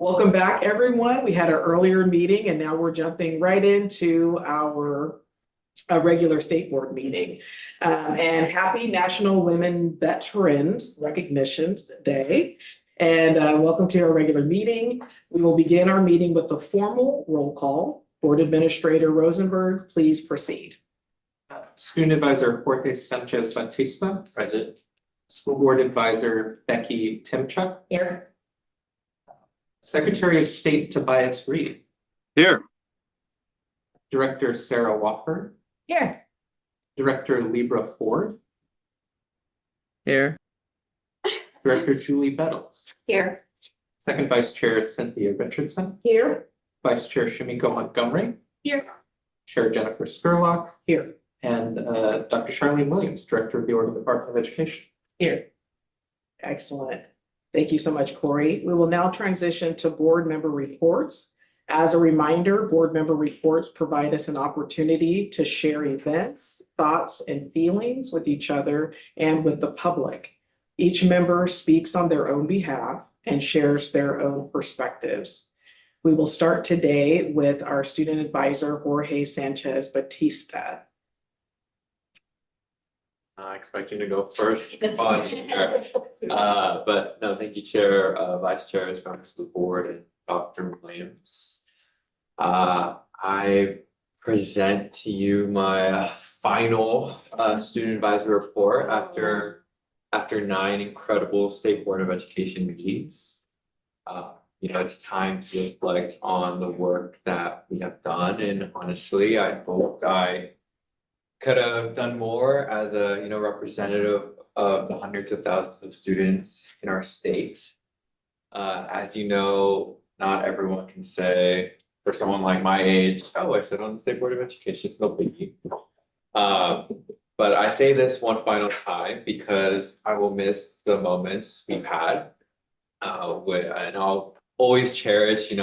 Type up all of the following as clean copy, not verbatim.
Welcome back, everyone. We had our earlier meeting and now we're jumping right into our regular state board meeting. And happy National Women Veterans Recognition Day. And welcome to our regular meeting. We will begin our meeting with the formal roll call. Board Administrator Rosenberg, please proceed. Student Advisor Jorge Sanchez Batista, present. School Board Advisor Becky Timchuk. Here. Secretary of State Tobias Reed. Here. Director Sarah Walker. Here. Director Libra Ford. Here. Director Julie Bettles. Here. Second Vice Chair Cynthia Richardson. Here. Vice Chair Shamiko Montgomery. Here. Chair Jennifer Scurlock. Here. And Dr. Charlene Williams, Director of the Oregon Department of Education. Here. Excellent. Thank you so much, Corey. We will now transition to board member reports. As a reminder, board member reports provide us an opportunity to share events, thoughts, and feelings with each other and with the public. Each member speaks on their own behalf and shares their own perspectives. We will start today with our student advisor, Jorge Sanchez Batista. I expect you to go first on here. But no, thank you, Chair, Vice Chair, members of the board, and Dr. Williams. I present to you my final student advisor report after 9 incredible State Board of Education meetings. It's time to reflect on the work that we have done, and honestly, I hoped I could have done more as a representative of the hundreds of thousands of students in our state. As you know, not everyone can say, for someone like my age, oh, I sit on the State Board of Education, it's no biggie. But I say this one final time because I will miss the moments we've had. And I'll always cherish,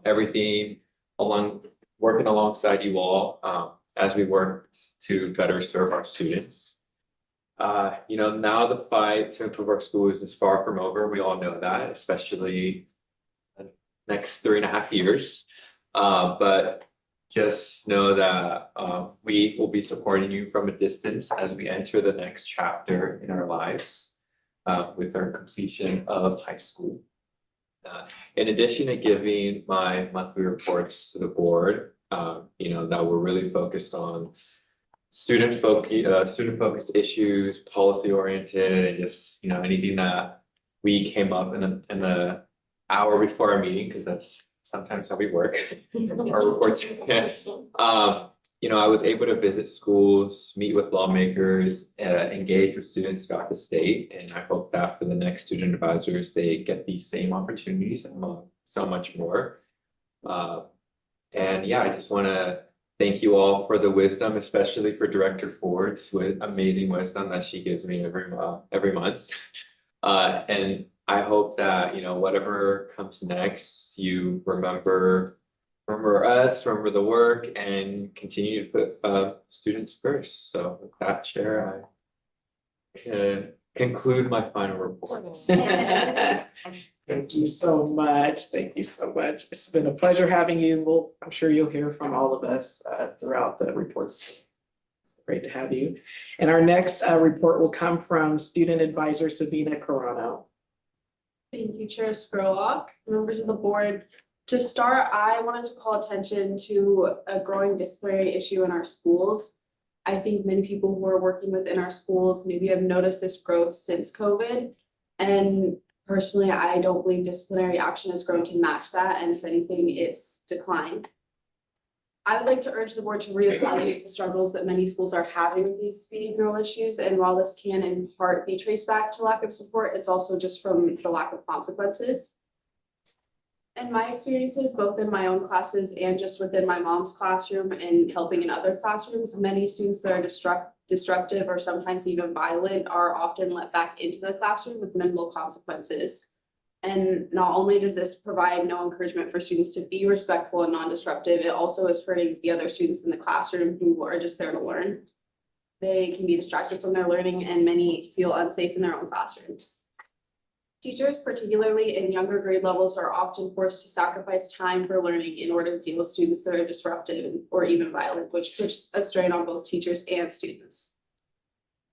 everything working alongside you all. As we work to better serve our students. Now the fight to improve our schools is far from over. We all know that, especially the next 3.5 years. But just know that we will be supporting you from a distance as we enter the next chapter in our lives with our completion of high school. In addition to giving my monthly reports to the board, that we're really focused on student focused issues, policy oriented, and just anything that we came up in the hour before our meeting, because that's sometimes how we work. Our reports. I was able to visit schools, meet with lawmakers, engage with students throughout the state, and I hope that for the next student advisors they get these same opportunities and so much more. And yeah, I just want to thank you all for the wisdom, especially for Director Ford's with amazing wisdom that she gives me every month. And I hope that whatever comes next, you remember us, remember the work, and continue to put students first. So with that, Chair, I can conclude my final report. Thank you so much. Thank you so much. It's been a pleasure having you. I'm sure you'll hear from all of us throughout the reports. It's great to have you. And our next report will come from Student Advisor Sabina Carano. Thank you, Chair Scurlock, members of the board. To start, I wanted to call attention to a growing disciplinary issue in our schools. I think many people who are working within our schools maybe have noticed this growth since COVID. And personally, I don't believe disciplinary action has grown to match that, and if anything, it's declined. I would like to urge the board to reevaluate the struggles that many schools are having with these behavioral issues, and while this can in part be traced back to lack of support, it's also just from the lack of consequences. In my experiences, both in my own classes and just within my mom's classroom and helping in other classrooms, many students that are destructive or sometimes even violent are often let back into the classroom with minimal consequences. And not only does this provide no encouragement for students to be respectful and non-disruptive, it also is hurting the other students in the classroom who are just there to learn. They can be distracted from their learning, and many feel unsafe in their own classrooms. Teachers, particularly in younger grade levels, are often forced to sacrifice time for learning in order to deal with students that are disruptive or even violent, which puts a strain on both teachers and students.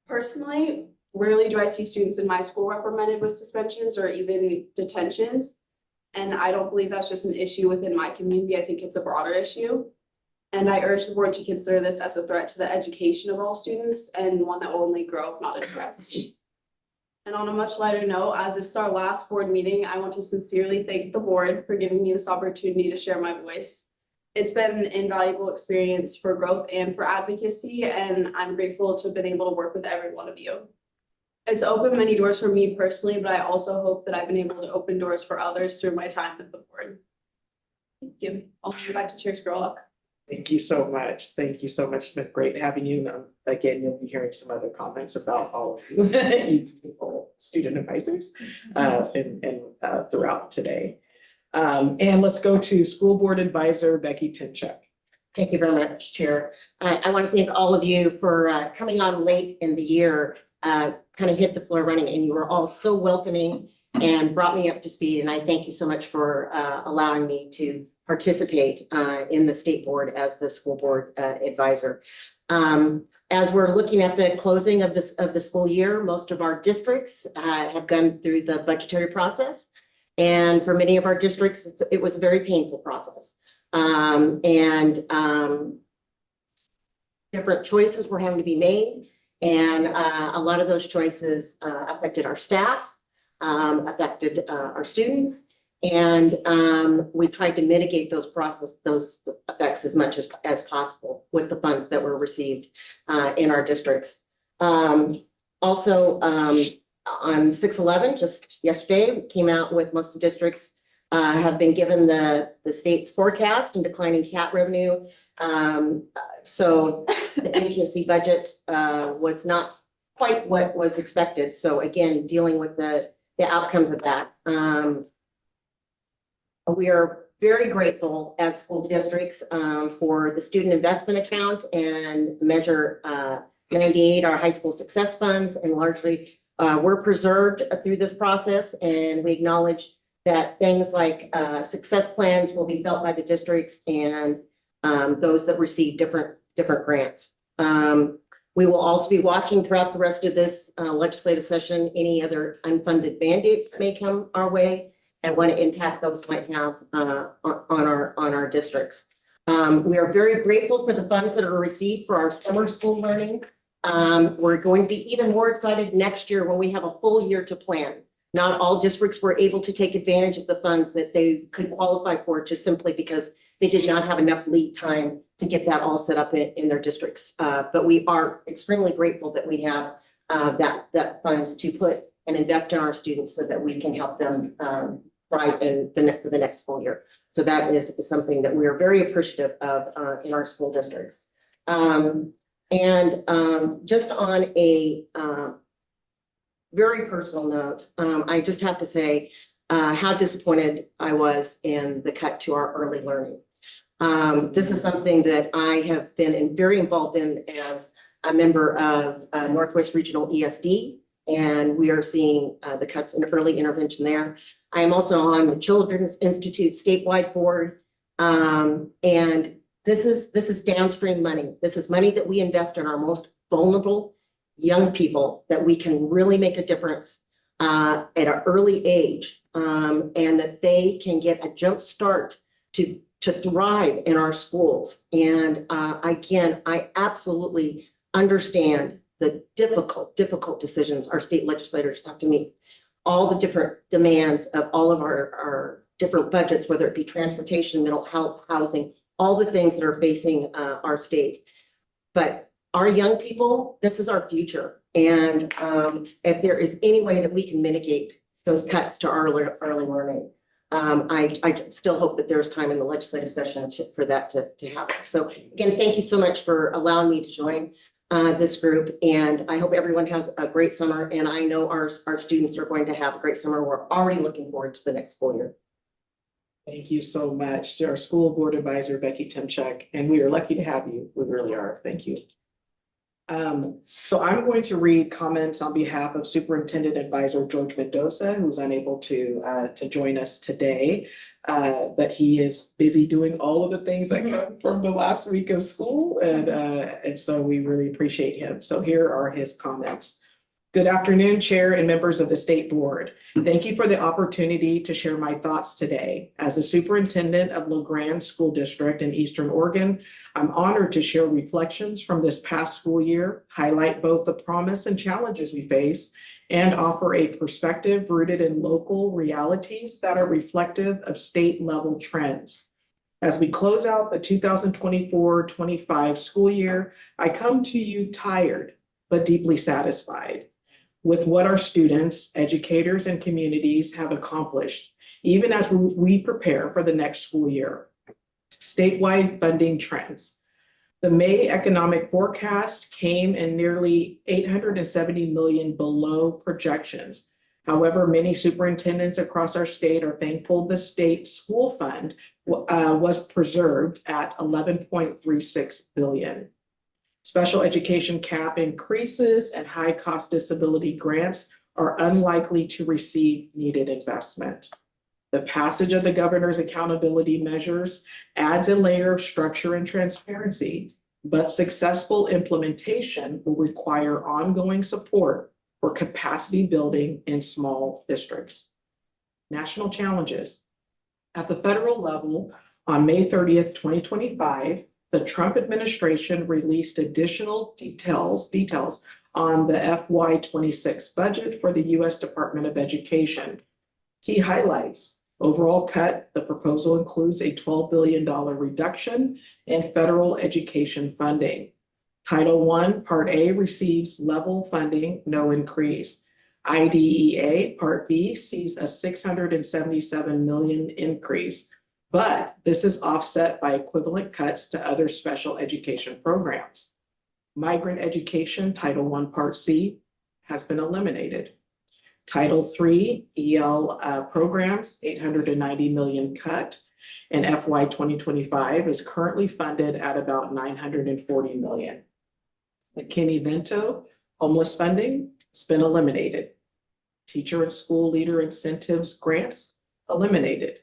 Personally, rarely do I see students in my school reprimanded with suspensions or even detentions. And I don't believe that's just an issue within my community. I think it's a broader issue. And I urge the board to consider this as a threat to the education of all students and one that will only grow if not addressed. And on a much lighter note, as this is our last board meeting, I want to sincerely thank the board for giving me this opportunity to share my voice. It's been an invaluable experience for growth and for advocacy, and I'm grateful to have been able to work with every one of you. It's opened many doors for me personally, but I also hope that I've been able to open doors for others through my time with the board. Thank you. I'll hand it back to Chair Scurlock. Thank you so much. Thank you so much. It's been great having you. Again, you'll be hearing some other comments about all of you, you people, student advisors, and throughout today. And let's go to School Board Advisor Becky Timchuk. Thank you very much, Chair. I want to thank all of you for coming on late in the year, kind of hit the floor running, and you were all so welcoming and brought me up to speed. And I thank you so much for allowing me to participate in the state board as the school board advisor. As we're looking at the closing of the school year, most of our districts have gone through the budgetary process. And for many of our districts, it was a very painful process. Different choices were having to be made. And a lot of those choices affected our staff, affected our students. And we tried to mitigate those effects as much as possible with the funds that were received in our districts. Also, on 6/11, just yesterday, we came out with most of the districts have been given the state's forecast and declining CAT revenue. So the agency budget was not quite what was expected. So again, dealing with the outcomes of that. We are very grateful as school districts for the student investment account and Measure 98, our high school success funds, and largely were preserved through this process. And we acknowledge that things like success plans will be felt by the districts and those that receive different grants. We will also be watching throughout the rest of this legislative session any other unfunded mandates that may come our way and what impact those might have on our districts. We are very grateful for the funds that are received for our summer school learning. We're going to be even more excited next year when we have a full year to plan. Not all districts were able to take advantage of the funds that they could qualify for just simply because they did not have enough lead time to get that all set up in their districts. But we are extremely grateful that we have that funds to put and invest in our students so that we can help them thrive in the next school year. So that is something that we are very appreciative of in our school districts. Just on a very personal note, I just have to say how disappointed I was in the cut to our early learning. This is something that I have been very involved in as a member of Northwest Regional ESD, and we are seeing the cuts in early intervention there. I am also on the Children's Institute statewide board, and this is downstream money. This is money that we invest in our most vulnerable young people that we can really make a difference at an early age, and that they can get a jump start to thrive in our schools. And again, I absolutely understand the difficult decisions our state legislators have to meet. All the different demands of all of our different budgets, whether it be transportation, mental health, housing, all the things that are facing our state. But our young people, this is our future. And if there is any way that we can mitigate those cuts to early learning, I still hope that there's time in the legislative session for that to happen. So again, thank you so much for allowing me to join this group, and I hope everyone has a great summer. And I know our students are going to have a great summer. We're already looking forward to the next school year. Thank you so much to our school board advisor, Becky Timchuk, and we are lucky to have you. We really are. Thank you. So I'm going to read comments on behalf of Superintendent Advisor George Mendoza, who's unable to join us today. But he is busy doing all of the things that come from the last week of school, and so we really appreciate him. So here are his comments. Good afternoon, Chair and members of the State Board. Thank you for the opportunity to share my thoughts today. As the superintendent of LaGrande School District in Eastern Oregon, I'm honored to share reflections from this past school year, highlight both the promise and challenges we face, and offer a perspective rooted in local realities that are reflective of state-level trends. As we close out the 2024-25 school year, I come to you tired, but deeply satisfied with what our students, educators, and communities have accomplished, even as we prepare for the next school year. Statewide funding trends. The May economic forecast came in nearly $870 million below projections. However, many superintendents across our state are thankful the state school fund was preserved at $11.36 billion. Special education cap increases and high-cost disability grants are unlikely to receive needed investment. The passage of the governor's accountability measures adds a layer of structure and transparency, but successful implementation will require ongoing support for capacity building in small districts. National challenges. At the federal level, on May 30th, 2025, the Trump administration released additional details on the FY26 budget for the U.S. Department of Education. Key highlights: overall cut, the proposal includes a $12 billion reduction in federal education funding. Title I, Part A receives level funding, no increase. IDEA Part B sees a $677 million increase. But this is offset by equivalent cuts to other special education programs. Migrant education, Title I, Part C, has been eliminated. Title III EL programs, $890 million cut, and FY 2025 is currently funded at about $940 million. McKinney-Vento homeless funding has been eliminated. Teacher and school leader incentives grants eliminated.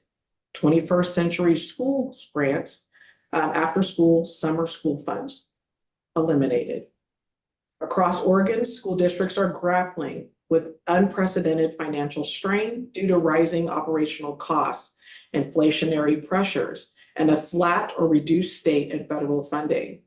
21st Century Schools grants, after school, summer school funds, eliminated. Across Oregon, school districts are grappling with unprecedented financial strain due to rising operational costs, inflationary pressures, and a flat or reduced state and federal funding.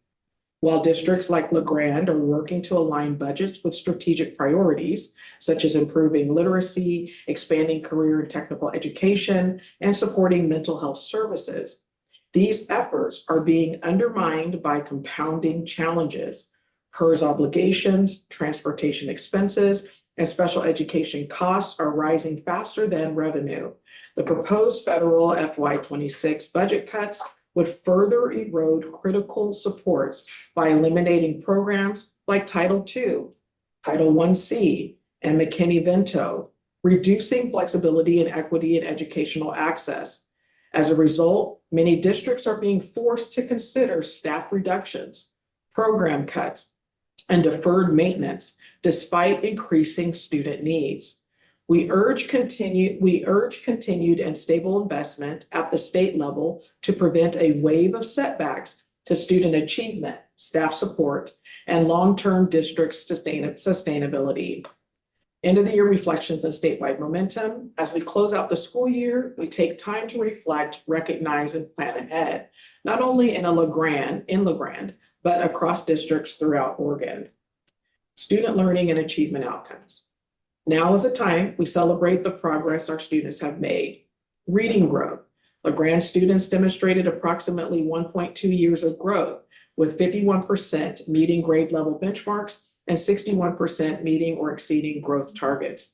While districts like LaGrande are working to align budgets with strategic priorities, such as improving literacy, expanding career and technical education, and supporting mental health services, these efforts are being undermined by compounding challenges. PERS obligations, transportation expenses, and special education costs are rising faster than revenue. The proposed federal FY26 budget cuts would further erode critical supports by eliminating programs like Title II, Title I-C, and McKinney-Vento, reducing flexibility and equity in educational access. As a result, many districts are being forced to consider staff reductions, program cuts, and deferred maintenance despite increasing student needs. We urge continued and stable investment at the state level to prevent a wave of setbacks to student achievement, staff support, and long-term district sustainability. End of the year reflections and statewide momentum. As we close out the school year, we take time to reflect, recognize, and plan ahead, not only in LaGrande, but across districts throughout Oregon. Student learning and achievement outcomes. Now is the time we celebrate the progress our students have made. Reading growth. LaGrande students demonstrated approximately 1.2 years of growth, with 51% meeting grade level benchmarks and 61% meeting or exceeding growth targets.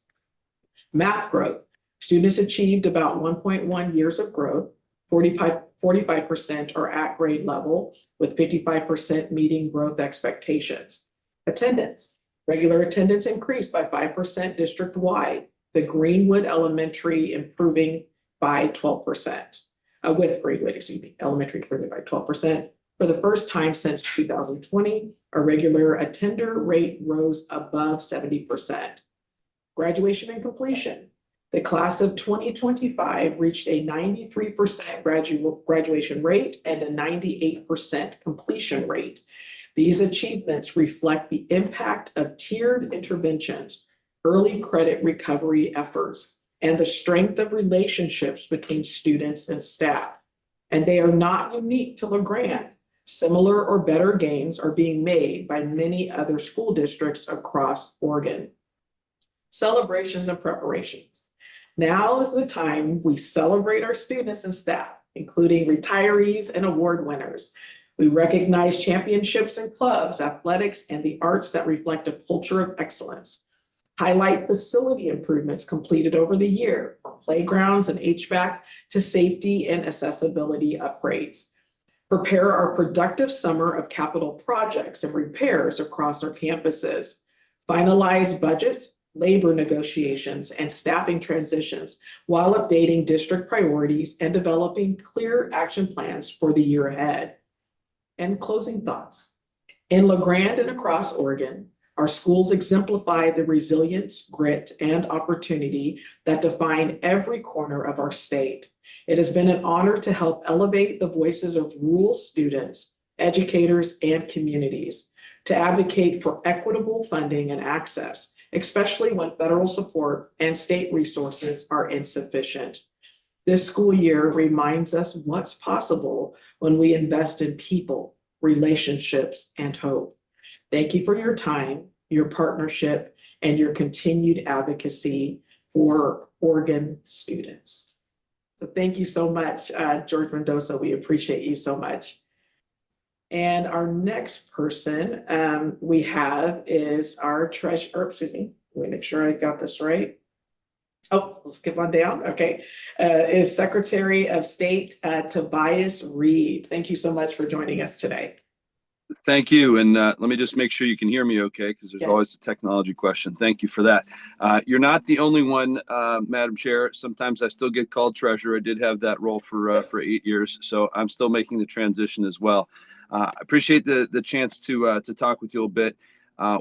Math growth. Students achieved about 1.1 years of growth. 45% are at grade level, with 55% meeting growth expectations. Attendance. Regular attendance increased by 5% district-wide, the Greenwood Elementary improving by 12%, with Greenwood, elementary improving by 12%. For the first time since 2020, our regular attender rate rose above 70%. Graduation and completion. The class of 2025 reached a 93% graduation rate and a 98% completion rate. These achievements reflect the impact of tiered interventions, early credit recovery efforts, and the strength of relationships between students and staff. And they are not unique to LeGrand. Similar or better gains are being made by many other school districts across Oregon. Celebrations and preparations. Now is the time we celebrate our students and staff, including retirees and award winners. We recognize championships in clubs, athletics, and the arts that reflect a culture of excellence. Highlight facility improvements completed over the year, from playgrounds and HVAC to safety and accessibility upgrades. Prepare our productive summer of capital projects and repairs across our campuses. Finalize budgets, labor negotiations, and staffing transitions while updating district priorities and developing clear action plans for the year ahead. And closing thoughts. In LeGrand and across Oregon, our schools exemplify the resilience, grit, and opportunity that define every corner of our state. It has been an honor to help elevate the voices of rural students, educators, and communities, to advocate for equitable funding and access, especially when federal support and state resources are insufficient. This school year reminds us what's possible when we invest in people, relationships, and hope. Thank you for your time, your partnership, and your continued advocacy for Oregon students. So thank you so much, George Mendoza. We appreciate you so much. And our next person we have is our treasurer, excuse me, let me make sure I got this right. Oh, let's skip on down. Okay. Is Secretary of State Tobias Reed. Thank you so much for joining us today. Thank you. And let me just make sure you can hear me okay, because there's Yes. always a technology question. Thank you for that. You're not the only one, Madam Chair. Sometimes I still get called treasurer. I did have that role for 8 years, so I'm still making the transition as well. I appreciate the chance to talk with you a bit.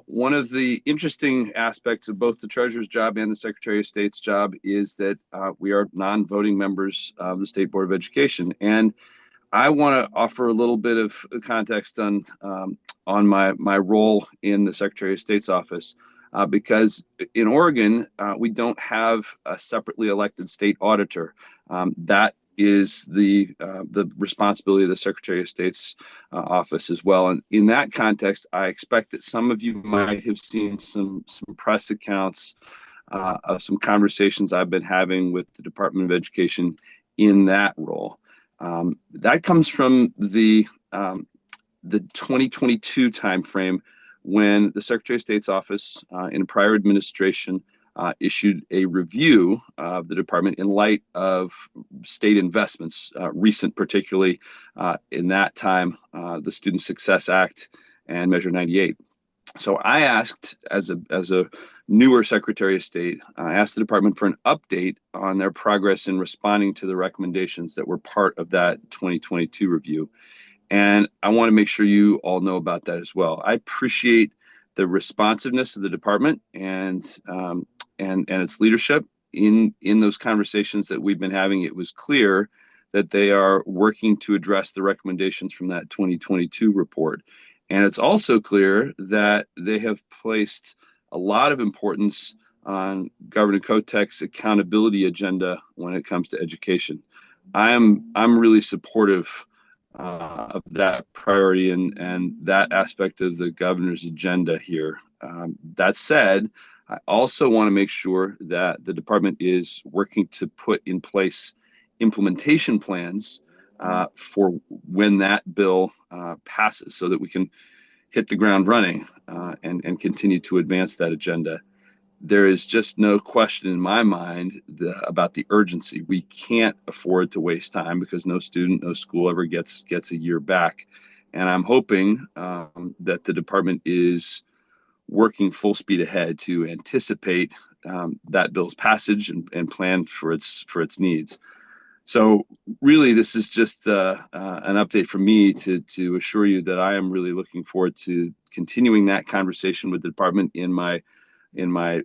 One of the interesting aspects of both the treasurer's job and the Secretary of State's job is that we are non-voting members of the State Board of Education. And I want to offer a little bit of context on my role in the Secretary of State's office, because in Oregon, we don't have a separately elected state auditor. That is the responsibility of the Secretary of State's office as well. And in that context, I expect that some of you might have seen some press accounts of some conversations I've been having with the Department of Education in that role. That comes from the 2022 timeframe, when the Secretary of State's office in a prior administration issued a review of the department in light of state investments, recent particularly in that time, the Student Success Act and Measure 98. So I asked, as a newer Secretary of State, I asked the department for an update on their progress in responding to the recommendations that were part of that 2022 review. And I want to make sure you all know about that as well. I appreciate the responsiveness of the department and its leadership in those conversations that we've been having. It was clear that they are working to address the recommendations from that 2022 report. And it's also clear that they have placed a lot of importance on Governor Kotek's accountability agenda when it comes to education. I'm really supportive of that priority and that aspect of the governor's agenda here. That said, I also want to make sure that the department is working to put in place implementation plans for when that bill passes, so that we can hit the ground running and continue to advance that agenda. There is just no question in my mind about the urgency. We can't afford to waste time, because no student, no school ever gets a year back. And I'm hoping that the department is working full speed ahead to anticipate that bill's passage and plan for its needs. So really, this is just an update from me to assure you that I am really looking forward to continuing that conversation with the department in my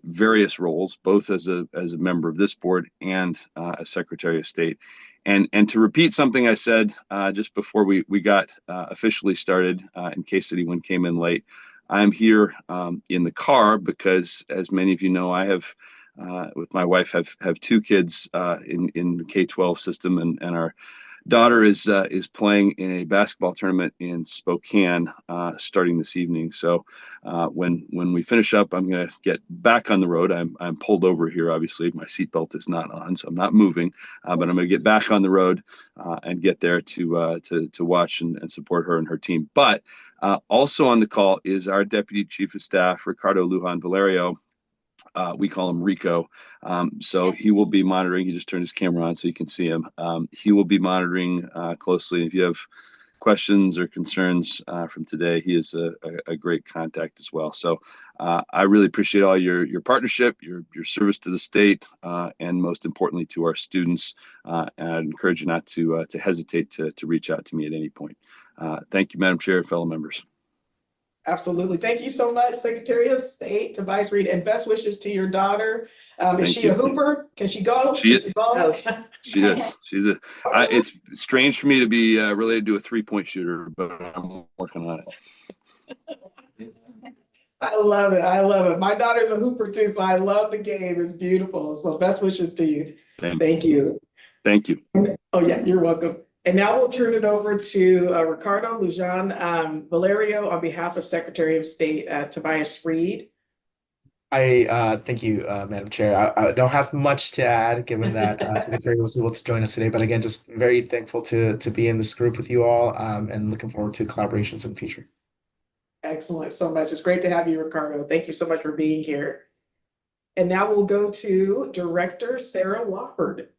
various roles, both as a member of this board and as Secretary of State. And to repeat something I said just before we got officially started, in case anyone came in late, I'm here in the car because, as many of you know, I have with my wife have two kids in the K-12 system, and our daughter is playing in a basketball tournament in Spokane starting this evening. So when we finish up, I'm going to get back on the road. I'm pulled over here. Obviously, my seatbelt is not on, so I'm not moving. But I'm going to get back on the road and get there to watch and support her and her team. But also on the call is our Deputy Chief of Staff, Ricardo Lujan Valerio. We call him Rico. So he will be monitoring. He just turned his camera on so you can see him. He will be monitoring closely. If you have questions or concerns from today, he is a great contact as well. So I really appreciate all your partnership, your service to the state, and most importantly to our students. And I'd encourage you not to hesitate to reach out to me at any point. Thank you, Madam Chair and fellow members. Absolutely. Thank you so much, Secretary of State Tobias Reed, and best wishes to your daughter. Is Thank she you. a hooper? Can she go? She is. Can go? Oh, She is. It's strange for me to be related to a 3-point shooter, but I'm working on it. I love it. I love it. My daughter's a hooper too, so I love the game. It's beautiful. So best wishes to you. Thank you. Thank you. Oh, yeah, you're welcome. And now we'll turn it over to Ricardo Lujan Valerio on behalf of Secretary of State Tobias Reed. Thank you, Madam Chair. I don't have much to add, given that Secretary was able to join us today. But again, just very thankful to be in this group with you all, and looking forward to collaborations in the future. Excellent, so much. It's great to have you, Ricardo. Thank you so much for being here. And now we'll go to Director Sarah Wofford.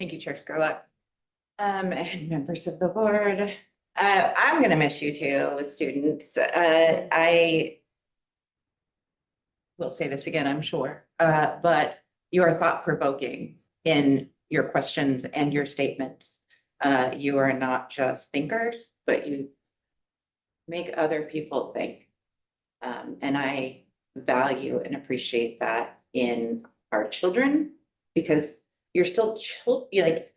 Thank you, Chair Scurlock. And members of the board. I'm gonna miss you too, students. I will say this again, I'm sure, but you are thought-provoking in your questions and your statements. You are not just thinkers, but you make other people think. And I value and appreciate that in our children, because you're still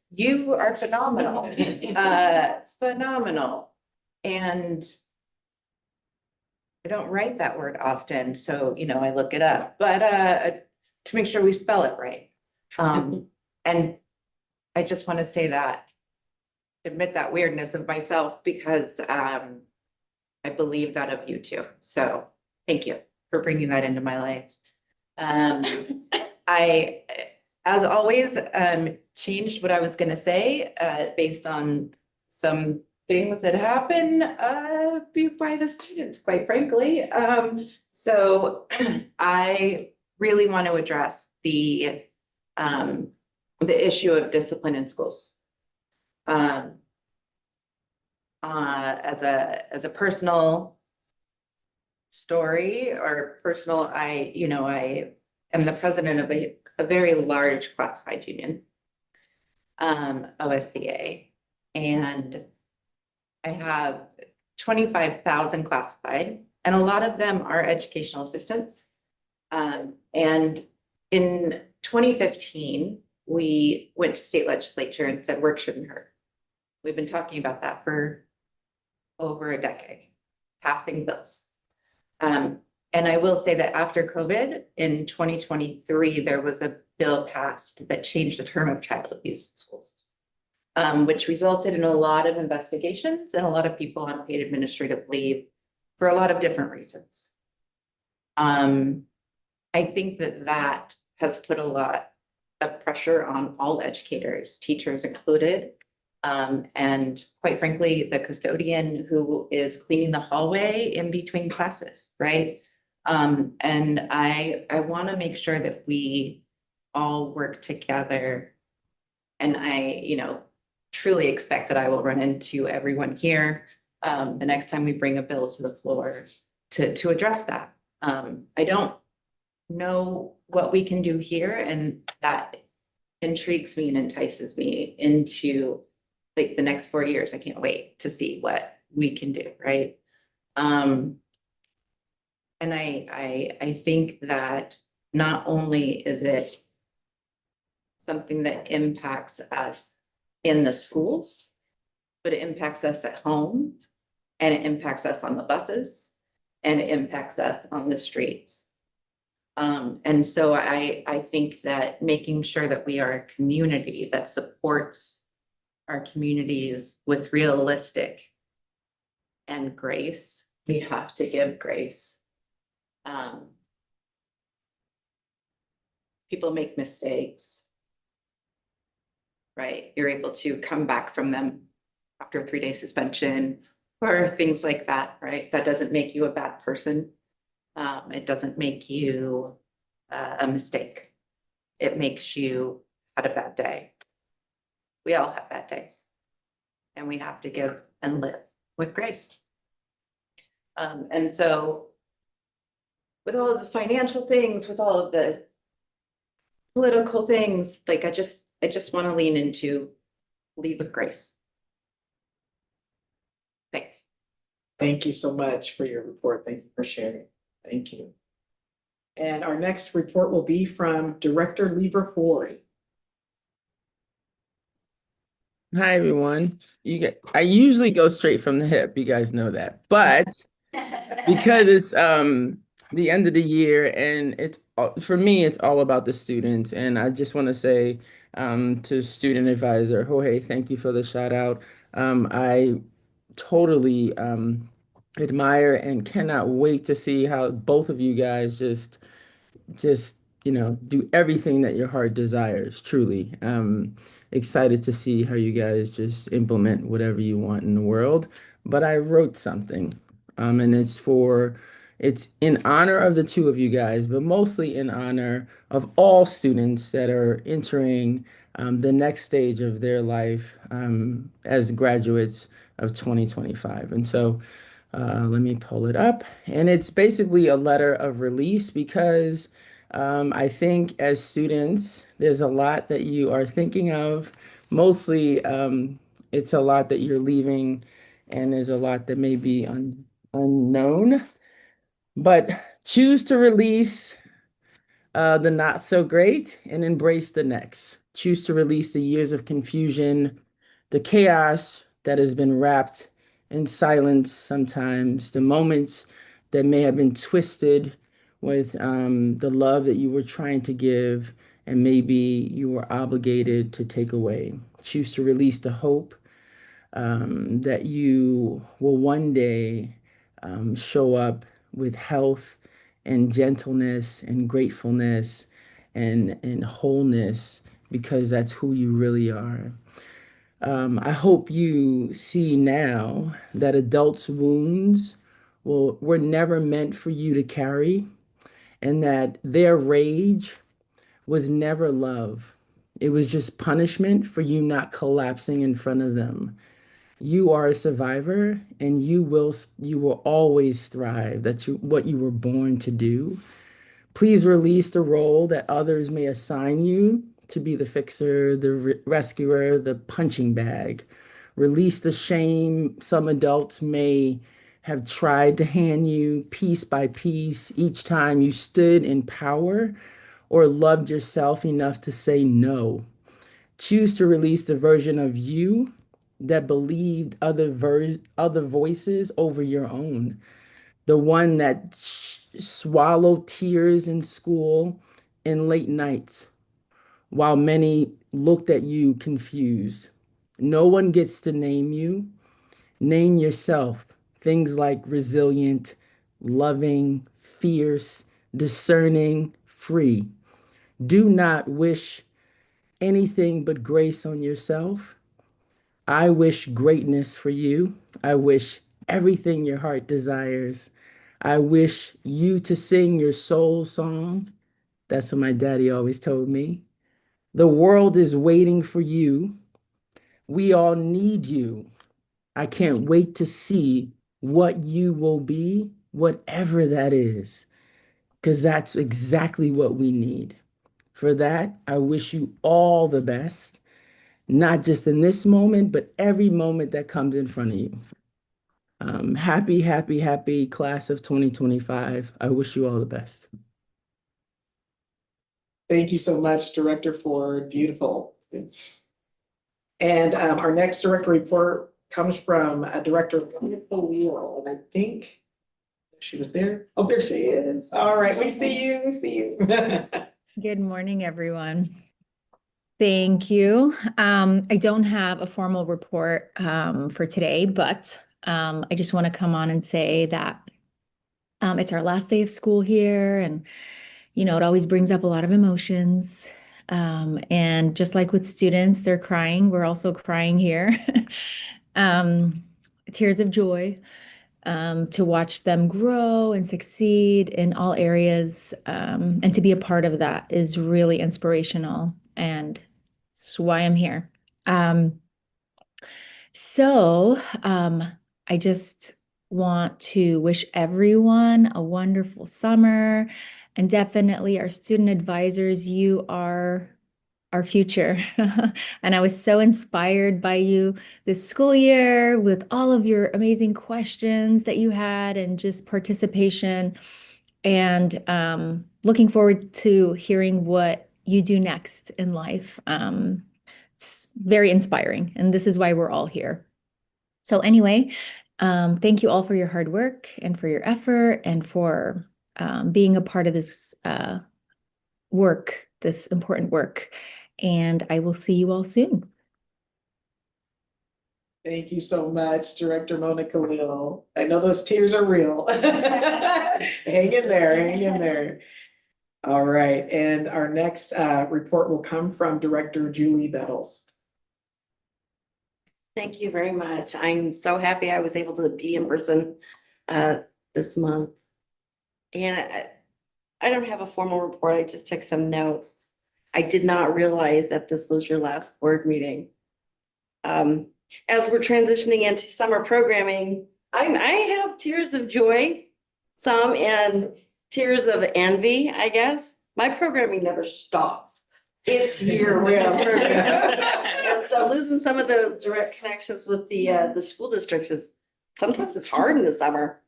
you are phenomenal, phenomenal. And I don't write that word often, so, I look it up, but to make sure we spell it right. And I just want to say that, admit that weirdness of myself, because I believe that of you too. So thank you for bringing that into my life. I, as always, changed what I was going to say based on some things that happen by the students, quite frankly. So I really want to address the issue of discipline in schools. As a personal story or personal, I am the president of a very large classified union, OSCA, and I have 25,000 classified, and a lot of them are educational assistants. And in 2015, we went to state legislature and said work shouldn't hurt. We've been talking about that for over a decade, passing bills. And I will say that after COVID in 2023, there was a bill passed that changed the term of child abuse in schools, which resulted in a lot of investigations and a lot of people on paid administrative leave for a lot of different reasons. I think that has put a lot of pressure on all educators, teachers included, and quite frankly, the custodian who is cleaning the hallway in between classes, right? And I want to make sure that we all work together. And I, truly expect that I will run into everyone here the next time we bring a bill to the floor to address that. I don't know what we can do here, and that intrigues me and entices me into like the next 4 years. I can't wait to see what we can do, right? And I think that not only is it something that impacts us in the schools, but it impacts us at home, and it impacts us on the buses, and it impacts us on the streets. And so I think that making sure that we are a community that supports our communities with realistic and grace, we have to give grace. People make mistakes, right? You're able to come back from them after a 3-day suspension or things like that, right? That doesn't make you a bad person. It doesn't make you a mistake. It makes you had a bad day. We all have bad days, and we have to give and live with grace. And so with all of the financial things, with all of the political things, like I just want to lean into lead with grace. Thanks. Thank you so much for your report. Thank you for sharing. Thank you. And our next report will be from Director Lieber Ford. Hi everyone. I usually go straight from the hip, you guys know that. But because it's the end of the year and for me it's all about the students, and I just want to say to student advisor Jorge, thank you for the shout out. I totally admire and cannot wait to see how both of you guys just do everything that your heart desires, truly. Excited to see how you guys just implement whatever you want in the world. But I wrote something, and it's in honor of the two of you guys, but mostly in honor of all students that are entering the next stage of their life as graduates of 2025. And so let me pull it up. And it's basically a letter of release because I think as students, there's a lot that you are thinking of. Mostly, it's a lot that you're leaving, and there's a lot that may be unknown. But choose to release the not so great and embrace the next. Choose to release the years of confusion, the chaos that has been wrapped in silence sometimes, the moments that may have been twisted with the love that you were trying to give and maybe you were obligated to take away. Choose to release the hope that you will one day show up with health and gentleness and gratefulness and wholeness because that's who you really are. I hope you see now that adults' wounds were never meant for you to carry, and that their rage was never love. It was just punishment for you not collapsing in front of them. You are a survivor, and you will always thrive. That's what you were born to do. Please release the role that others may assign you to be the fixer, the rescuer, the punching bag. Release the shame some adults may have tried to hand you piece by piece each time you stood in power or loved yourself enough to say no. Choose to release the version of you that believed other voices over your own. The one that swallowed tears in school and late nights while many looked at you confused. No one gets to name you. Name yourself. Things like resilient, loving, fierce, discerning, free. Do not wish anything but grace on yourself. I wish greatness for you. I wish everything your heart desires. I wish you to sing your soul song. That's what my daddy always told me. The world is waiting for you. We all need you. I can't wait to see what you will be, whatever that is, because that's exactly what we need. For that, I wish you all the best, not just in this moment, but every moment that comes in front of you. Happy, happy, happy class of 2025. I wish you all the best. Thank you so much, Director Ford. Beautiful. And our next director report comes from Director O'Neill, and I think she was there. Oh, there she is. All right, we see you. We see you. Good morning, everyone. Thank you. I don't have a formal report for today, but I just want to come on and say that it's our last day of school here, and it always brings up a lot of emotions. And just like with students, they're crying. We're also crying here. Tears of joy. To watch them grow and succeed in all areas, and to be a part of that is really inspirational, and that's why I'm here. I just want to wish everyone a wonderful summer, and definitely our student advisors, you are our future. And I was so inspired by you this school year with all of your amazing questions that you had and just participation. And looking forward to hearing what you do next in life. It's very inspiring, and this is why we're all here. So anyway, thank you all for your hard work and for your effort and for being a part of this work, this important work. And I will see you all soon. Thank you so much, Director Mona Khalil. I know those tears are real. Hang in there, hang in there. All right, and our next report will come from Director Julie Bettles. Thank you very much. I'm so happy I was able to be in person this month. And I don't have a formal report. I just took some notes. I did not realize that this was your last board meeting. As we're transitioning into summer programming, I have tears of joy, some, and tears of envy, I guess. My programming never stops. It's year-round programming. And so losing some of those direct connections with the school districts is sometimes it's hard in the summer.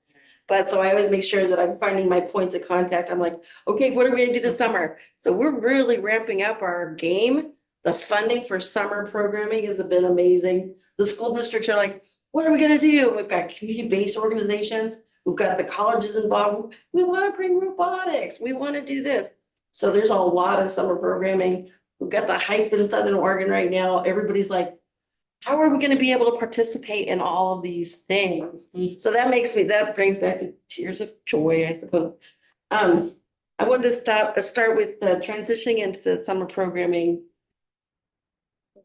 But so I always make sure that I'm finding my points of contact. I'm like, okay, what are we gonna do this summer? So we're really ramping up our game. The funding for summer programming has been amazing. The school districts are like, what are we gonna do? We've got community-based organizations. We've got the colleges involved. We wanna bring robotics. We wanna do this. So there's a lot of summer programming. We've got the hype in Southern Oregon right now. Everybody's like, how are we going to be able to participate in all of these things? So that brings back the tears of joy, I suppose. I wanted to start with transitioning into the summer programming,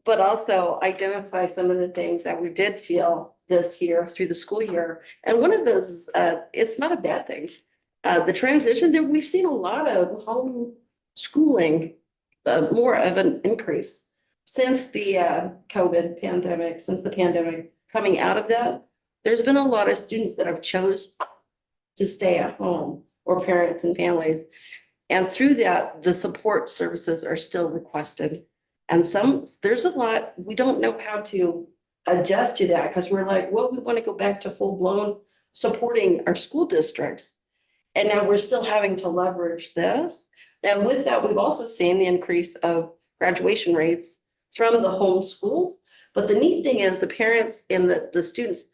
but also identify some of the things that we did feel this year through the school year. And one of those is, it's not a bad thing. The transition that we've seen a lot of home schooling, more of an increase. Since the COVID pandemic, since the pandemic coming out of that, there's been a lot of students that have chose to stay at home, or parents and families. And through that, the support services are still requested. And there's a lot, we don't know how to adjust to that because we're like, well, we want to go back to full blown supporting our school districts. And now we're still having to leverage this. And with that, we've also seen the increase of graduation rates from the home schools. But the neat thing is the parents and the students,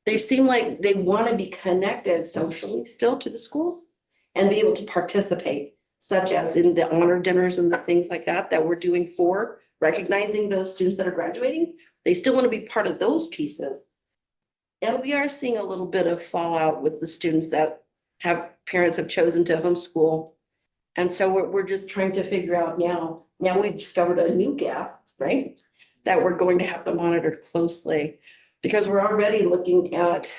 they seem like they want to be connected socially still to the schools and be able to participate, such as in the honor dinners and the things like that we're doing for recognizing those students that are graduating. They still want to be part of those pieces. And we are seeing a little bit of fallout with the students that parents have chosen to homeschool. And so we're just trying to figure out now we've discovered a new gap, right? That we're going to have to monitor closely, because we're already looking at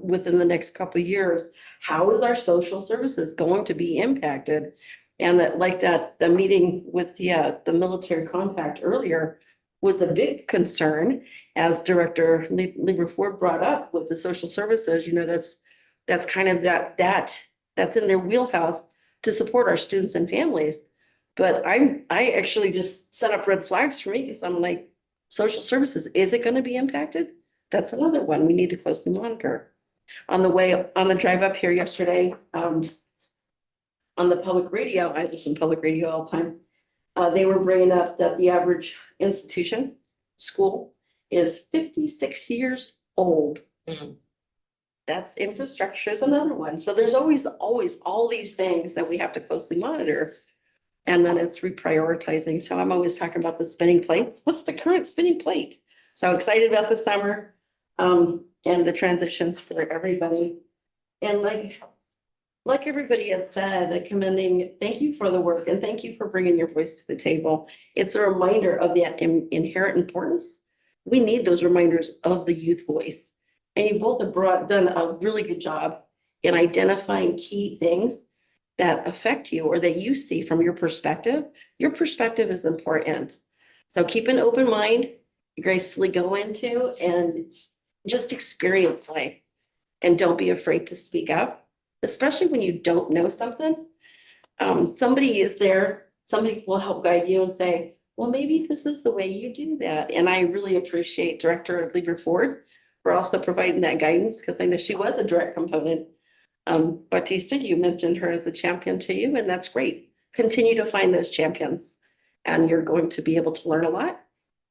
within the next couple of years, how is our social services going to be impacted? And the meeting with the military compact earlier was a big concern, as Director Lieber Ford brought up with the social services. That's kind of that's in their wheelhouse to support our students and families. But I actually just set up red flags for me because I'm like, social services, is it gonna be impacted? That's another one we need to closely monitor. On the drive up here yesterday, on the public radio, I listen to public radio all the time. They were bringing up that the average institution, school, is 56 years old. That's infrastructure is another one. So there's always all these things that we have to closely monitor. And then it's reprioritizing. So I'm always talking about the spinning plates. What's the current spinning plate? So excited about the summer, and the transitions for everybody. And like everybody had said, commending, thank you for the work and thank you for bringing your voice to the table. It's a reminder of the inherent importance. We need those reminders of the youth voice. And you both have done a really good job in identifying key things that affect you or that you see from your perspective. Your perspective is important. So keep an open mind, gracefully go into and just experience life. And don't be afraid to speak up, especially when you don't know something. Somebody is there, somebody will help guide you and say, well, maybe this is the way you do that. And I really appreciate Director Lieber Ford for also providing that guidance, because I know she was a direct component. Batista, you mentioned her as a champion to you, and that's great. Continue to find those champions, and you're going to be able to learn a lot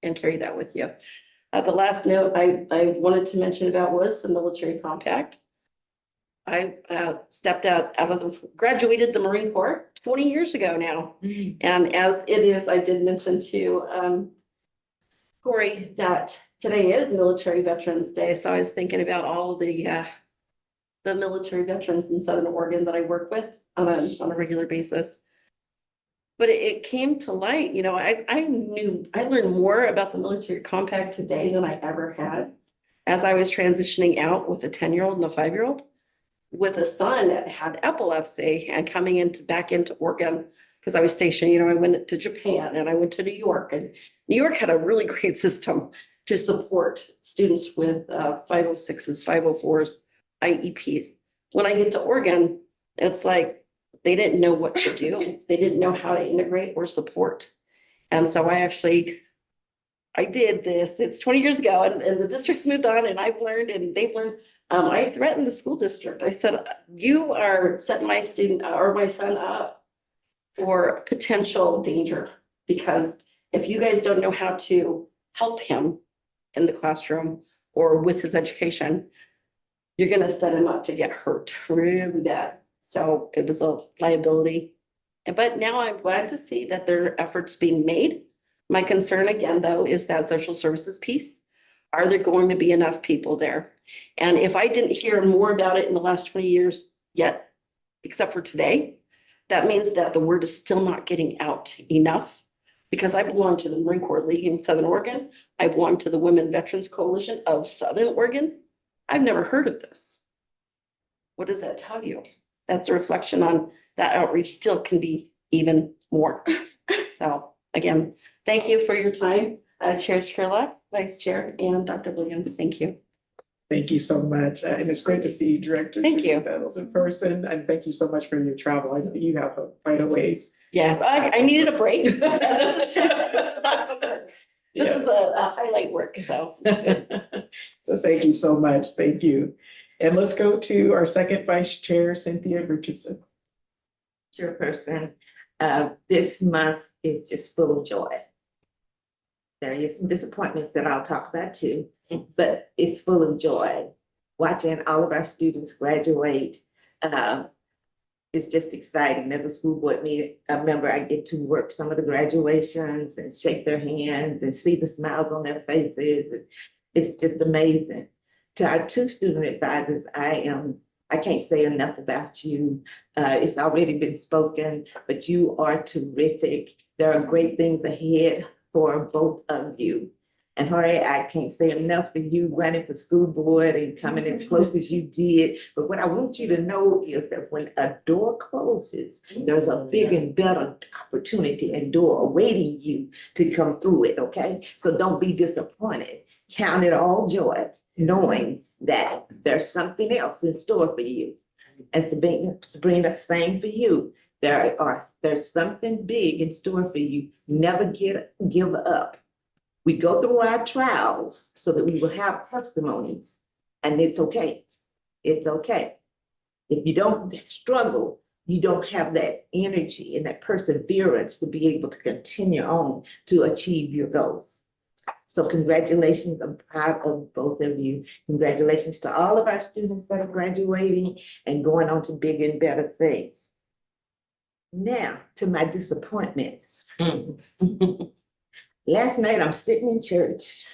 and carry that with you. The last note I wanted to mention about was the military compact. I stepped graduated the Marine Corps 20 years ago now. And as it is, I did mention to Corey that today is Military Veterans Day. So I was thinking about all the military veterans in Southern Oregon that I work with on a regular basis. But it came to light, you know, I learned more about the military compact today than I ever had as I was transitioning out with a 10-year-old and a 5-year-old with a son that had epilepsy and coming back into Oregon because I was stationed, you know, I went to Japan and I went to New York, and New York had a really great system to support students with 506s, 504s, IEPs. When I get to Oregon, it's like, they didn't know what to do. They didn't know how to integrate or support. And so I did this. It's 20 years ago, and the district's moved on, and I've learned and they've learned. I threatened the school district. I said, you are setting my student or my son up for potential danger, because if you guys don't know how to help him in the classroom or with his education, you're going to set him up to get hurt really bad. So it was a liability. But now I'm glad to see that there are efforts being made. My concern again, though, is that social services piece. Are there going to be enough people there? And if I didn't hear more about it in the last 20 years yet, except for today, that means that the word is still not getting out enough. Because I belong to the Marine Corps League in Southern Oregon. I belong to the Women Veterans Coalition of Southern Oregon. I've never heard of this. What does that tell you? That's a reflection on that outreach still can be even more. So again, thank you for your time. Chair Sherlock, Vice Chair, and Dr. Williams, thank you. Thank you so much. And it's great to see you, Director. Thank you. Battles in person. And thank you so much for your travel. I know you have quite a ways. Yes, I needed a break. This is a highlight work, so. So thank you so much. Thank you. And let's go to our second Vice Chair, Cynthia Richardson. Chairperson, this month is just full of joy. There is some disappointments that I'll talk about too, but it's full of joy. Watching all of our students graduate is just exciting. As a school board member, I get to work some of the graduations and shake their hands and see the smiles on their faces. It's just amazing. To our 2 student advisors, I can't say enough about you. It's already been spoken, but you are terrific. There are great things ahead for both of you. And Jorge, I can't say enough for you running for school board and coming as close as you did. But what I want you to know is that when a door closes, there's a big and better opportunity and door awaiting you to come through it, okay? So don't be disappointed. Count it all joy, knowing that there's something else in store for you. And Sabrina, same for you. There's something big in store for you. Never give up. We go through our trials so that we will have testimonies, and it's okay. It's okay. If you don't struggle, you don't have that energy and that perseverance to be able to continue on to achieve your goals. So congratulations, I'm proud of both of you. Congratulations to all of our students that are graduating and going on to bigger and better things. Now, to my disappointments. Last night, I'm sitting in church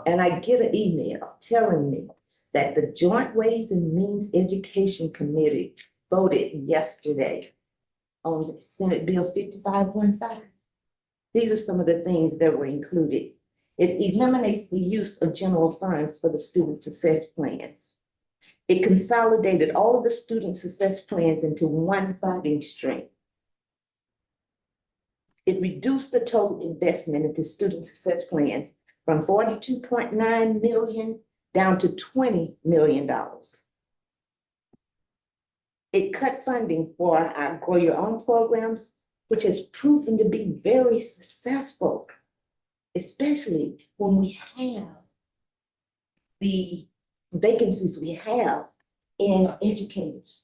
and I get an email telling me that the Joint Ways and Means Education Committee voted yesterday on Senate Bill 5515. These are some of the things that were included. It eliminates the use of general funds for the student success plans. It consolidated all of the student success plans into one funding stream. It reduced the total investment into student success plans from 42.9 million down to $20 million. It cut funding for our Grow Your Own programs, which has proven to be very successful, especially when we have the vacancies we have in educators.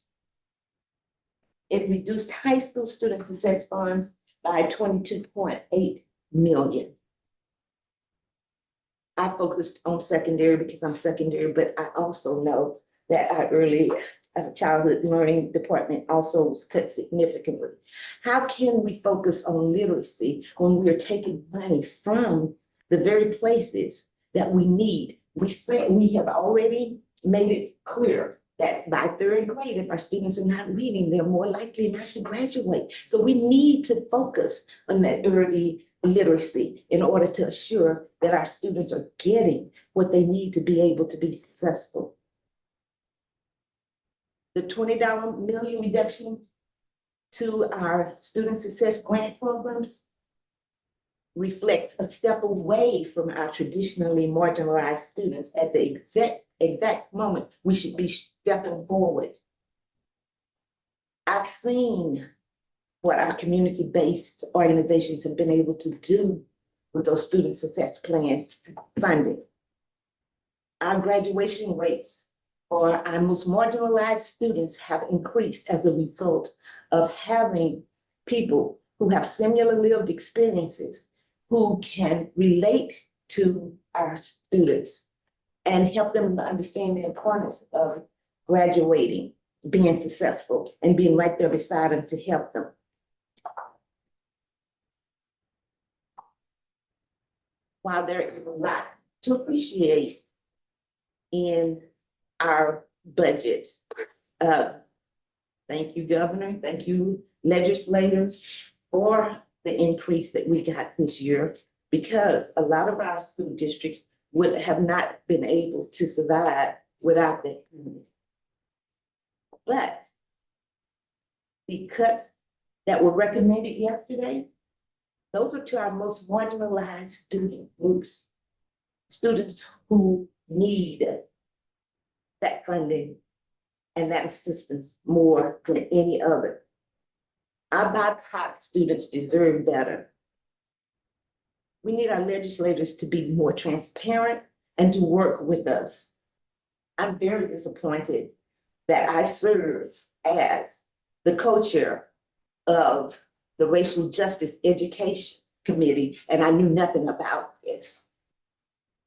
It reduced high school student success funds by 22.8 million. I focused on secondary because I'm secondary, but I also know that our early childhood learning department also was cut significantly. How can we focus on literacy when we are taking money from the very places that we need? We said we have already made it clear that by third grade, if our students are not reading, they're more likely not to graduate. So we need to focus on that early literacy in order to assure that our students are getting what they need to be able to be successful. The $20 million reduction to our student success grant programs reflects a step away from our traditionally marginalized students at the exact moment we should be stepping forward. I've seen what our community-based organizations have been able to do with those student success plans funding. Our graduation rates for our most marginalized students have increased as a result of having people who have similar lived experiences who can relate to our students and help them to understand the importance of graduating, being successful, and being right there beside them to help them. While there is a lot to appreciate in our budget, thank you, Governor, thank you, legislators, for the increase that we got this year, because a lot of our school districts would have not been able to survive without that. But the cuts that were recommended yesterday, those are to our most marginalized student groups, students who need that funding and that assistance more than any other. Our BIPOC students deserve better. We need our legislators to be more transparent and to work with us. I'm very disappointed that I serve as the co-chair of the Racial Justice Education Committee, and I knew nothing about this.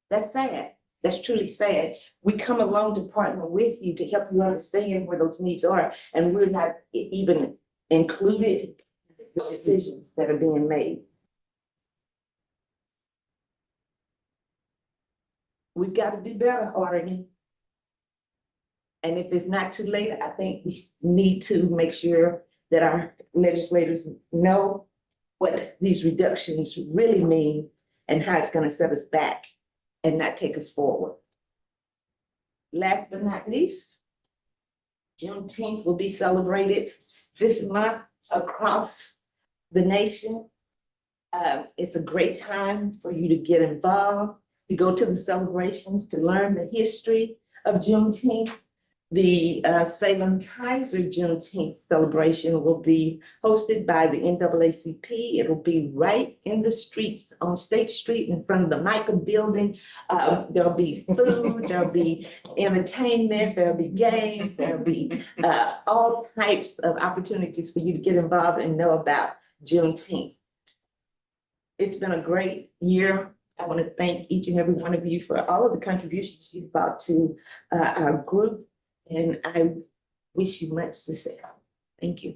That's sad. That's truly sad. We come along to partner with you to help you understand where those needs are, and we're not even included in the decisions that are being made. We've got to do better, Oregon. And if it's not too late, I think we need to make sure that our legislators know what these reductions really mean and how it's going to set us back and not take us forward. Last but not least, Juneteenth will be celebrated this month across the nation. It's a great time for you to get involved, to go to the celebrations, to learn the history of Juneteenth. The Salem Kaiser Juneteenth celebration will be hosted by the NAACP. It'll be right in the streets on State Street in front of the Micah Building. There'll be food, there'll be entertainment, there'll be games, there'll be all types of opportunities for you to get involved and know about Juneteenth. It's been a great year. I want to thank each and every one of you for all of the contributions you've brought to our group. And I wish you much success. Thank you.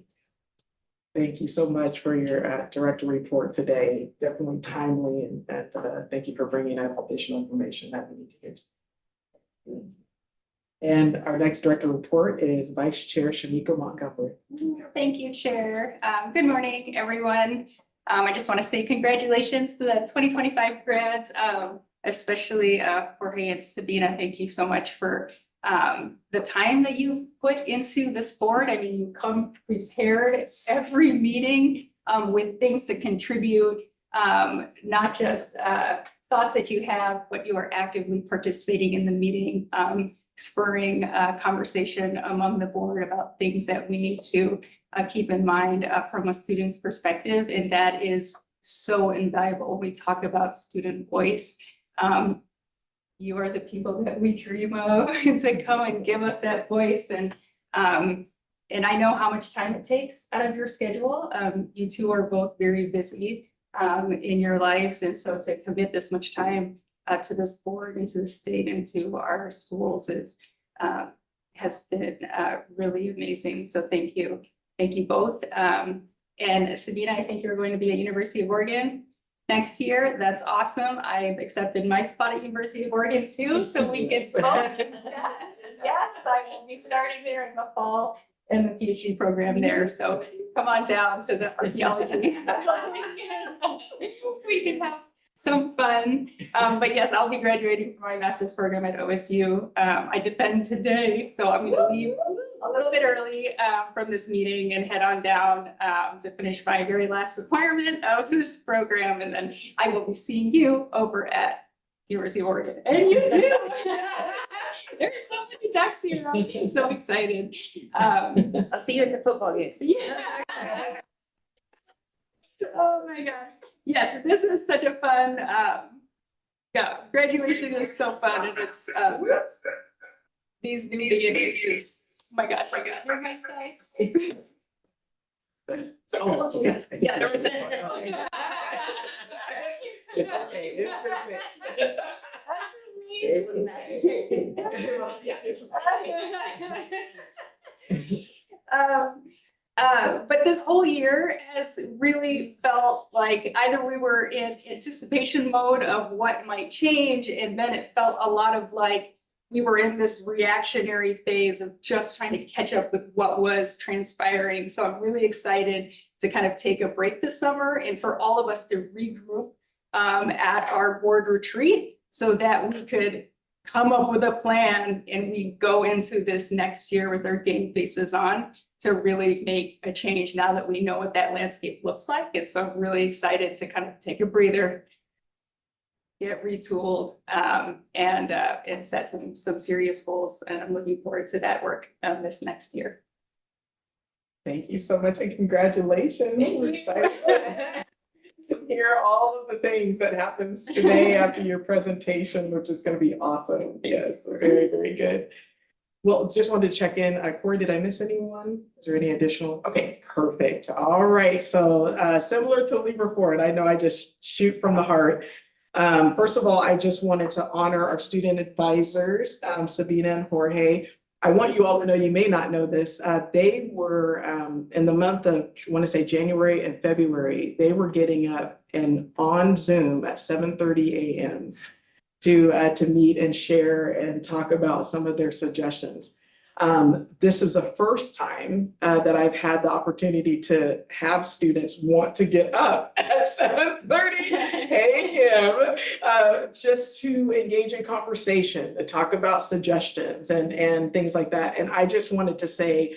Thank you so much for your director report today. Definitely timely, and thank you for bringing out additional information that we need to get to. And our next director report is Vice Chair Shamika Montgomery. Thank you, Chair. Good morning, everyone. I just want to say congratulations to the 2025 grads, especially Jorge and Sabina. Thank you so much for the time that you've put into this board. I mean, you come prepared every meeting with things to contribute, not just thoughts that you have, but you are actively participating in the meeting, spurring conversation among the board about things that we need to keep in mind from a student's perspective. And that is so invaluable. We talk about student voice. You are the people that we dream of to come and give us that voice. And I know how much time it takes out of your schedule. You two are both very busy in your lives. And so to commit this much time to this board and to the state and to our schools has been really amazing. So thank you. Thank you both. And Sabina, I think you're going to be at University of Oregon next year. That's awesome. I've accepted my spot at University of Oregon too, so we can both. Yes, I will be starting there in the fall in the PhD program there. So come on down to the archaeology. We can have some fun. But yes, I'll be graduating from my master's program at OSU. I defend today, so I'm going to leave a little bit early from this meeting and head on down to finish my very last requirement of this program. And then I will be seeing you over at University of Oregon. And you too. There's so many ducks here. I'm so excited. I'll see you at the football game. Yeah. Oh my gosh. Yes, this is such a fun, yeah, graduation is so fun, and it's these new beginnings is, oh my God, you're my size. Oh, okay. Yeah, there was It's okay. It's been mixed. But this whole year has really felt like either we were in anticipation mode of what might change, and then it felt a lot of like we were in this reactionary phase of just trying to catch up with what was transpiring. So I'm really excited to kind of take a break this summer and for all of us to regroup at our board retreat so that we could come up with a plan and we go into this next year with our game faces on to really make a change now that we know what that landscape looks like. And so I'm really excited to kind of take a breather, get retooled, and set some serious goals. And I'm looking forward to that work this next year. Thank you so much and congratulations. We're excited to hear all of the things that happens today after your presentation, which is going to be awesome. Yes, very, very good. Well, just wanted to check in. Corey, did I miss anyone? Is there any additional? Okay, perfect. All right. So similar to Leave Report, I know I just shoot from the heart. First of all, I just wanted to honor our student advisors, Sabina and Jorge. I want you all to know, you may not know this, they were in the month of, I want to say January and February, they were getting up and on Zoom at 7:30 a.m. to meet and share and talk about some of their suggestions. This is the first time that I've had the opportunity to have students want to get up at 7:30 a.m. Just to engage in conversation, to talk about suggestions and things like that. And I just wanted to say,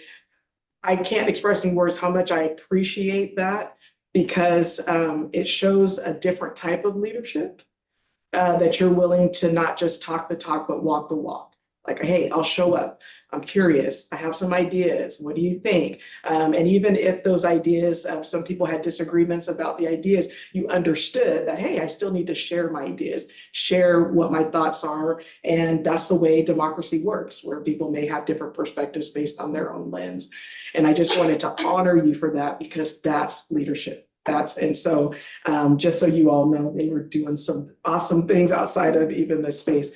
I can't express in words how much I appreciate that, because it shows a different type of leadership, that you're willing to not just talk the talk, but walk the walk. Like, hey, I'll show up. I'm curious. I have some ideas. What do you think? And even if those ideas, some people had disagreements about the ideas, you understood that, hey, I still need to share my ideas, share what my thoughts are. And that's the way democracy works, where people may have different perspectives based on their own lens. And I just wanted to honor you for that, because that's leadership. Just so you all know, they were doing some awesome things outside of even this space.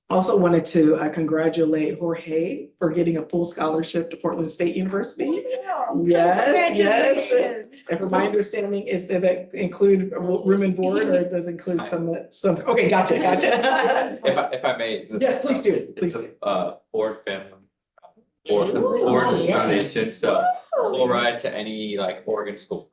Also wanted to congratulate Jorge for getting a full scholarship to Portland State University. Yes. And from my understanding, does it include room and board, or does it include some, okay, gotcha. If I may. Yes, please do, please do. Ford family. Ford Foundation, so full ride to any like Oregon school.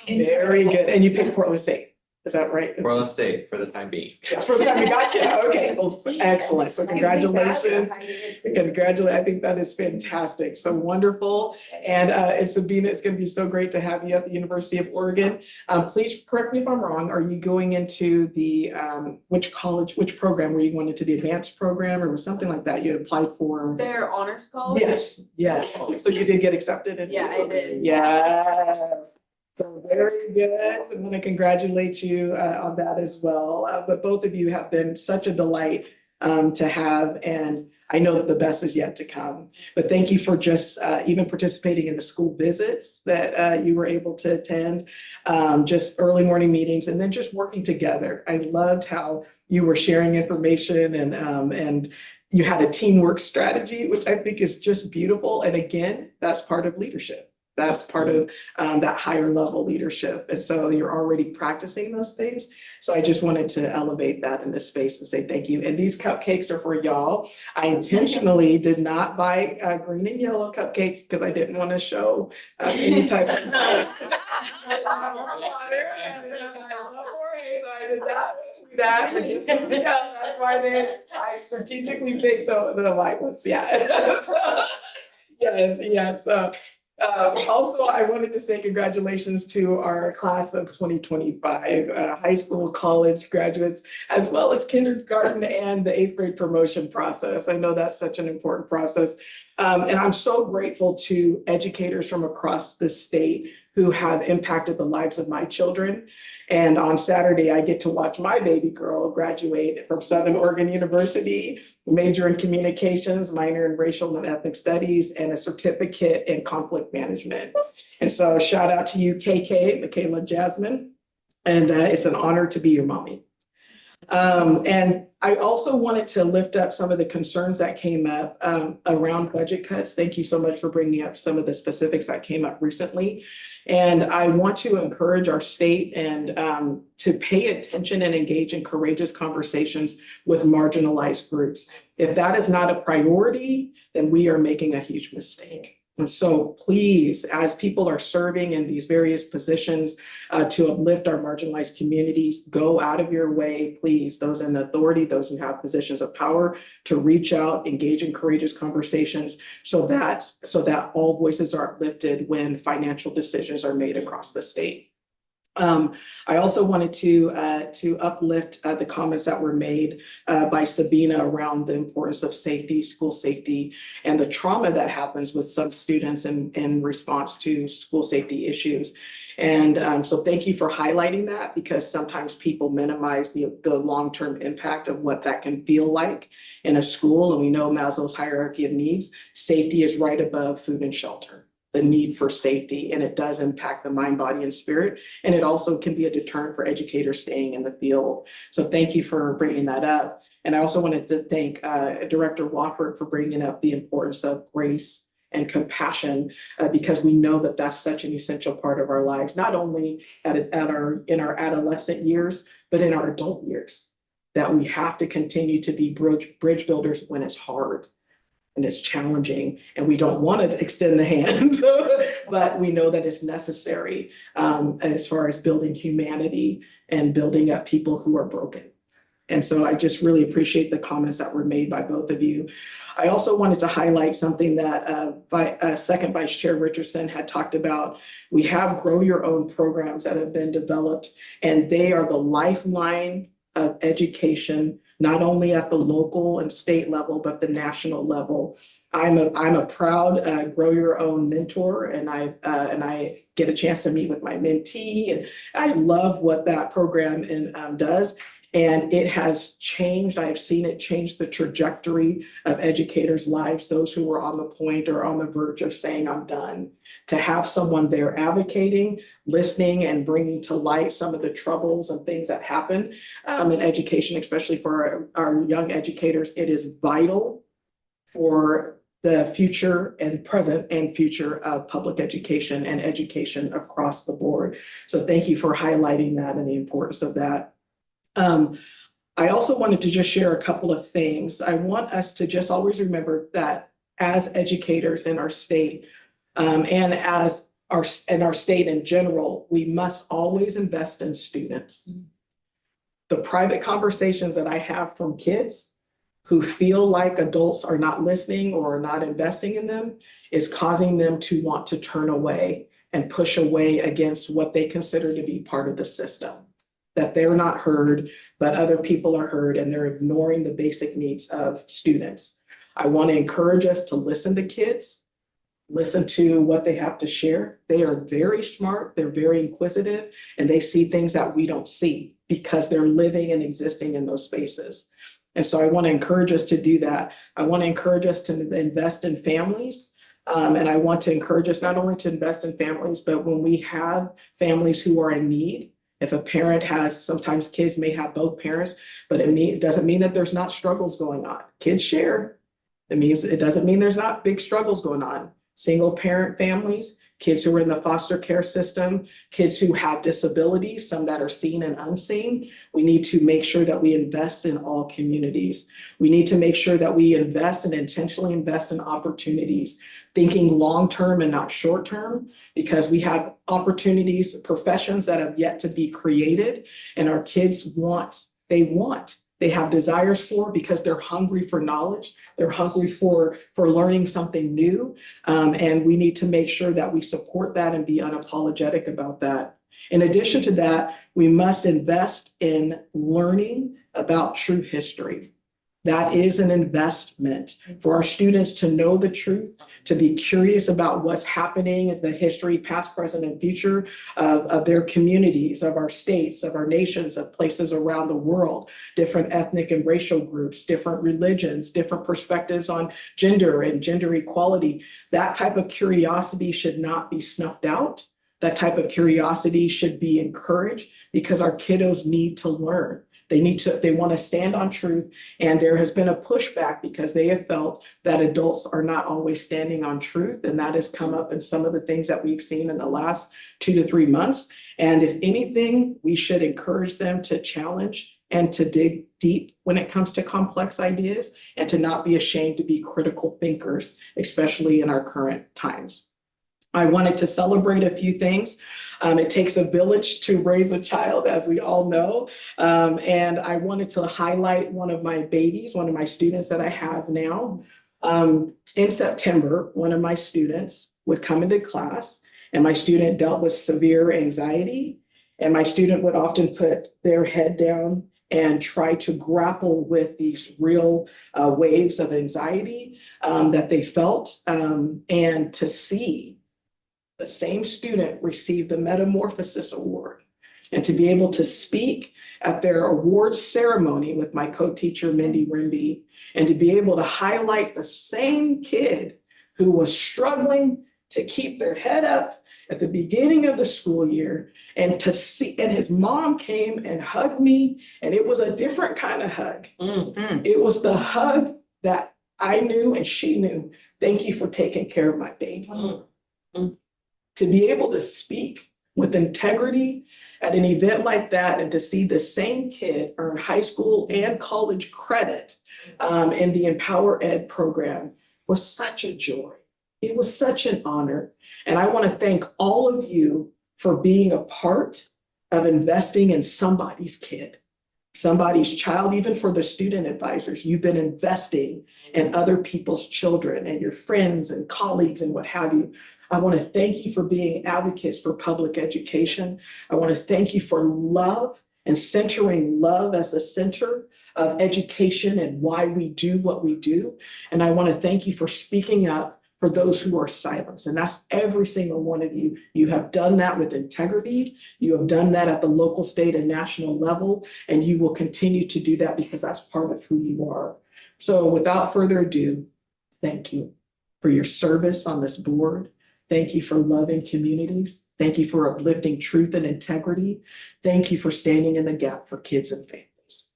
Very good. And you picked Portland State, is that right? Portland State for the time being. Yes, for the time we got you. Okay, well, excellent. So congratulations. I think that is fantastic. So wonderful. And Sabina, it's going to be so great to have you at the University of Oregon. Please correct me if I'm wrong. Are you going into the which program? Were you going into the advanced program, or was something like that you had applied for? Their honors college? Yes. So you did get accepted into? Yeah, I did. Yes. So very good. So I want to congratulate you on that as well. But both of you have been such a delight to have, and I know that the best is yet to come. But thank you for just even participating in the school visits that you were able to attend, just early morning meetings, and then just working together. I loved how you were sharing information, and you had a teamwork strategy, which I think is just beautiful. And again, that's part of leadership. That's part of that higher level leadership. And so you're already practicing those things. So I just wanted to elevate that in this space and say thank you. And these cupcakes are for y'all. I intentionally did not buy green and yellow cupcakes because I didn't want to show any type of bias. So I did not do that. That's why I strategically picked the white ones. Yeah. Yes. Also, I wanted to say congratulations to our class of 2025, high school, college graduates, as well as kindergarten and the 8th grade promotion process. I know that's such an important process. And I'm so grateful to educators from across the state who have impacted the lives of my children. And on Saturday, I get to watch my baby girl graduate from Southern Oregon University, major in communications, minor in racial and ethnic studies, and a certificate in conflict management. And so shout out to you, KK, Michaela Jasmine. And it's an honor to be your mommy. And I also wanted to lift up some of the concerns that came up around budget cuts. Thank you so much for bringing up some of the specifics that came up recently. And I want to encourage our state and to pay attention and engage in courageous conversations with marginalized groups. If that is not a priority, then we are making a huge mistake. And so please, as people are serving in these various positions to uplift our marginalized communities, go out of your way, please, those in authority, those who have positions of power, to reach out, engage in courageous conversations so that all voices are uplifted when financial decisions are made across the state. I also wanted to uplift the comments that were made by Sabina around the importance of safety, school safety, and the trauma that happens with some students in response to school safety issues. And so thank you for highlighting that, because sometimes people minimize the long-term impact of what that can feel like in a school. And we know Maslow's hierarchy of needs, safety is right above food and shelter. The need for safety, and it does impact the mind, body, and spirit. And it also can be a deterrent for educators staying in the field. So thank you for bringing that up. And I also wanted to thank Director Wofford for bringing up the importance of grace and compassion, because we know that that's such an essential part of our lives, not only in our adolescent years, but in our adult years, that we have to continue to be bridge builders when it's hard. And it's challenging, and we don't want to extend the hand, but we know that it's necessary as far as building humanity and building up people who are broken. And so I just really appreciate the comments that were made by both of you. I also wanted to highlight something that Second Vice Chair Richardson had talked about. We have Grow Your Own programs that have been developed, and they are the lifeline of education not only at the local and state level, but the national level. I'm a proud grow your own mentor, and I get a chance to meet with my mentee, and I love what that program does. And it has changed. I've seen it change the trajectory of educators' lives, those who were on the point or on the verge of saying, I'm done. To have someone there advocating, listening, and bringing to light some of the troubles and things that happen in education, especially for our young educators, it is vital for the future and present and future of public education and education across the board. So thank you for highlighting that and the importance of that. I also wanted to just share a couple of things. I want us to just always remember that as educators in our state, and as our state in general, we must always invest in students. The private conversations that I have from kids who feel like adults are not listening or are not investing in them is causing them to want to turn away and push away against what they consider to be part of the system. That they're not heard, but other people are heard, and they're ignoring the basic needs of students. I want to encourage us to listen to kids, listen to what they have to share. They are very smart, they're very inquisitive, and they see things that we don't see because they're living and existing in those spaces. And so I want to encourage us to do that. I want to encourage us to invest in families. And I want to encourage us not only to invest in families, but when we have families who are in need, if a parent has, sometimes kids may have both parents, but it doesn't mean that there's not struggles going on. Kids share. It doesn't mean there's not big struggles going on. Single parent families, kids who are in the foster care system, kids who have disabilities, some that are seen and unseen. We need to make sure that we invest in all communities. We need to make sure that we invest and intentionally invest in opportunities, thinking long-term and not short-term, because we have opportunities, professions that have yet to be created, and our kids they have desires for, because they're hungry for knowledge. They're hungry for learning something new. And we need to make sure that we support that and be unapologetic about that. In addition to that, we must invest in learning about true history. That is an investment for our students to know the truth, to be curious about what's happening in the history, past, present, and future of their communities, of our states, of our nations, of places around the world, different ethnic and racial groups, different religions, different perspectives on gender and gender equality. That type of curiosity should not be snuffed out. That type of curiosity should be encouraged, because our kiddos need to learn. They want to stand on truth, and there has been a pushback because they have felt that adults are not always standing on truth, and that has come up in some of the things that we've seen in the last 2 to 3 months. And if anything, we should encourage them to challenge and to dig deep when it comes to complex ideas, and to not be ashamed to be critical thinkers, especially in our current times. I wanted to celebrate a few things. It takes a village to raise a child, as we all know. And I wanted to highlight one of my babies, one of my students that I have now. In September, one of my students would come into class, and my student dealt with severe anxiety. And my student would often put their head down and try to grapple with these real waves of anxiety that they felt, and to see the same student receive the Metamorphosis Award, and to be able to speak at their awards ceremony with my co-teacher, Mindy Rimby, and to be able to highlight the same kid who was struggling to keep their head up at the beginning of the school year, and to see, and his mom came and hugged me, and it was a different kind of hug. It was the hug that I knew and she knew. Thank you for taking care of my baby. To be able to speak with integrity at an event like that, and to see the same kid earn high school and college credit in the Empower Ed program was such a joy. It was such an honor. And I want to thank all of you for being a part of investing in somebody's kid, somebody's child. Even for the student advisors, you've been investing in other people's children and your friends and colleagues and what have you. I want to thank you for being advocates for public education. I want to thank you for love and centering love as the center of education and why we do what we do. And I want to thank you for speaking up for those who are silenced. And that's every single one of you. You have done that with integrity. You have done that at the local, state, and national level, and you will continue to do that because that's part of who you are. So without further ado, thank you for your service on this board. Thank you for loving communities. Thank you for uplifting truth and integrity. Thank you for standing in the gap for kids and families.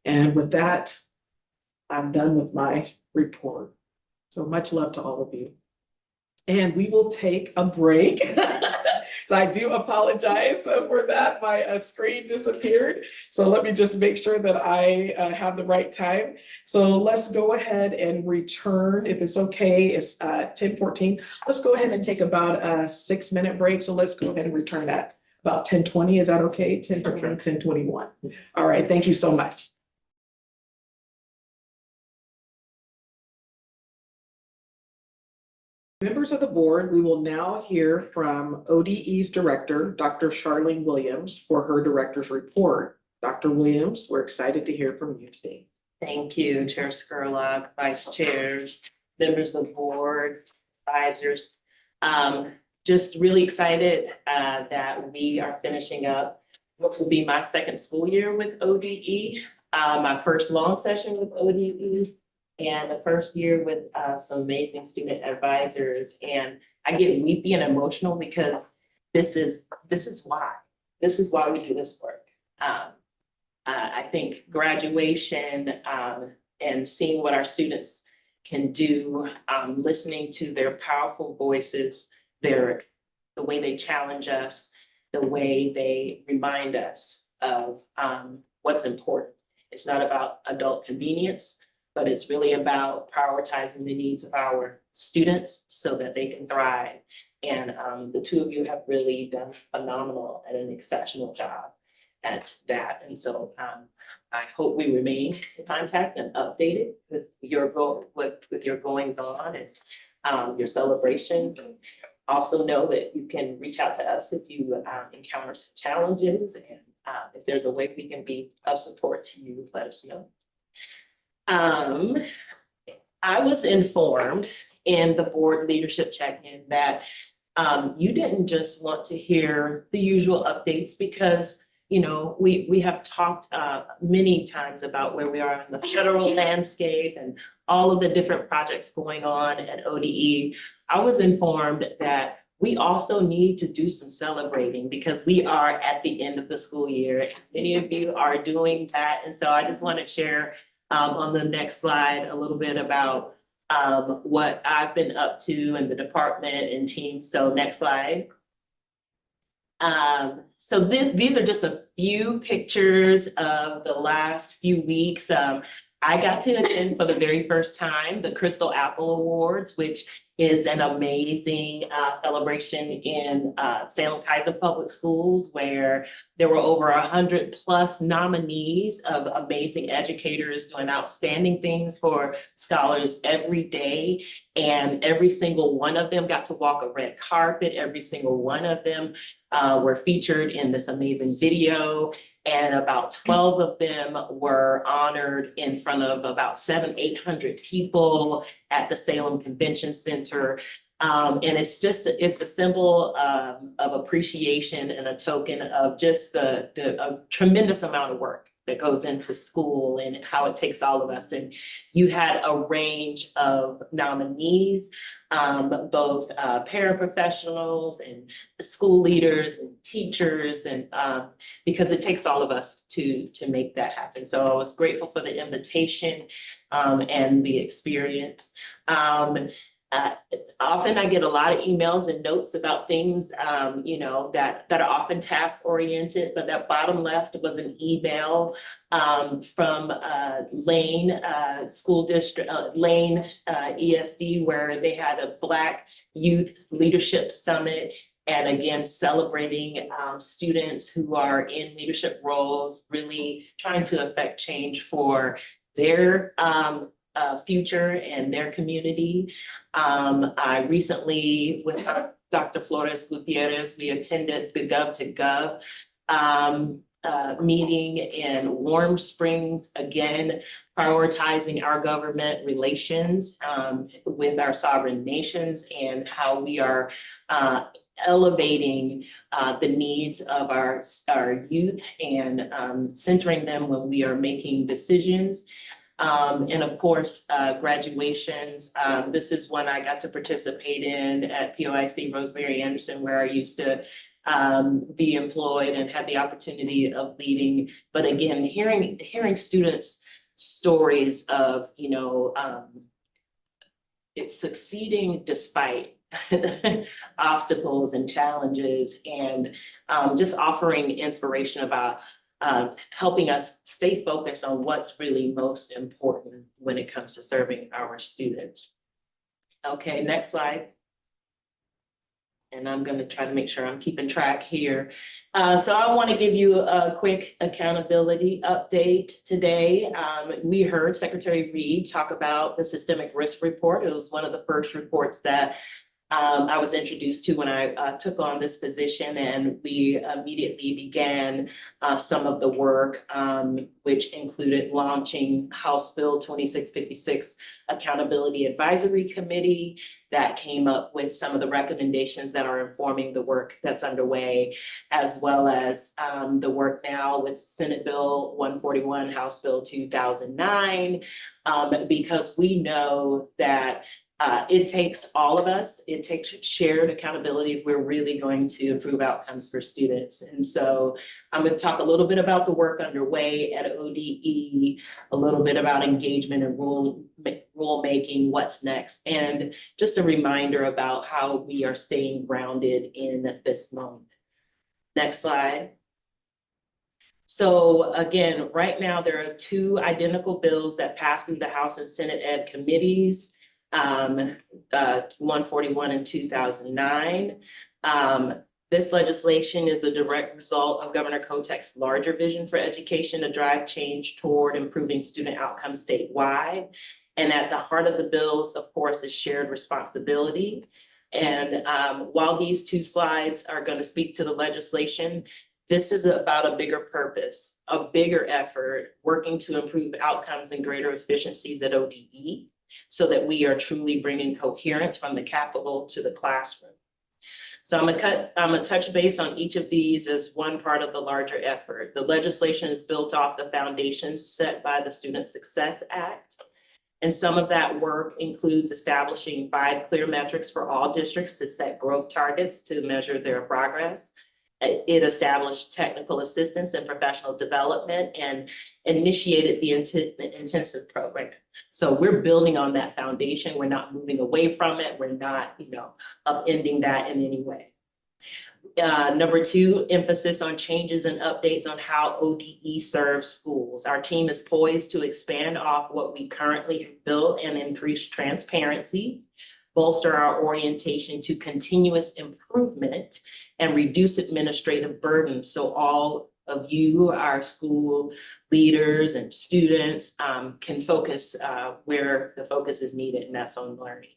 And with that, I'm done with my report. So much love to all of you. And we will take a break. So I do apologize for that. My screen disappeared. So let me just make sure that I have the right time. So let's go ahead and return. If it's okay, it's 10:14. Let's go ahead and take about a 6-minute break. So let's go ahead and return at about 10:20. Is that okay? 10:20, 10:21. All right. Thank you so much. Members of the board, we will now hear from ODE's director, Dr. Charlene Williams, for her director's report. Dr. Williams, we're excited to hear from you today. Thank you, Chair Scurlock, vice chairs, members of the board, advisors. Just really excited that we are finishing up what will be my second school year with ODE, my first long session with ODE, and the first year with some amazing student advisors. And I get weepy and emotional because this is why we do this work. I think graduation and seeing what our students can do, listening to their powerful voices, the way they challenge us, the way they remind us of what's important. It's not about adult convenience, but it's really about prioritizing the needs of our students so that they can thrive. And the two of you have really done phenomenal and an exceptional job at that. And so I hope we remain in contact and updated with your goings on as your celebrations. And also know that you can reach out to us if you encounter some challenges, and if there's a way we can be of support to you, let us know. I was informed in the board leadership check-in that you didn't just want to hear the usual updates because, you know, we have talked many times about where we are in the federal landscape and all of the different projects going on at ODE. I was informed that we also need to do some celebrating because we are at the end of the school year. Many of you are doing that. And so I just want to share on the next slide a little bit about what I've been up to in the department and team. So next slide. So these are just a few pictures of the last few weeks. I got to attend for the very first time the Crystal Apple Awards, which is an amazing celebration in Salem-Keizer Public Schools, where there were over 100+ nominees of amazing educators doing outstanding things for scholars every day. And every single one of them got to walk a red carpet. Every single one of them were featured in this amazing video. And about 12 of them were honored in front of about 700-800 people at the Salem Convention Center. And it's a symbol of appreciation and a token of just a tremendous amount of work that goes into school and how it takes all of us. And you had a range of nominees, both paraprofessionals and school leaders and teachers, and because it takes all of us to make that happen. So I was grateful for the invitation and the experience. Often I get a lot of emails and notes about things, you know, that are often task oriented, but that bottom left was an email from Lane School District, Lane ESD, where they had a Black Youth Leadership Summit. And again, celebrating students who are in leadership roles, really trying to affect change for their future and their community. I recently, with Dr. Flores Gutierrez, we attended the Gov to Gov meeting in Warm Springs, again, prioritizing our government relations with our sovereign nations and how we are elevating the needs of our youth and centering them when we are making decisions. And of course, graduations. This is one I got to participate in at POIC Rosemary Anderson, where I used to be employed and had the opportunity of leading. But again, hearing students' stories of, it's succeeding despite obstacles and challenges, and just offering inspiration about helping us stay focused on what's really most important when it comes to serving our students. Okay, next slide. And I'm going to try to make sure I'm keeping track here. So I want to give you a quick accountability update today. We heard Secretary Reed talk about the systemic risk report. It was one of the first reports that I was introduced to when I took on this position, and we immediately began some of the work, which included launching House Bill 2656 Accountability Advisory Committee that came up with some of the recommendations that are informing the work that's underway, as well as the work now with Senate Bill 141, House Bill 2009, because we know that it takes all of us. It takes shared accountability if we're really going to improve outcomes for students. And so I'm going to talk a little bit about the work underway at ODE, a little bit about engagement and rule making, what's next, and just a reminder about how we are staying grounded in this moment. Next slide. So again, right now there are two identical bills that passed through the House and Senate Ed committees. 141 in 2009. This legislation is a direct result of Governor Kotek's larger vision for education to drive change toward improving student outcomes statewide. And at the heart of the bills, of course, is shared responsibility. And while these two slides are going to speak to the legislation, this is about a bigger purpose, a bigger effort, working to improve outcomes and greater efficiencies at ODE, so that we are truly bringing coherence from the Capitol to the classroom. So I'm gonna touch base on each of these as one part of the larger effort. The legislation is built off the foundations set by the Student Success Act. And some of that work includes establishing 5 clear metrics for all districts to set growth targets to measure their progress. It established technical assistance and professional development and initiated the intensive program. So we're building on that foundation. We're not moving away from it. We're not, upending that in any way. Number 2, emphasis on changes and updates on how ODE serves schools. Our team is poised to expand off what we currently have built and increase transparency, bolster our orientation to continuous improvement, and reduce administrative burden. So all of you, our school leaders and students, can focus where the focus is needed, and that's on learning.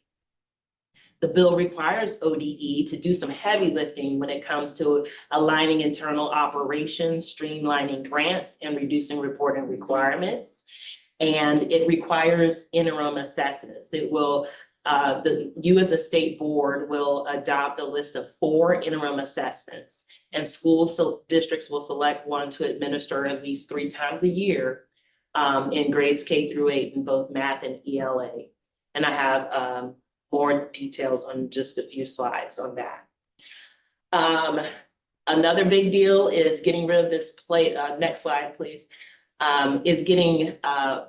The bill requires ODE to do some heavy lifting when it comes to aligning internal operations, streamlining grants, and reducing reporting requirements. And it requires interim assessments. It will you as a state board will adopt a list of 4 interim assessments, and districts will select one to administer at least 3 times a year in grades K through 8 in both math and ELA. And I have more details on just a few slides on that. Another big deal is getting rid of this next slide, please, is getting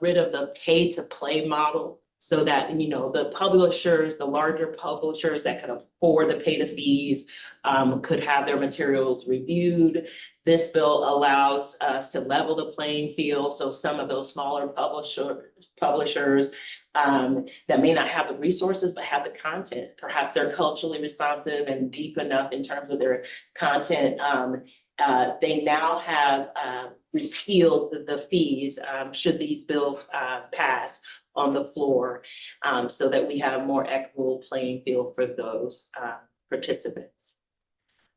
rid of the pay to play model, so that, the publishers, the larger publishers that could afford to pay the fees could have their materials reviewed. This bill allows us to level the playing field. So some of those smaller publishers that may not have the resources, but have the content, perhaps they're culturally responsive and deep enough in terms of their content. They now have repealed the fees should these bills pass on the floor, so that we have a more equitable playing field for those participants.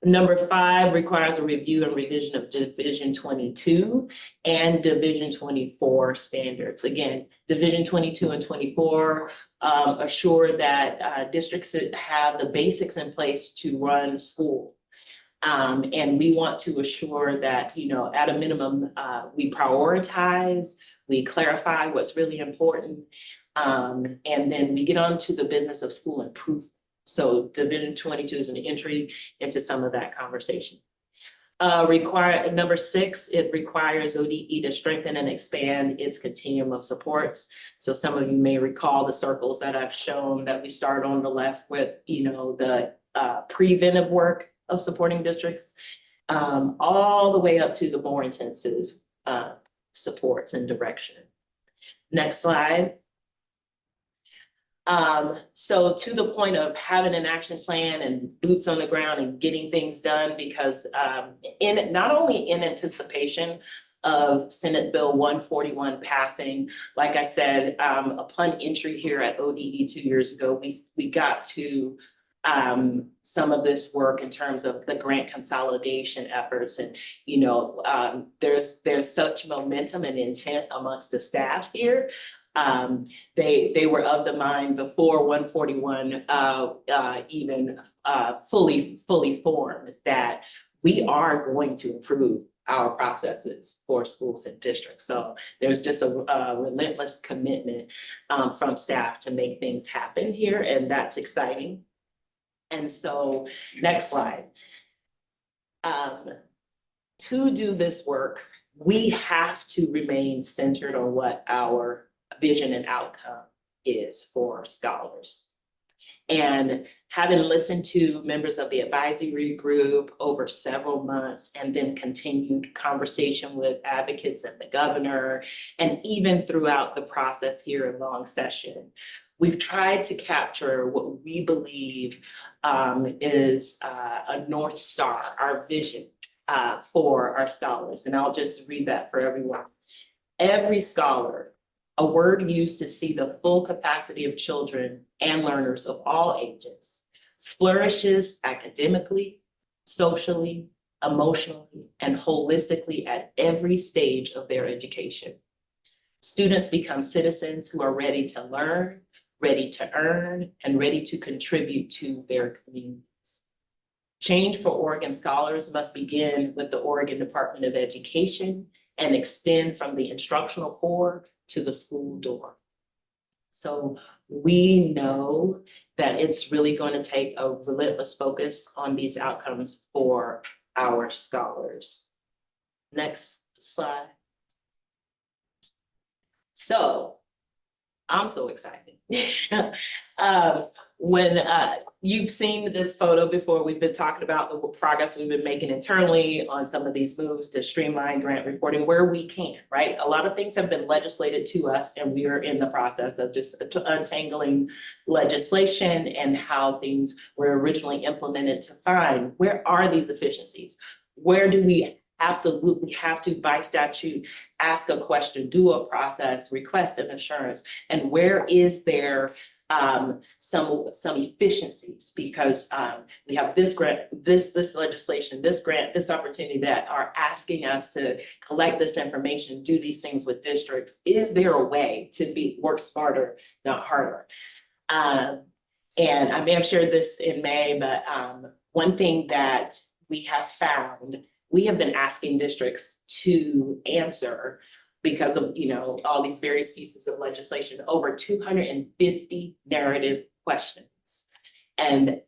Number 5 requires a review and revision of Division 22 and Division 24 standards. Again, Division 22 and 24 assure that districts have the basics in place to run school. And we want to assure that, you know, at a minimum, we prioritize, we clarify what's really important, and then we get on to the business of school improvement. So Division 22 is an entry into some of that conversation. Number 6, it requires ODE to strengthen and expand its continuum of supports. So some of you may recall the circles that I've shown that we start on the left with, you know, the preventive work of supporting districts, all the way up to the more intensive supports and direction. Next slide. So to the point of having an action plan and boots on the ground and getting things done, because not only in anticipation of Senate Bill 141 passing, like I said, upon entry here at ODE 2 years ago, we got to some of this work in terms of the grant consolidation efforts. And, you know, there's such momentum and intent amongst the staff here. They were of the mind before 141 even fully formed that we are going to improve our processes for schools and districts. So there's just a relentless commitment from staff to make things happen here, and that's exciting. And so, next slide. To do this work, we have to remain centered on what our vision and outcome is for scholars. And having listened to members of the advisory group over several months, and then continued conversation with advocates and the governor, and even throughout the process here in long session, we've tried to capture what we believe is a North Star, our vision for our scholars. And I'll just read that for everyone. Every scholar, a word used to see the full capacity of children and learners of all ages, flourishes academically, socially, emotionally, and holistically at every stage of their education. Students become citizens who are ready to learn, ready to earn, and ready to contribute to their communities. Change for Oregon scholars must begin with the Oregon Department of Education and extend from the instructional core to the school door. So we know that it's really going to take a relentless focus on these outcomes for our scholars. Next slide. So I'm so excited. When you've seen this photo before, we've been talking about the progress we've been making internally on some of these moves to streamline grant reporting where we can, right? A lot of things have been legislated to us, and we are in the process of just untangling legislation and how things were originally implemented to find where are these efficiencies? Where do we absolutely have to, by statute, ask a question, do a process, request an assurance, and where is there some efficiencies, because we have this grant, this legislation, this grant, this opportunity that are asking us to collect this information, do these things with districts. Is there a way to work smarter, not harder? And I may have shared this in May, but one thing that we have found, we have been asking districts to answer, because of, you know, all these various pieces of legislation, over 250 narrative questions, and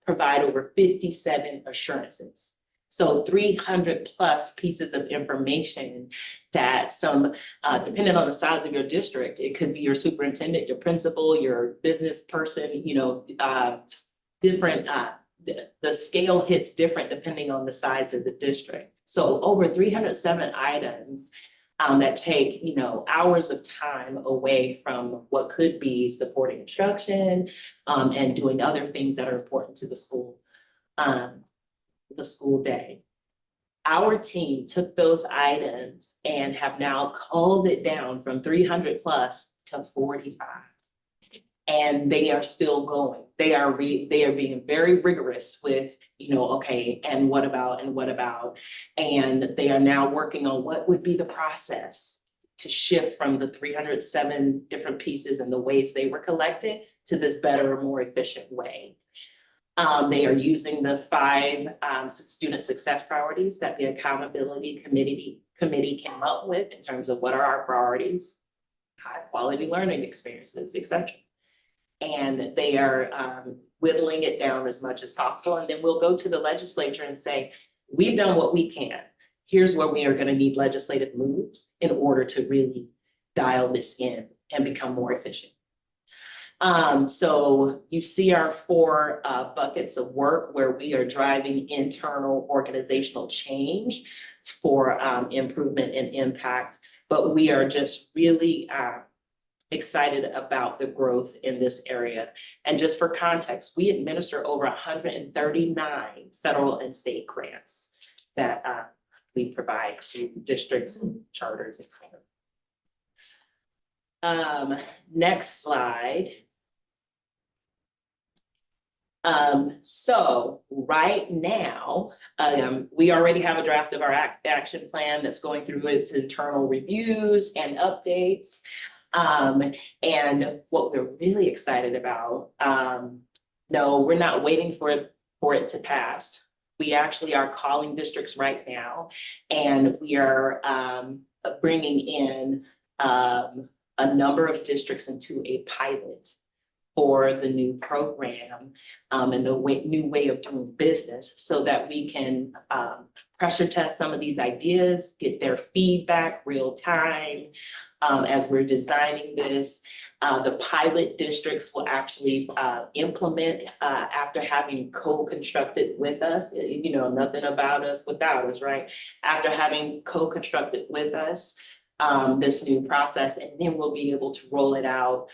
provide over 57 assurances. So 300 plus pieces of information that some, depending on the size of your district, it could be your superintendent, your principal, your business person, you know, different, the scale hits different depending on the size of the district. So over 307 items that take, you know, hours of time away from what could be supporting instruction and doing other things that are important to the school day. Our team took those items and have now culled it down from 300 plus to 45. And they are still going. They are being very rigorous with, okay, and what about, and what about? And they are now working on what would be the process to shift from the 307 different pieces and the ways they were collected to this better, more efficient way. They are using the 5 student success priorities that the accountability committee came up with in terms of what are our priorities, high quality learning experiences, et cetera. And they are whittling it down as much as possible. And then we'll go to the legislature and say, we've done what we can. Here's where we are going to need legislative moves in order to really dial this in and become more efficient. So you see our 4 buckets of work where we are driving internal organizational change for improvement and impact, but we are just really excited about the growth in this area. And just for context, we administer over 139 federal and state grants that we provide to districts and charters, et cetera. Next slide. So right now, we already have a draft of our action plan that's going through its internal reviews and updates. And what we're really excited about, no, we're not waiting for it to pass. We actually are calling districts right now, and we are bringing in a number of districts into a pilot for the new program and the new way of doing business, so that we can pressure test some of these ideas, get their feedback real time as we're designing this. The pilot districts will actually implement after having co-constructed with us. Nothing about us without us, right? After having co-constructed with us this new process, and then we'll be able to roll it out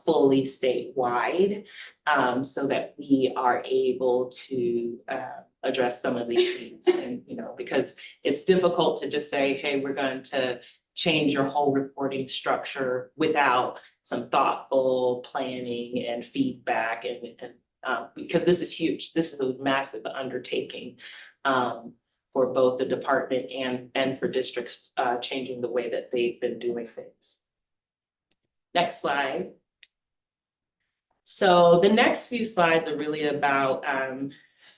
fully statewide, so that we are able to address some of these needs. And because it's difficult to just say, hey, we're going to change your whole reporting structure without some thoughtful planning and feedback, and because this is huge. This is a massive undertaking for both the department and for districts changing the way that they've been doing things. Next slide. So the next few slides are really about,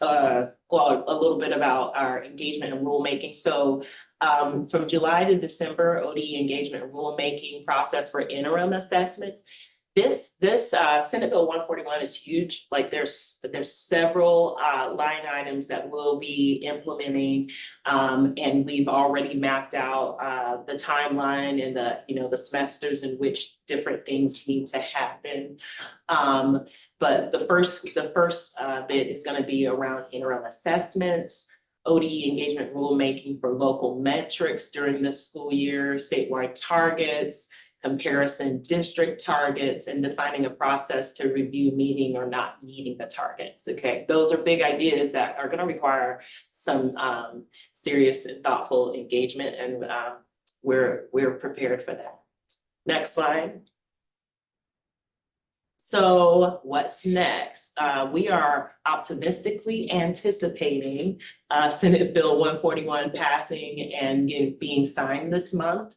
a little bit about our engagement and rulemaking. So from July to December, ODE engagement and rulemaking process for interim assessments. This Senate Bill 141 is huge. Like there's several line items that we'll be implementing, and we've already mapped out the timeline and the semesters in which different things need to happen. But the first bit is going to be around interim assessments, ODE engagement rulemaking for local metrics during the school year, statewide targets, comparison district targets, and defining a process to review meeting or not meeting the targets. Okay, those are big ideas that are going to require some serious and thoughtful engagement, and we're prepared for that. Next slide. So what's next? We are optimistically anticipating Senate Bill 141 passing and being signed this month.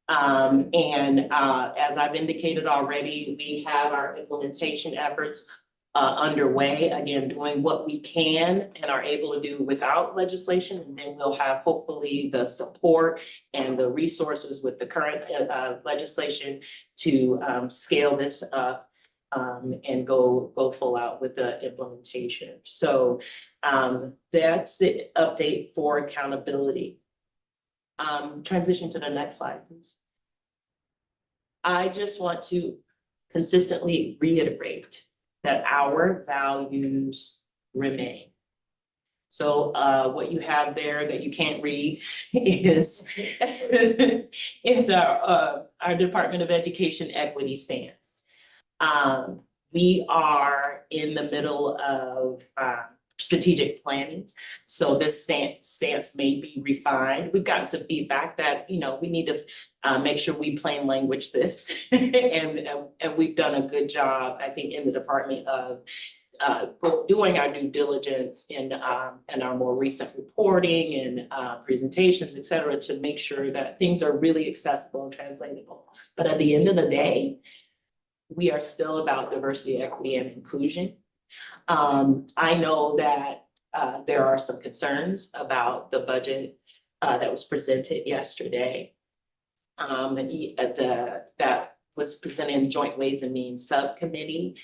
As I've indicated already, we have our implementation efforts underway, again, doing what we can and are able to do without legislation. And then we'll have hopefully the support and the resources with the current legislation to scale this up and go full out with the implementation. So that's the update for accountability. Transition to the next slide, please. I just want to consistently reiterate that our values remain. So what you have there that you can't read is our Department of Education equity stance. We are in the middle of strategic planning. So this stance may be refined. We've gotten some feedback that, you know, we need to make sure we plain language this. And we've done a good job, I think, in the department of doing our due diligence in our more recent reporting and presentations, et cetera, to make sure that things are really accessible and translatable. But at the end of the day, we are still about diversity, equity, and inclusion. I know that there are some concerns about the budget that was presented yesterday. That was presented in Joint Ways and Means Subcommittee.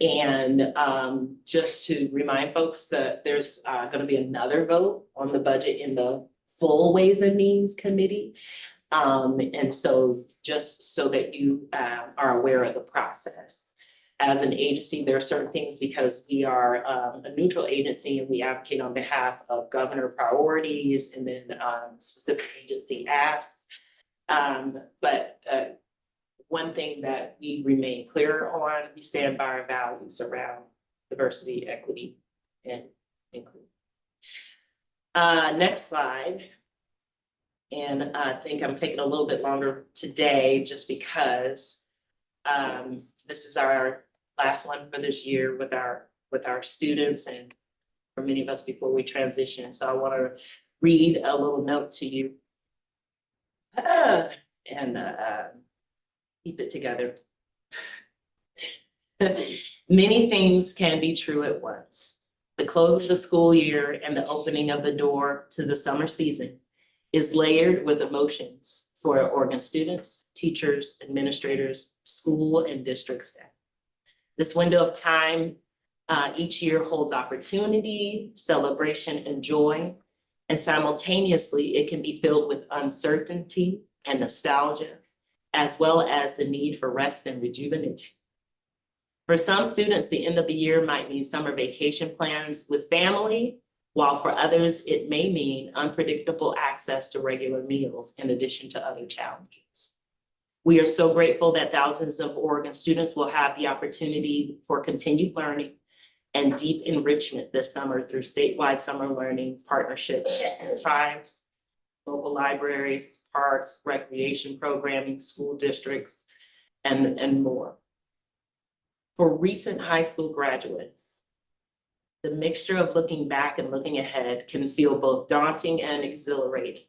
And just to remind folks that there's going to be another vote on the budget in the full Ways and Means Committee. And so just so that you are aware of the process. As an agency, there are certain things, because we are a neutral agency and we advocate on behalf of governor priorities and then specific agency asks. But one thing that we remain clear on, we stand by our values around diversity, equity, and inclusion. Next slide. And I think I'm taking a little bit longer today just because this is our last one for this year with our students and for many of us before we transition. So I want to read a little note to you and keep it together. Many things can be true at once. The close of the school year and the opening of the door to the summer season is layered with emotions for Oregon students, teachers, administrators, school and district staff. This window of time each year holds opportunity, celebration, and joy, and simultaneously it can be filled with uncertainty and nostalgia, as well as the need for rest and rejuvenation. For some students, the end of the year might mean summer vacation plans with family, while for others, it may mean unpredictable access to regular meals in addition to other challenges. We are so grateful that thousands of Oregon students will have the opportunity for continued learning and deep enrichment this summer through statewide summer learning partnerships with tribes, local libraries, parks, recreation programming, school districts, and more. For recent high school graduates, the mixture of looking back and looking ahead can feel both daunting and exhilarating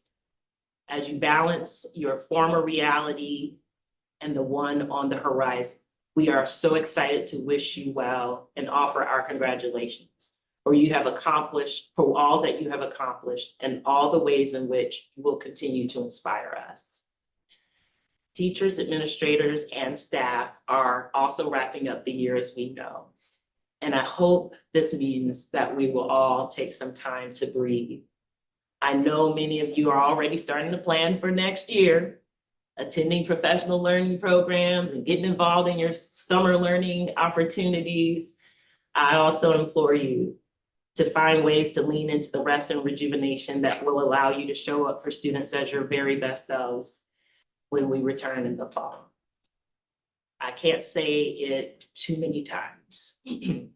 as you balance your former reality and the one on the horizon. We are so excited to wish you well and offer our congratulations for all that you have accomplished and all the ways in which you will continue to inspire us. Teachers, administrators, and staff are also wrapping up the year, as we know. And I hope this means that we will all take some time to breathe. I know many of you are already starting to plan for next year, attending professional learning programs and getting involved in your summer learning opportunities. I also implore you to find ways to lean into the rest and rejuvenation that will allow you to show up for students as your very best selves when we return in the fall. I can't say it too many times. I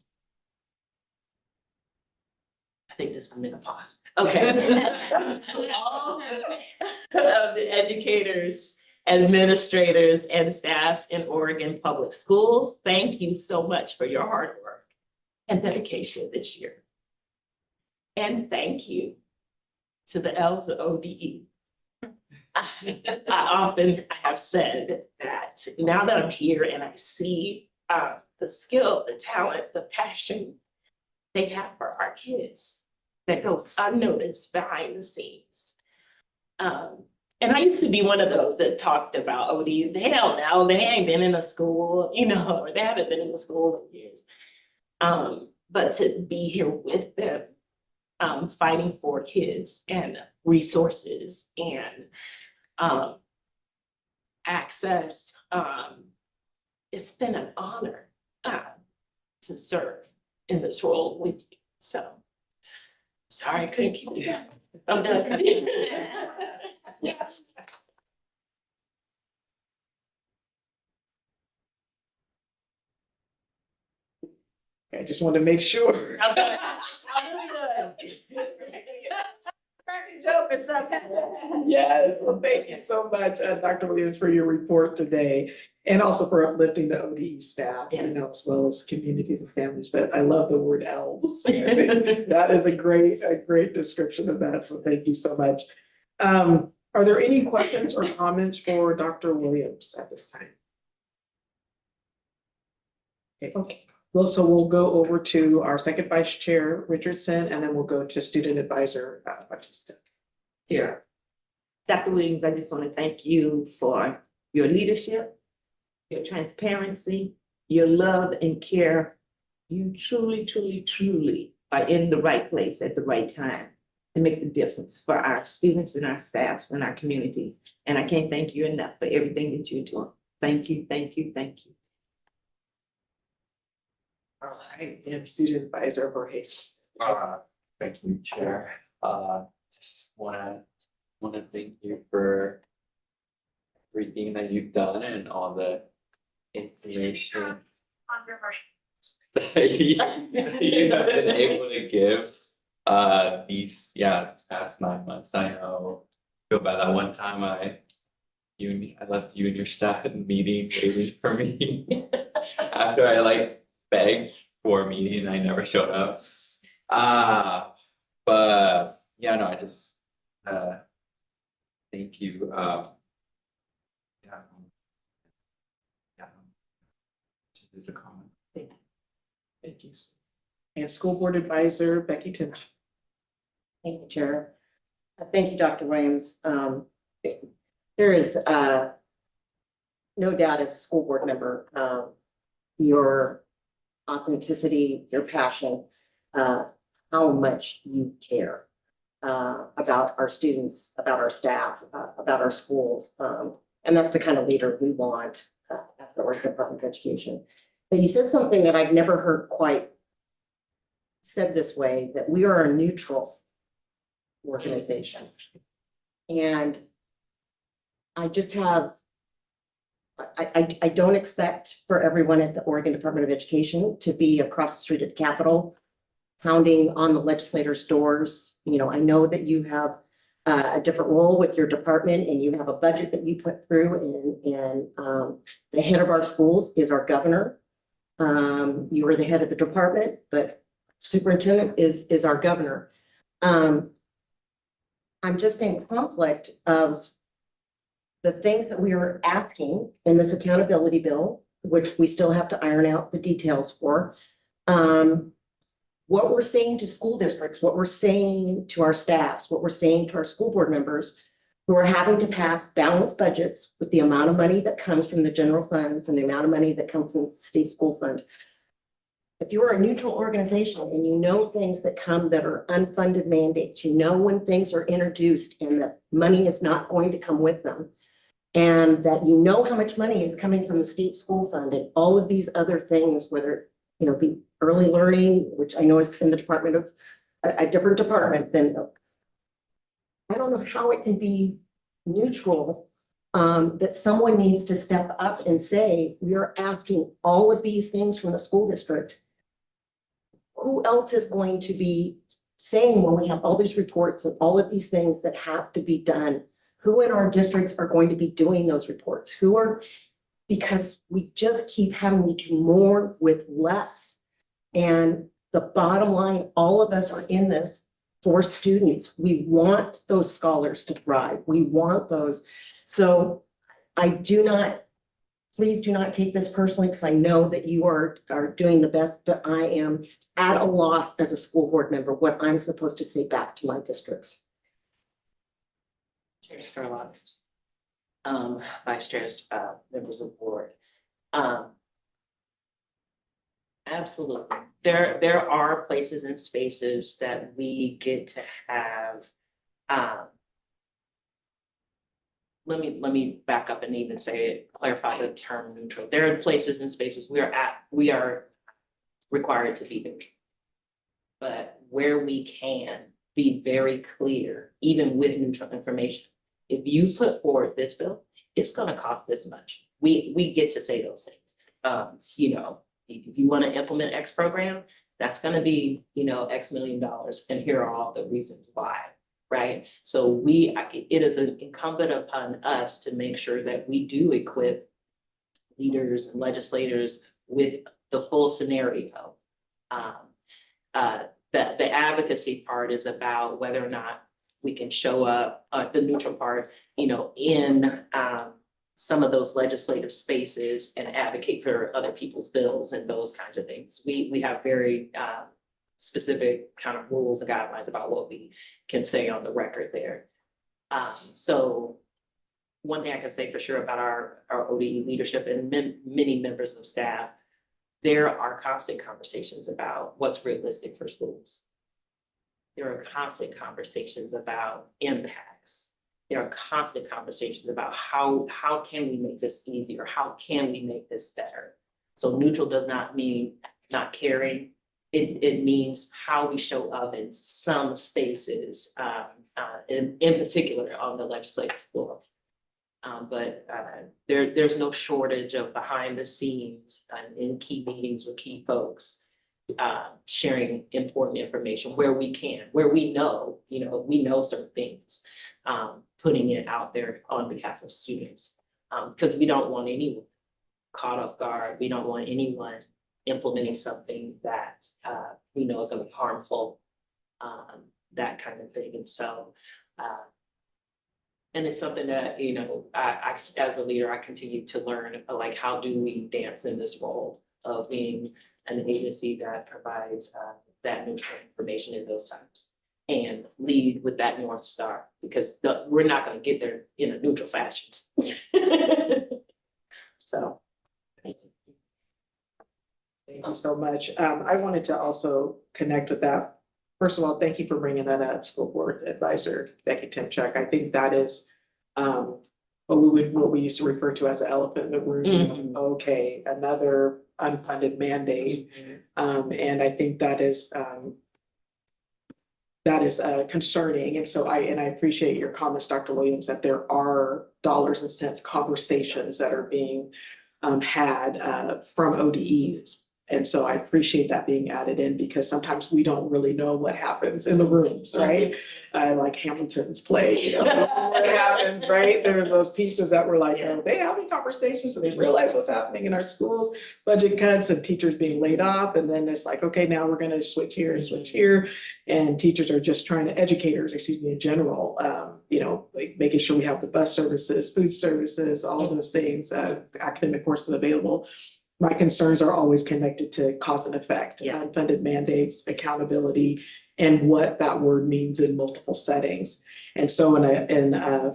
think this is menopause. Okay. To all of the educators, administrators, and staff in Oregon Public Schools, thank you so much for your hard work and dedication this year. And thank you to the elves of ODE. I often have said that now that I'm here and I see the skill, the talent, the passion they have for our kids that goes unnoticed behind the scenes. And I used to be one of those that talked about ODE. They don't know, they ain't been in a school, you know, or they haven't been in a school in years. But to be here with them, fighting for kids and resources and access. It's been an honor to serve in this role with you. So, sorry I couldn't keep you. I'm done. Yes. I just want to make sure. I'm really good. Crack a joke or something. Yes, well, thank you so much, Dr. Williams, for your report today, and also for uplifting the ODE staff, you know, as well as communities and families. But I love the word elves. I think that is a great description of that. So thank you so much. Are there any questions or comments for Dr. Williams at this time? Okay. Well, so we'll go over to our second vice chair, Richardson, and then we'll go to student advisor, Batista. Here. Dr. Williams, I just want to thank you for your leadership, your transparency, your love and care. You truly, truly, truly are in the right place at the right time to make the difference for our students and our staffs and our communities. And I can't thank you enough for everything that you're doing. Thank you, thank you, thank you. All right, and student advisor Jorge. Thank you, Chair. Just wanna thank you for everything that you've done and all the information that you have been able to give these past 9 months. I know, feel bad that one time I left you and your staff at the meeting waiting for me after I begged for a meeting and I never showed up. But yeah, no, I just thank you. There's a comment. Thank you. And school board advisor Becky Tim. Thank you, Chair. Thank you, Dr. Williams. There is no doubt as a school board member, your authenticity, your passion, how much you care about our students, about our staff, about our schools. And that's the kind of leader we want at the Oregon Department of Education. But you said something that I've never heard quite said this way, that we are a neutral organization. And I just have, I don't expect for everyone at the Oregon Department of Education to be across the street at the Capitol, pounding on the legislators' doors. You know, I know that you have a different role with your department and you have a budget that you put through, and the head of our schools is our governor. You are the head of the department, but superintendent is our governor. I'm just in conflict of the things that we are asking in this accountability bill, which we still have to iron out the details for. What we're saying to school districts, what we're saying to our staffs, what we're saying to our school board members who are having to pass balanced budgets with the amount of money that comes from the general fund, from the amount of money that comes from the state school fund. If you are a neutral organization and you know things that come that are unfunded mandates, you know when things are introduced and that money is not going to come with them, and that you know how much money is coming from the state school fund and all of these other things, whether, you know, be early learning, which I know is in the department of a different department, then I don't know how it can be neutral, that someone needs to step up and say, we are asking all of these things from the school district. Who else is going to be saying when we have all these reports and all of these things that have to be done? Who in our districts are going to be doing those reports? Who are, because we just keep having to do more with less. And the bottom line, all of us are in this for students. We want those scholars to thrive. We want those. So I do not, please do not take this personally, because I know that you are doing the best, but I am at a loss as a school board member, what I'm supposed to say back to my districts. Chair Scurlock, vice chairs, members of the board. Absolutely. There are places and spaces that we get to have. Let me back up and even clarify the term neutral. There are places and spaces we are required to be neutral. But where we can be very clear, even with neutral information, if you put forward this bill, it's gonna cost this much. We get to say those things. You know, if you want to implement X program, that's gonna be, X million dollars, and here are all the reasons why, right? So it is incumbent upon us to make sure that we do equip leaders and legislators with the full scenario. The advocacy part is about whether or not we can show up, the neutral part, in some of those legislative spaces and advocate for other people's bills and those kinds of things. We have very specific kind of rules and guidelines about what we can say on the record there. So one thing I can say for sure about our ODE leadership and many members of staff, there are constant conversations about what's realistic for schools. There are constant conversations about impacts. There are constant conversations about how can we make this easier? How can we make this better? So neutral does not mean not caring. It means how we show up in some spaces, in particular on the legislative floor. But there's no shortage of behind the scenes in key meetings with key folks, sharing important information where we can, where we know certain things, putting it out there on behalf of students. Because we don't want anyone caught off guard. We don't want anyone implementing something that we know is going to be harmful, that kind of thing. And so, and it's something that, I as a leader, I continue to learn, like, how do we dance in this role of being an agency that provides that neutral information in those times and lead with that North Star, because we're not going to get there in a neutral fashion. So. Thank you so much. I wanted to also connect with that. First of all, thank you for bringing that up, School Board Advisor Becky Timchuk. I think that is what we used to refer to as the elephant in the room. Mhm. Okay, another unfunded mandate. And I think that is concerning. And so I appreciate your comments, Dr. Williams, that there are dollars and cents conversations that are being had from ODEs. And so I appreciate that being added in, because sometimes we don't really know what happens in the rooms, right? Like Hamilton's play, what happens, right? There are those pieces that were like, oh, they having conversations, but they realize what's happening in our schools, budget cuts and teachers being laid off. And then it's like, okay, now we're going to switch here and switch here. And teachers are just educators, in general, like making sure we have the bus services, food services, all of those things, academic courses available. My concerns are always connected to cause and effect, unfunded mandates, accountability, and what that word means in multiple settings. And so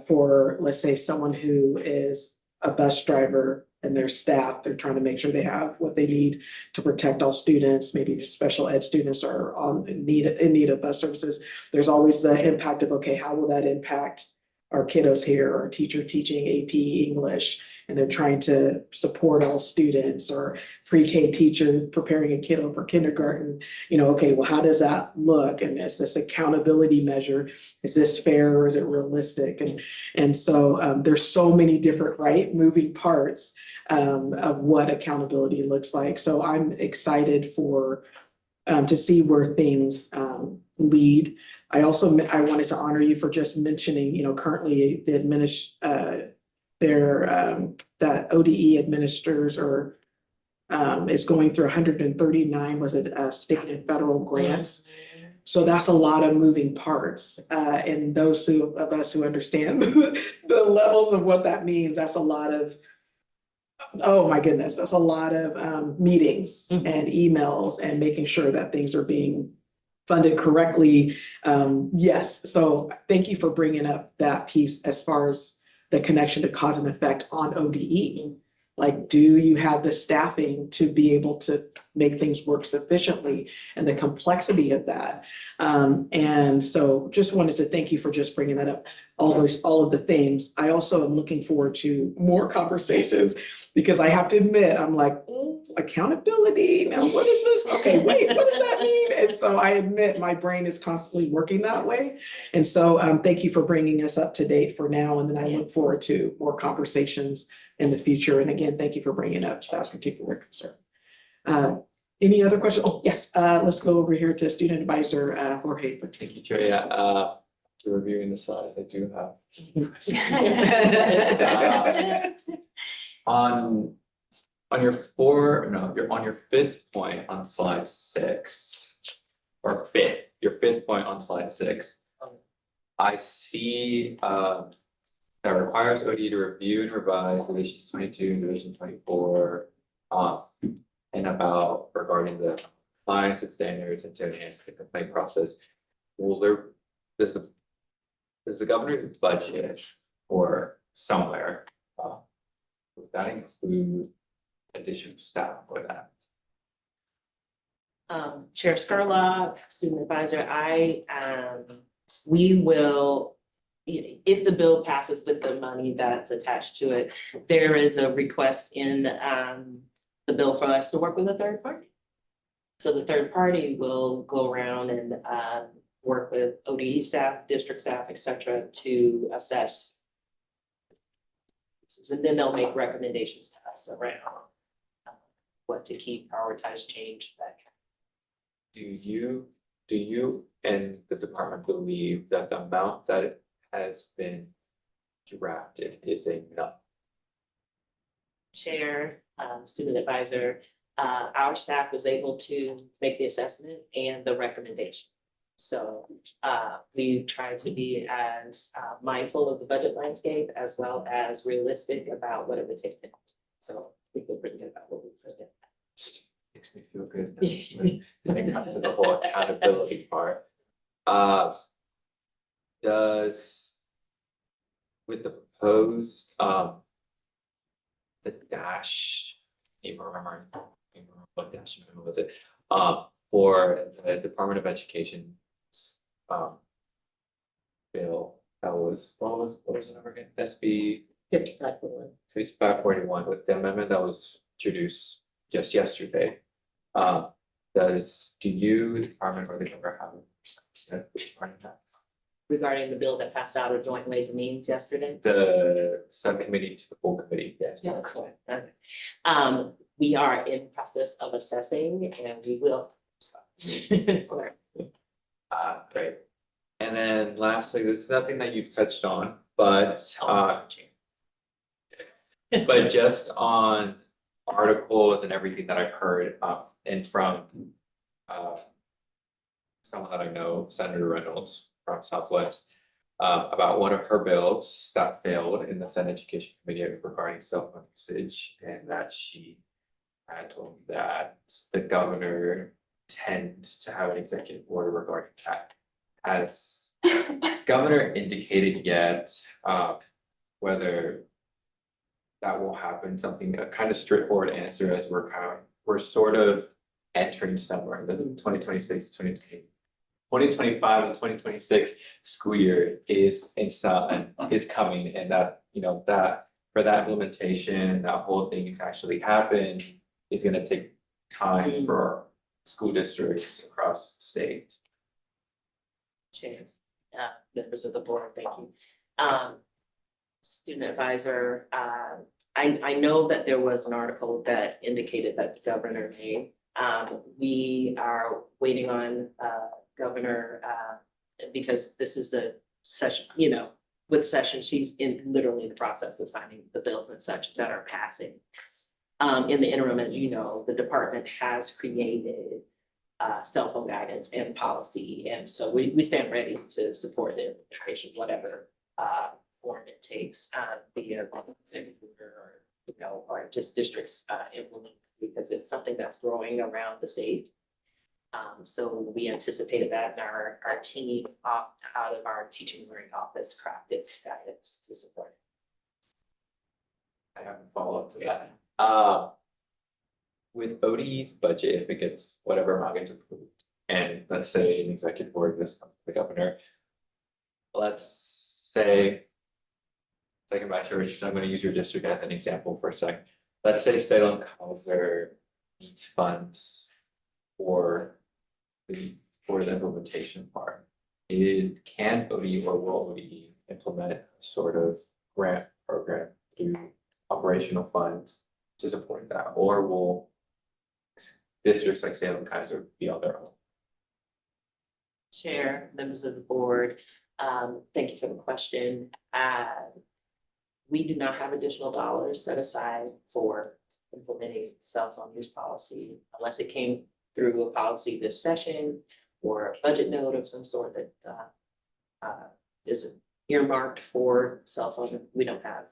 for, let's say, someone who is a bus driver and their staff, they're trying to make sure they have what they need to protect all students. Maybe special ed students are in need of bus services. There's always the impact of, okay, how will that impact our kiddos here, our teacher teaching AP English, and they're trying to support all students, or pre-K teacher preparing a kiddo for kindergarten. Okay, well, how does that look? And is this accountability measure? Is this fair, or is it realistic? And so there's so many different moving parts of what accountability looks like. So I'm excited to see where things lead. I wanted to honor you for just mentioning, currently the that ODE administers or is going through 139, state and federal grants. So that's a lot of moving parts. And those of us who understand the levels of what that means, that's a lot of, oh my goodness, that's a lot of meetings and emails and making sure that things are being funded correctly. Yes, so thank you for bringing up that piece as far as the connection to cause and effect on ODE. Like, do you have the staffing to be able to make things work sufficiently, and the complexity of that? And so just wanted to thank you for just bringing that up, all of the things. I also am looking forward to more conversations, because I have to admit, I'm like, accountability, now what is this? Okay, wait, what does that mean? And so I admit my brain is constantly working that way. And so thank you for bringing us up to date for now. And then I look forward to more conversations in the future. And again, thank you for bringing up that particular concern. Any other questions? Oh, yes, let's go over here to Student Advisor Jorge Thank you, Batista. Chair. Yeah, to reviewing the slides, I do have. On your on your fifth point on slide 6, or your fifth point on slide 6. I see that requires OD to review and revise divisions 22 and division 24. And about regarding the compliance and standards and to enhance the complaint process. Does the governor's budget or somewhere, would that include additional staff for that? Chair Scurlock, student advisor, we will, if the bill passes with the money that's attached to it, there is a request in the bill for us to work with a third party. So the third party will go around and work with ODE staff, district staff, et cetera, to assess. And then they'll make recommendations to us around what to keep, prioritize, change, that kind Do you and the department believe that the amount that has been drafted is enough? Chair, student advisor, our staff was able to make the assessment and the recommendation. So we try to be as mindful of the budget landscape as well as realistic about what it would take to. So we feel pretty good about what we put in. Makes me feel good. When it comes to the whole accountability part. Does with the proposed the dash, I can't remember what dash was it? For the Department of Education bill that was, what was the number again? SB 5541 with the amendment that was introduced just yesterday. Do you, the department, or the governor have a regarding that? Regarding the bill that passed out of Joint Ways and Means yesterday? The subcommittee to the full committee, yes. Yeah, correct. Okay. We are in process of assessing and we will. Great. And then lastly, this is nothing that you've touched on, but but just on articles and everything that I've heard and from someone that I know, Senator Reynolds from Southwest, about one of her bills that failed in the Senate Education Committee regarding cell phone usage, and that she had told me that the governor tends to have an executive order regarding that. Has governor indicated yet whether that will happen? Something, a kind of straightforward answer, as we're sort of entering somewhere in the 2025 and 2026 school year is coming, and that, you know, that for that implementation, that whole thing to actually happen is going to take time for school districts across the state. Chance, members of the board, thank you. Student advisor, I know that there was an article that indicated that the governor made. We are waiting on governor because this is the session, you know, with session, she's literally the process of signing the bills and such that are passing. In the interim, as you know, the department has created cell phone guidance and policy. And so we stand ready to support the implementation, whatever form it takes, via executive order or, you know, or just districts implement, because it's something that's growing around the state. So we anticipated that, and our team out of our teaching and learning office crafted guidance to support it. I have a follow-up to that. With ODE's budget, if it gets whatever amount gets approved, and let's say an executive order, this comes from the governor. Let's say, second Vice Chair Richardson, I'm going to use your district as an example for a second. Let's say Salem-Keizer needs funds for the implementation part. Can ODE or will ODE implement sort of grant program through operational funds to support that, or will districts like Salem Kaiser would be on their own. Chair, members of the board, thank you for the question. We do not have additional dollars set aside for implementing cell phone use policy unless it came through a policy this session or a budget note of some sort that is earmarked for cell phone. We don't have.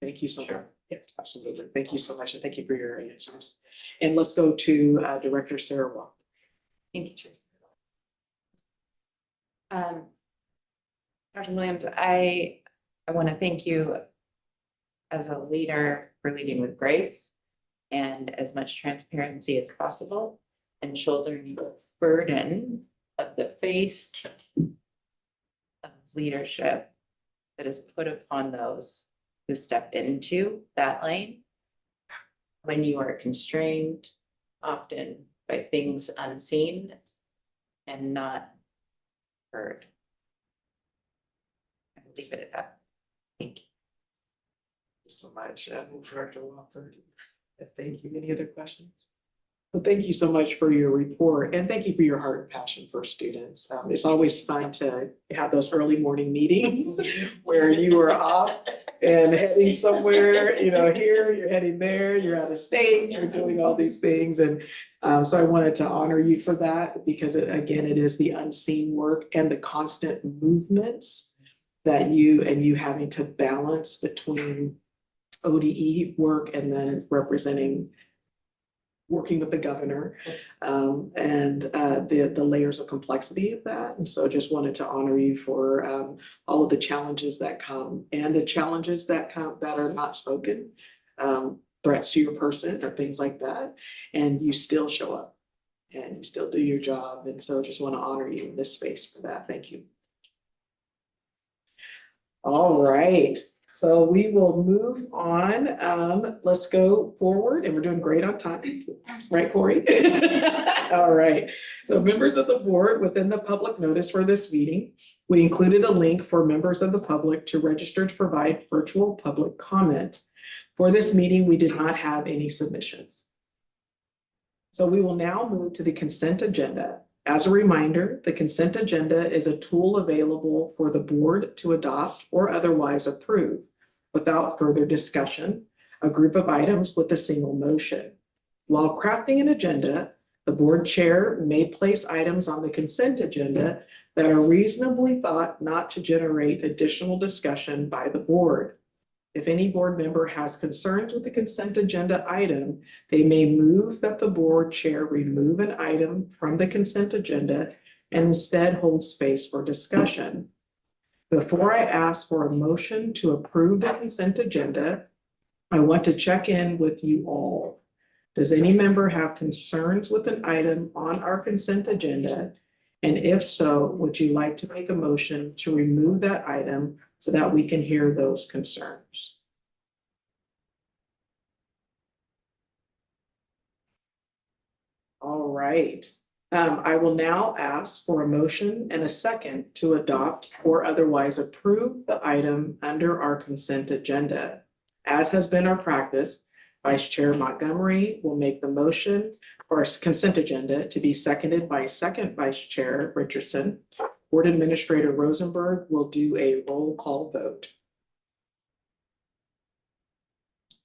Thank you so much. Yeah, absolutely. Thank you so much. And thank you for your answers. And let's go to Director Sarah Walker. Thank you, Chair. Dr. Williams, I want to thank you as a leader for leading with grace and as much transparency as possible and shouldering the burden of the face of leadership that is put upon those who step into that lane when you are constrained often by things unseen and not heard. I will leave it at that. Thank you. Thank you so much, Director Walker. Thank you. Any other questions? So thank you so much for your report and thank you for your heart and passion for students. It's always fun to have those early morning meetings where you are off and heading somewhere, here, you're heading there, you're out of state, you're doing all these things. And so I wanted to honor you for that because it is the unseen work and the constant movements that you having to balance between ODE work and then working with the governor, and the layers of complexity of that. And so just wanted to honor you for all of the challenges that come and the challenges that come that are not spoken, threats to your person or things like that. And you still show up and you still do your job. And so just want to honor you in this space for that. Thank you. All right. So we will move on. Let's go forward and we're doing great on time. Right, Corey? All right. So members of the board, within the public notice for this meeting, we included a link for members of the public to register to provide virtual public comment. For this meeting, we did not have any submissions. So we will now move to the consent agenda. As a reminder, the consent agenda is a tool available for the board to adopt or otherwise approve without further discussion, a group of items with a single motion. While crafting an agenda, the board chair may place items on the consent agenda that are reasonably thought not to generate additional discussion by the board. If any board member has concerns with the consent agenda item, they may move that the board chair remove an item from the consent agenda and instead hold space for discussion. Before I ask for a motion to approve the consent agenda, I want to check in with you all. Does any member have concerns with an item on our consent agenda? And if so, would you like to make a motion to remove that item so that we can hear those concerns? All right. I will now ask for a motion and a second to adopt or otherwise approve the item under our consent agenda. As has been our practice, Vice Chair Montgomery will make the motion for our consent agenda to be seconded by second Vice Chair Richardson. Board Administrator Rosenberg will do a roll call vote.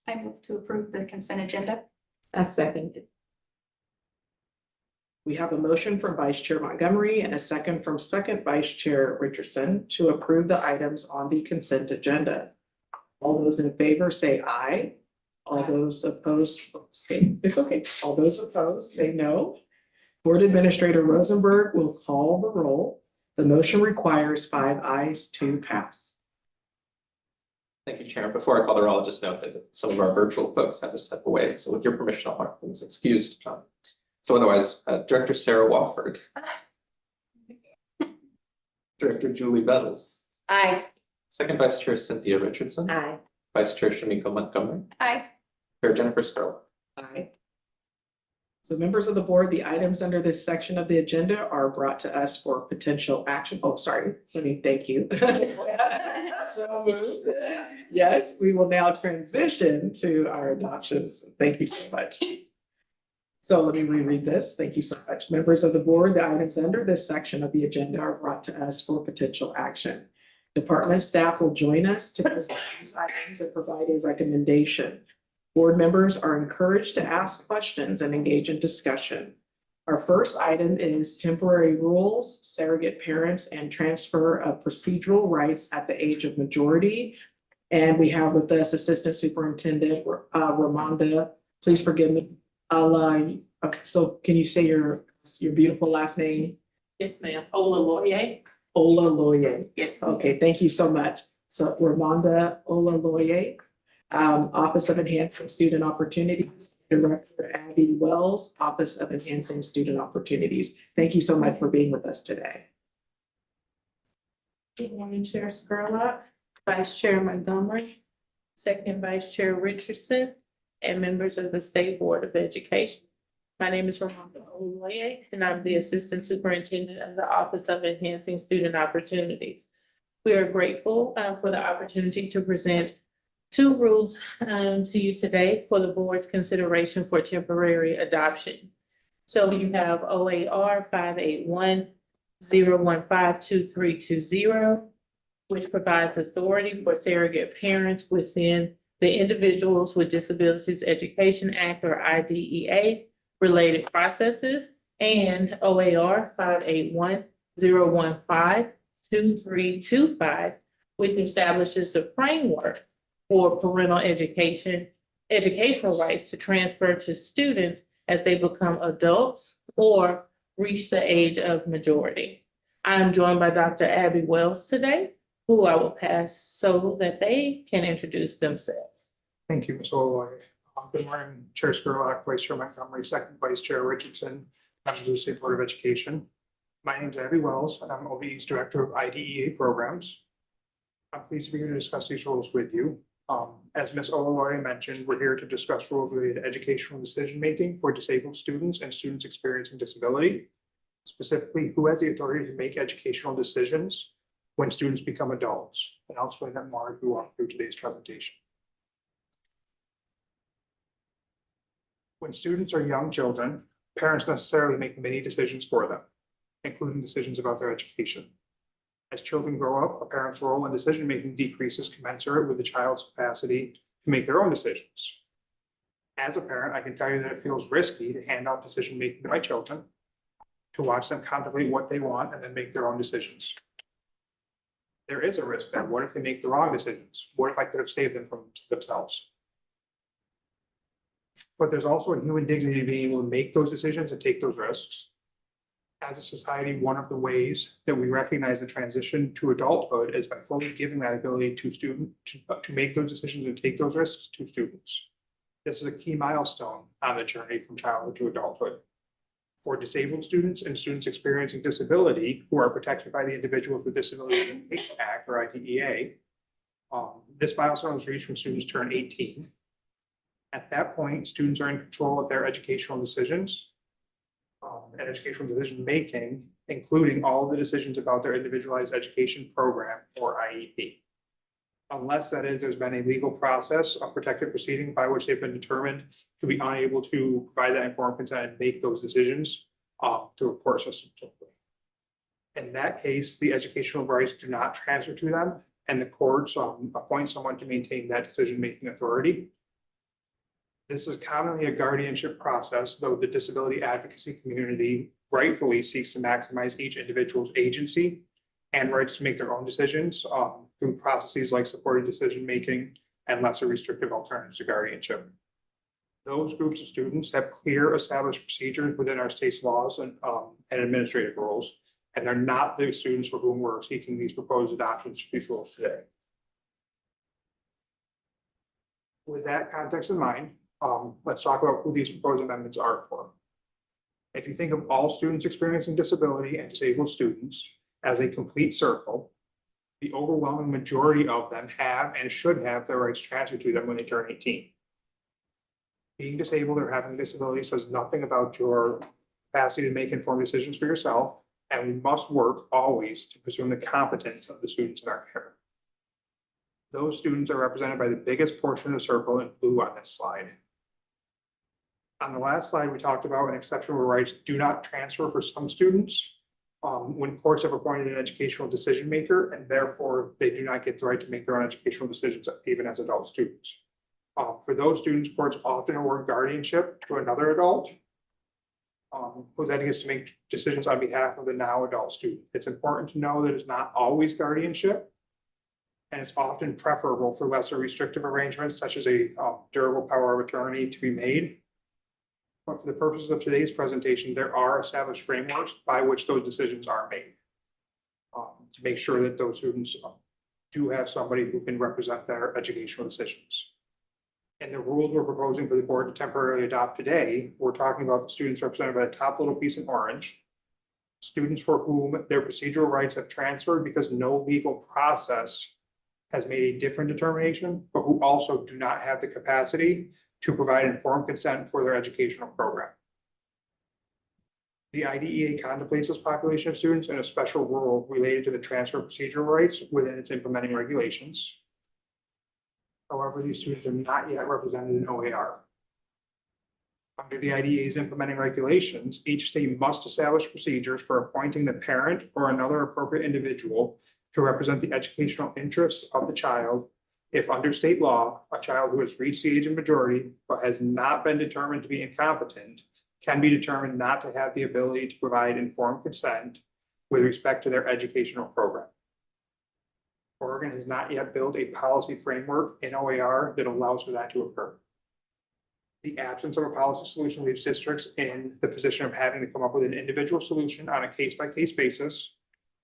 I move to approve the consent agenda. I second it. We have a motion from Vice Chair Montgomery and a second from second Vice Chair Richardson to approve the items on the consent agenda. All those in favor say aye. All those opposed, it's okay. All those opposed say no. Board Administrator Rosenberg will call the roll. The motion requires 5 ayes to pass. Thank you, Chair. Before I call the roll, I'll just note that some of our virtual folks had to step away. So with your permission, I'll mark things excused. So otherwise, Director Sarah Walford. Director Julie Bettles. Aye. Second Vice Chair Cynthia Richardson. Aye. Vice Chair Shamiko Montgomery. Aye. Chair Jennifer Scurlock. Aye. So members of the board, the items under this section of the agenda are brought to us for potential action. Oh, sorry, thank you. So moved. Yes, we will now transition to our adoptions. Thank you so much. So let me reread this. Thank you so much. Members of the board, the items under this section of the agenda are brought to us for potential action. Department staff will join us to present these items and provide a recommendation. Board members are encouraged to ask questions and engage in discussion. Our first item is temporary rules, surrogate parents, and transfer of procedural rights at the age of majority. And we have with us Assistant Superintendent Ramonda. Please forgive me. So can you say your beautiful last name? Yes, ma'am. Ola Loye. Ola Loye. Yes. Okay, thank you so much. So Ramonda Ola Loye, Office of Enhancing Student Opportunities, Director Abby Wells, Office of Enhancing Student Opportunities. Thank you so much for being with us today. Good morning, Chair Spurlock, Vice Chair Montgomery, Second Vice Chair Richardson, and members of the State Board of Education. My name is Ramonda Oluwaye, and I'm the Assistant Superintendent of the Office of Enhancing Student Opportunities. We are grateful for the opportunity to present two rules to you today for the board's consideration for temporary adoption. So you have OAR 581-015-2320, which provides authority for surrogate parents within the Individuals with Disabilities Education Act, or IDEA, related processes, and OAR 581-015-2325, which establishes the framework for parental educational rights to transfer to students as they become adults or reach the age of majority. I am joined by Dr. Abby Wells today, who I will pass so that they can introduce themselves. Thank you, Ms. Oluwaye. Good morning, Chair Spurlock, Vice Chair Montgomery, Second Vice Chair Richardson, members of the State Board of Education. My name is Abby Wells, and I'm OBE's Director of IDEA Programs. I'm pleased to be here to discuss these rules with you. As Ms. Oluwaye mentioned, we're here to discuss rules related to educational decision-making for disabled students and students experiencing disability. Specifically, who has the authority to make educational decisions when students become adults? And I'll explain that more as we walk through today's presentation. When students are young children, parents necessarily make many decisions for them, including decisions about their education. As children grow up, a parent's role in decision-making decreases commensurate with the child's capacity to make their own decisions. As a parent, I can tell you that it feels risky to hand off decision-making to my children, to watch them contemplate what they want and then make their own decisions. There is a risk there. What if they make the wrong decisions? What if I could have saved them from themselves? But there's also a human dignity to being able to make those decisions and take those risks. As a society, one of the ways that we recognize the transition to adulthood is by fully giving that ability to students to make those decisions and take those risks to students. This is a key milestone on the journey from childhood to adulthood. For disabled students and students experiencing disability who are protected by the Individuals with Disabilities Education Act, or IDEA, this milestone is reached when students turn 18. At that point, students are in control of their educational decisions and educational decision making, including all of the decisions about their individualized education program, or IEP. Unless that is, there's been a legal process, a protected proceeding by which they've been determined to be unable to provide that informed consent and make those decisions through a court system. In that case, the educational rights do not transfer to them, and the courts appoint someone to maintain that decision-making authority. This is commonly a guardianship process, though the disability advocacy community rightfully seeks to maximize each individual's agency and rights to make their own decisions through processes like supported decision-making and lesser restrictive alternatives to guardianship. Those groups of students have clear established procedures within our state's laws and administrative rules, and they're not the students for whom we're seeking these proposed adoptions to these rules today. With that context in mind, let's talk about who these proposed amendments are for. If you think of all students experiencing disability and disabled students as a complete circle, the overwhelming majority of them have and should have their rights transferred to them when they turn 18. Being disabled or having a disability says nothing about your capacity to make informed decisions for yourself, and we must work always to presume the competence of the students in our care. Those students are represented by the biggest portion of the circle in blue on this slide. On the last slide, we talked about when exceptional rights do not transfer for some students when courts have appointed an educational decision maker, and therefore they do not get the right to make their own educational decisions even as adult students. For those students, courts often award guardianship to another adult who then gets to make decisions on behalf of the now adult student. It's important to know that it's not always guardianship, and it's often preferable for lesser restrictive arrangements such as a durable power of attorney to be made. But for the purposes of today's presentation, there are established frameworks by which those decisions are made to make sure that those students do have somebody who can represent their educational decisions. And the rules we're proposing for the board to temporarily adopt today, we're talking about the students represented by the top little piece in orange. Students for whom their procedural rights have transferred because no legal process has made a different determination, but who also do not have the capacity to provide informed consent for their educational program. The IDEA contemplates this population of students in a special rule related to the transfer of procedural rights within its implementing regulations. However, these students are not yet represented in OAR. Under the IDEA's implementing regulations, each state must establish procedures for appointing the parent or another appropriate individual to represent the educational interests of the child if under state law, a child who has reached the age of majority but has not been determined to be incompetent can be determined not to have the ability to provide informed consent with respect to their educational program. Oregon has not yet built a policy framework in OAR that allows for that to occur. The absence of a policy solution leaves districts in the position of having to come up with an individual solution on a case-by-case basis,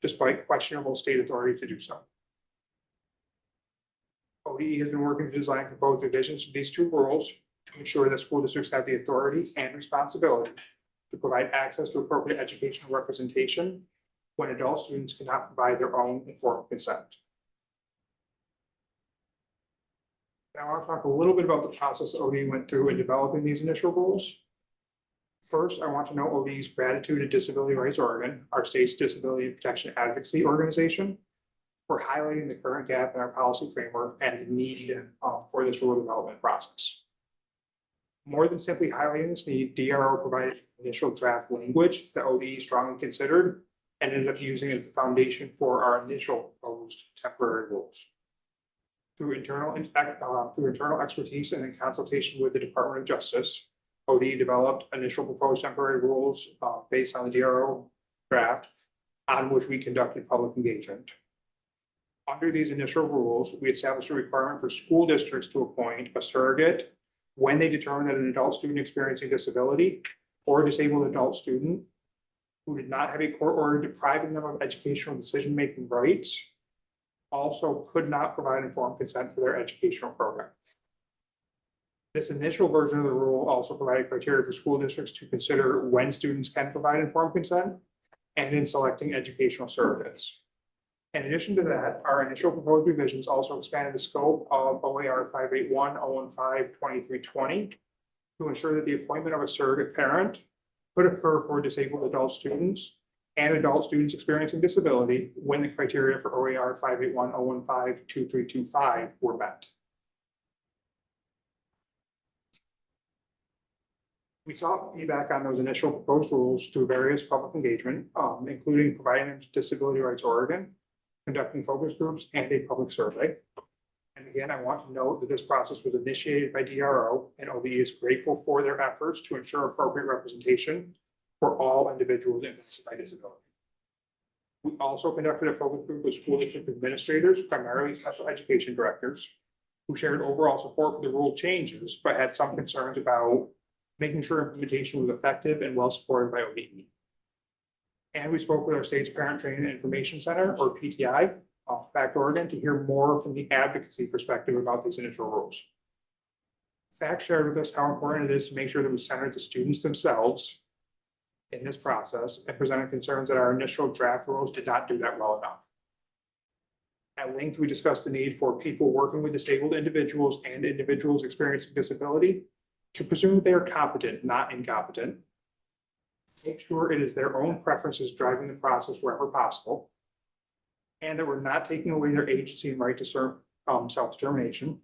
despite questionable state authority to do so. ODE has been working to design proposed revisions to these two rules to ensure that school districts have the authority and responsibility to provide access to appropriate educational representation when adult students cannot provide their own informed consent. Now I want to talk a little bit about the process ODE went through in developing these initial rules. First, I want to note ODE's gratitude to Disability Rights Oregon, our state's disability protection advocacy organization, for highlighting the current gap in our policy framework and the need for this rule development process. More than simply highlighting this need, DRO provided initial draft language that ODE strongly considered and ended up using as the foundation for our initial proposed temporary rules. Through internal expertise and in consultation with the Department of Justice, ODE developed initial proposed temporary rules based on the DRO draft on which we conducted public engagement. Under these initial rules, we established a requirement for school districts to appoint a surrogate when they determine that an adult student experiencing disability or a disabled adult student who did not have a court order depriving them of educational decision-making rights also could not provide informed consent for their educational program. This initial version of the rule also provided criteria for school districts to consider when students can provide informed consent and in selecting educational surrogates. In addition to that, our initial proposed revisions also expanded the scope of OAR 581-015-2320 to ensure that the appointment of a surrogate parent could occur for disabled adult students and adult students experiencing disability when the criteria for OAR 581-015-2325 were met. We saw feedback on those initial proposed rules through various public engagement, including providing them to Disability Rights Oregon, conducting focus groups, and a public survey. And again, I want to note that this process was initiated by DRO, and ODE is grateful for their efforts to ensure appropriate representation for all individuals impacted by disability. We also conducted a focus group with school district administrators, primarily special education directors, who shared overall support for the rule changes, but had some concerns about making sure implementation was effective and well supported by ODE. And we spoke with our state's Parent Training and Information Center, or PTI, FACT Oregon, to hear more from the advocacy perspective about these initial rules. FACT shared with us how important it is to make sure that we center the students themselves in this process and presented concerns that our initial draft rules did not do that well enough. At length, we discussed the need for people working with disabled individuals and individuals experiencing disability to presume they are competent, not incompetent, make sure it is their own preferences driving the process wherever possible, and that we're not taking away their agency and right to serve self-determination,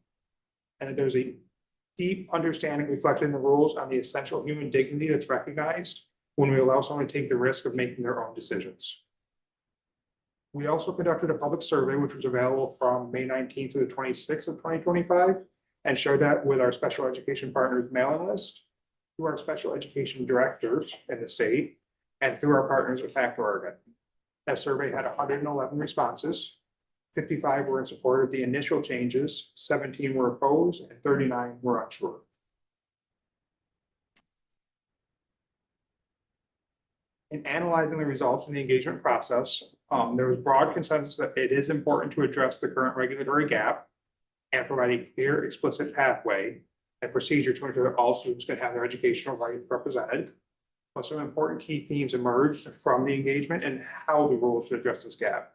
and that there's a deep understanding reflected in the rules on the essential human dignity that's recognized when we allow someone to take the risk of making their own decisions. We also conducted a public survey, which was available from May 19th to the 26th of 2025, and shared that with our special education partners mailing list, through our special education directors in the state, and through our partners at Fact Oregon. That survey had 111 responses. 55 were in support of the initial changes, 17 were opposed, and 39 were unsure. In analyzing the results in the engagement process, there was broad consensus that it is important to address the current regulatory gap and provide a clear, explicit pathway and procedure to ensure that all students can have their educational rights represented. But some important key themes emerged from the engagement and how the rules should address this gap.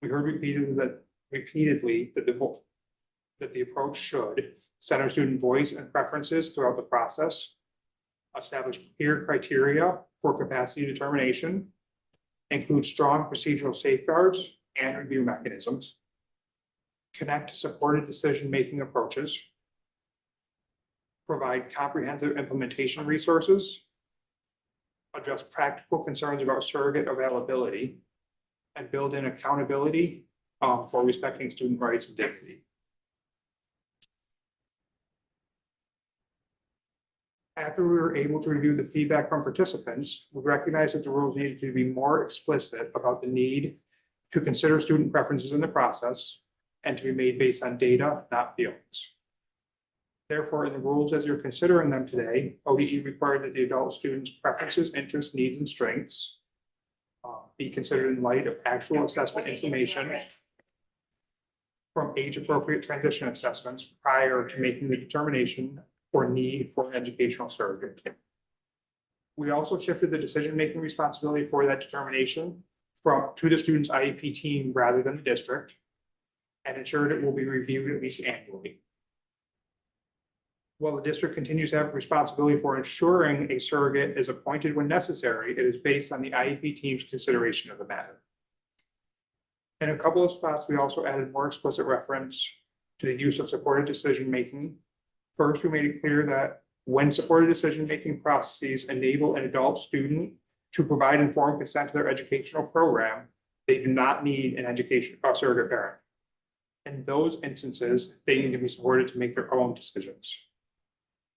We heard repeatedly that the approach should center student voice and preferences throughout the process, establish clear criteria for capacity determination, include strong procedural safeguards and review mechanisms, connect supported decision-making approaches, provide comprehensive implementation resources, address practical concerns about surrogate availability, and build in accountability for respecting student rights and dignity. After we were able to review the feedback from participants, we recognized that the rules needed to be more explicit about the need to consider student preferences in the process and to be made based on data, not feelings. Therefore, in the rules as you're considering them today, ODE required that the adult student's preferences, interests, needs, and strengths be considered in light of actual assessment information from age-appropriate transition assessments prior to making the determination or need for an educational surrogate. We also shifted the decision-making responsibility for that determination to the student's IEP team rather than the district, and ensured it will be reviewed at least annually. While the district continues to have responsibility for ensuring a surrogate is appointed when necessary, it is based on the IEP team's consideration of the matter. In a couple of spots, we also added more explicit reference to the use of supported decision-making. First, we made it clear that when supported decision-making processes enable an adult student to provide informed consent to their educational program, they do not need a surrogate parent. In those instances, they need to be supported to make their own decisions.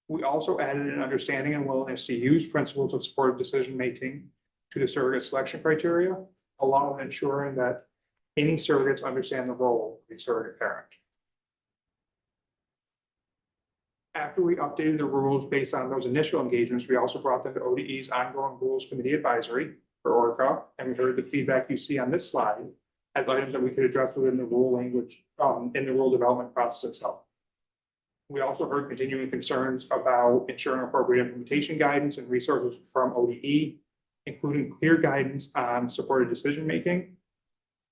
We also added an understanding and willingness to use principles of supportive decision-making to the surrogate selection criteria, along with ensuring that any surrogates understand the role of a surrogate parent. After we updated the rules based on those initial engagements, we also brought them to ODE's ongoing Rules Committee Advisory for ORCA, and we heard the feedback you see on this slide as items that we could address within the rule language in the rule development process itself. We also heard continuing concerns about ensuring appropriate implementation guidance and resources from ODE, including clear guidance on supported decision-making,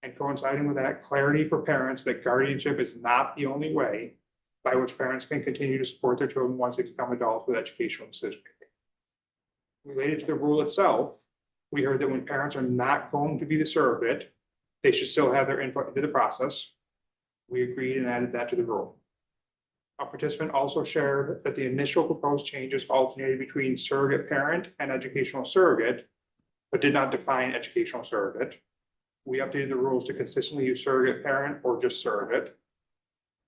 and coinciding with that, clarity for parents that guardianship is not the only way by which parents can continue to support their children once they become adults with educational decision-making. Related to the rule itself, we heard that when parents are not going to be the surrogate, they should still have their input into the process. We agreed and added that to the rule. A participant also shared that the initial proposed changes alternated between surrogate parent and educational surrogate, but did not define educational surrogate. We updated the rules to consistently use surrogate parent or just surrogate.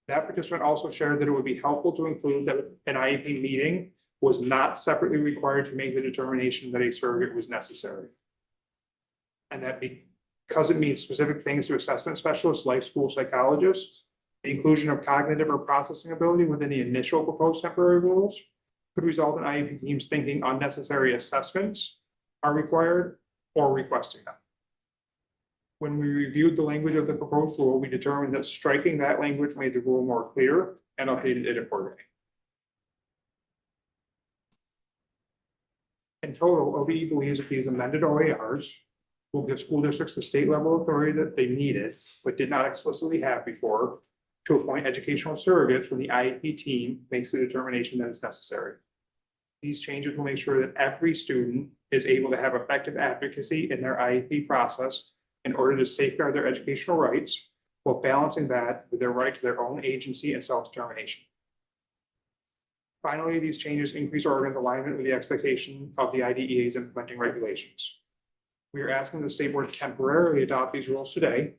That participant also shared that it would be helpful to include that an IEP meeting was not separately required to make the determination that a surrogate was necessary. And that because it means specific things to assessment specialists like school psychologists, the inclusion of cognitive or processing ability within the initial proposed temporary rules could result in IEP teams thinking unnecessary assessments are required or requesting them. When we reviewed the language of the proposed rule, we determined that striking that language made the rule more clear and updated it accordingly. In total, ODE believes that these amended OARs will give school districts the state level authority that they needed, but did not explicitly have before, to appoint educational surrogates when the IEP team makes the determination that it's necessary. These changes will make sure that every student is able to have effective advocacy in their IEP process in order to safeguard their educational rights, while balancing that with their right to their own agency and self-determination. Finally, these changes increase Oregon's alignment with the expectation of the IDEA's implementing regulations. We are asking the state board to temporarily adopt these rules today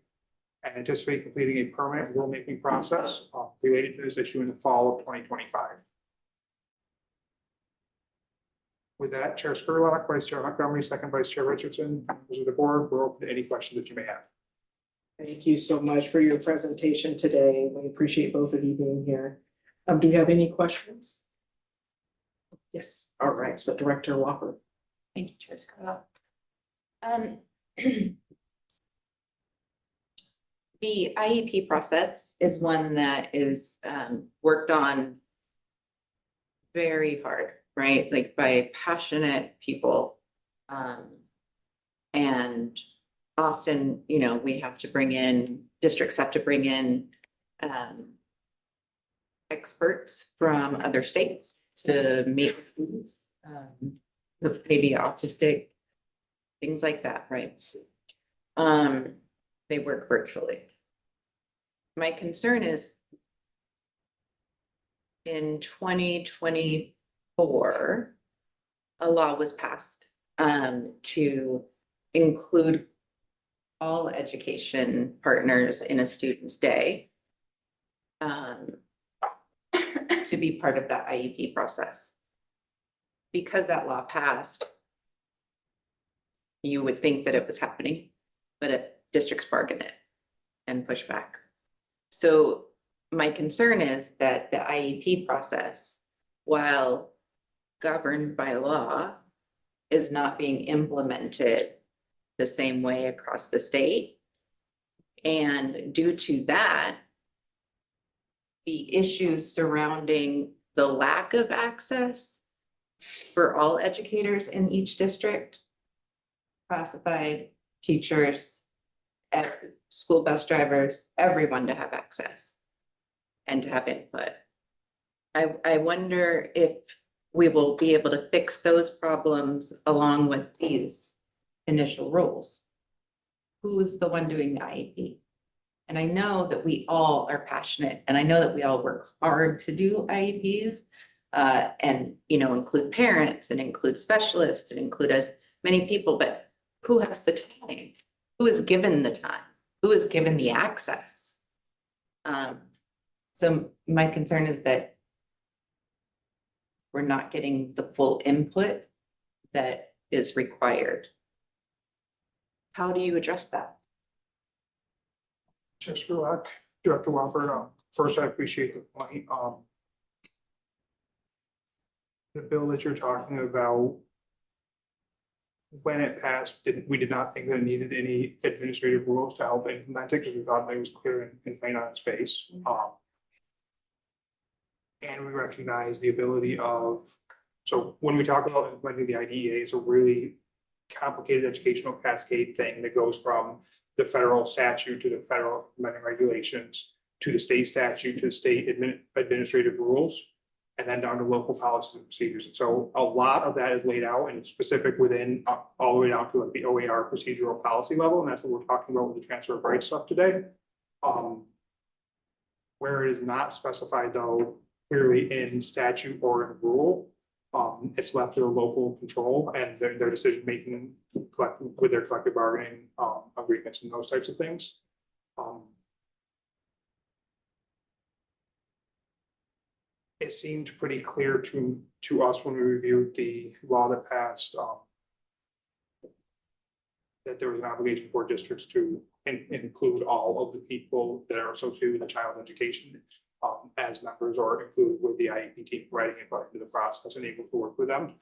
and anticipate completing a permanent rulemaking process related to this issue in the fall of 2025. With that, Chair Skurlock, Vice Chair Montgomery, second Vice Chair Richardson, members of the board, we're open to any questions that you may have. Thank you so much for your presentation today. We appreciate both of you being here. Do you have any questions? Yes, all right, so Director Walker. Thank you, Chair Scott. The IEP process is one that is worked on very hard, right? Like by passionate people. And often, you know, we have to bring in, districts have to bring in experts from other states to meet with students, maybe autistic, things like that, right? They work virtually. My concern is in 2024, a law was passed to include all education partners in a student's day to be part of that IEP process. Because that law passed, you would think that it was happening, but districts bargain it and push back. So my concern is that the IEP process, while governed by law, is not being implemented the same way across the state. And due to that, the issues surrounding the lack of access for all educators in each district, classified teachers, school bus drivers, everyone to have access and to have input. I wonder if we will be able to fix those problems along with these initial rules. Who's the one doing the IEP? And I know that we all are passionate, and I know that we all work hard to do IEPs and, you know, include parents and include specialists and include as many people, but who has the time? Who is given the time? Who is given the access? So my concern is that we're not getting the full input that is required. How do you address that? Chair Skurlock, Director Walker, first, I appreciate the point. The bill that you're talking about, when it passed, we did not think that it needed any administrative rules to help implement it because we thought that it was clear and plain on its face. And we recognize the ability of, so when we talk about implementing the IDEA, it's a really complicated educational cascade thing that goes from the federal statute to the federal implementing regulations to the state statute to the state administrative rules, and then down to local policies and procedures. And so a lot of that is laid out and specific within all the way down to like the OER procedural policy level. And that's what we're talking about with the transfer of rights stuff today. Where it is not specified though, clearly in statute or in rule, it's left to the local control and their decision making with their collective bargaining agreements and those types of things. It seemed pretty clear to us when we reviewed the law that passed that there was an obligation for districts to include all of the people that are associated with the child's education as members or included with the IEP team, writing it into the process and able to work with them.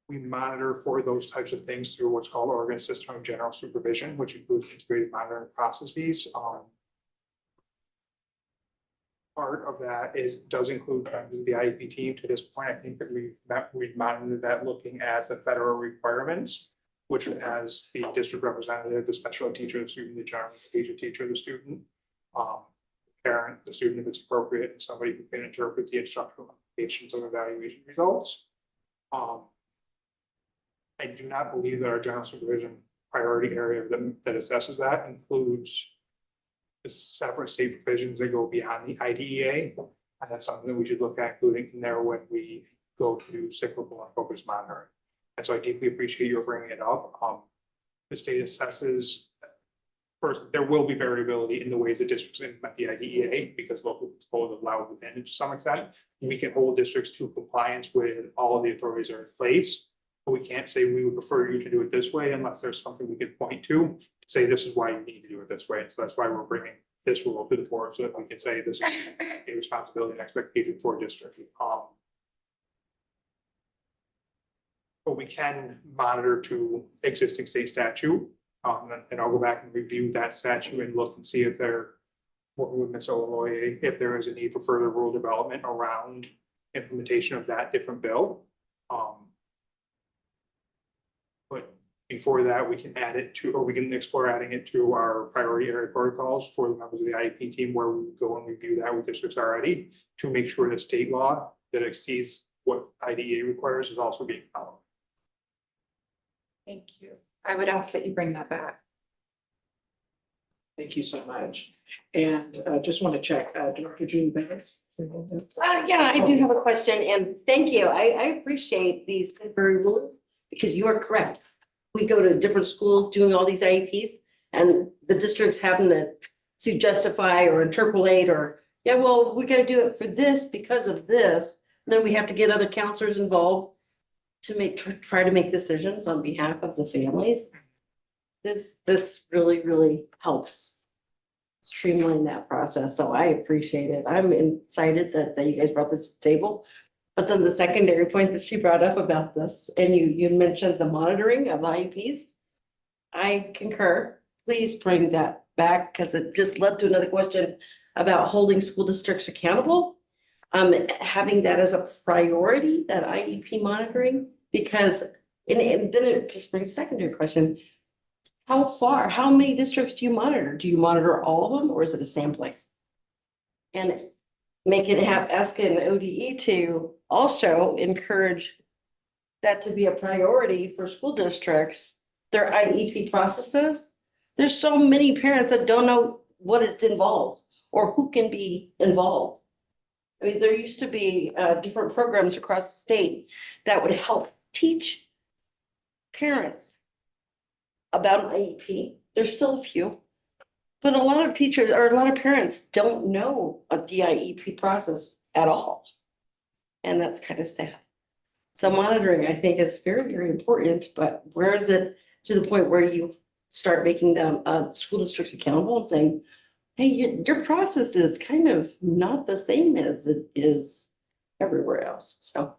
We monitor for those types of things through what's called Oregon System of General Supervision, which includes integrated monitoring processes. Part of that does include the IEP team. To this point, I think that we've monitored that looking at the federal requirements, which has the district representative, the special ed teacher, the student, the general education teacher, the student. parent, the student if it's appropriate, and somebody who can interpret the instructional implications of evaluation results. I do not believe that our general supervision priority area that assesses that includes the separate state provisions that go beyond the IDEA. And that's something that we should look at including in there when we go to cyclical and focused monitoring. And so I deeply appreciate you bringing it up. The state assesses, first, there will be variability in the ways that districts implement the IDEA because local control is allowed within it to some extent. We can hold districts to compliance with all of the authorities that are in place. But we can't say we would prefer you to do it this way unless there's something we can point to say this is why you need to do it this way. And so that's why we're bringing this rule to the board so that we can say this is a responsibility and expectation for a district. But we can monitor to existing state statute. And I'll go back and review that statute and look and see if there, working with Ms. Olaloye, if there is a need for further rule development around implementation of that different bill. But before that, we can add it to, or we can explore adding it to our priority area protocols for the members of the IEP team, where we go and review that with districts already to make sure that state law that exceeds what IDEA requires is also being followed. Thank you. I would ask that you bring that back. Thank you so much. And just want to check, Dr. Julie Banks. Yeah, I do have a question and thank you. I appreciate these temporary rules because you are correct. We go to different schools doing all these IEPs and the districts having to justify or interpolate or, yeah, well, we got to do it for this because of this. Then we have to get other counselors involved to try to make decisions on behalf of the families. This really helps streamline that process. So I appreciate it. I'm excited that you guys brought this to the table. But then the secondary point that she brought up about this, and you mentioned the monitoring of IEPs. I concur. Please bring that back because it just led to another question about holding school districts accountable. Having that as a priority, that IEP monitoring, because and then it just brings a secondary question. How many districts do you monitor? Do you monitor all of them or is it a sampling? And ask an ODE to also encourage that to be a priority for school districts, their IEP processes. There's so many parents that don't know what it involves or who can be involved. I mean, there used to be different programs across the state that would help teach parents about an IEP. There's still a few, but a lot of teachers or a lot of parents don't know the IEP process at all. And that's kind of sad. So monitoring, I think, is very important, but where is it to the point where you start making them school districts accountable and saying, hey, your process is kind of not the same as it is everywhere else. So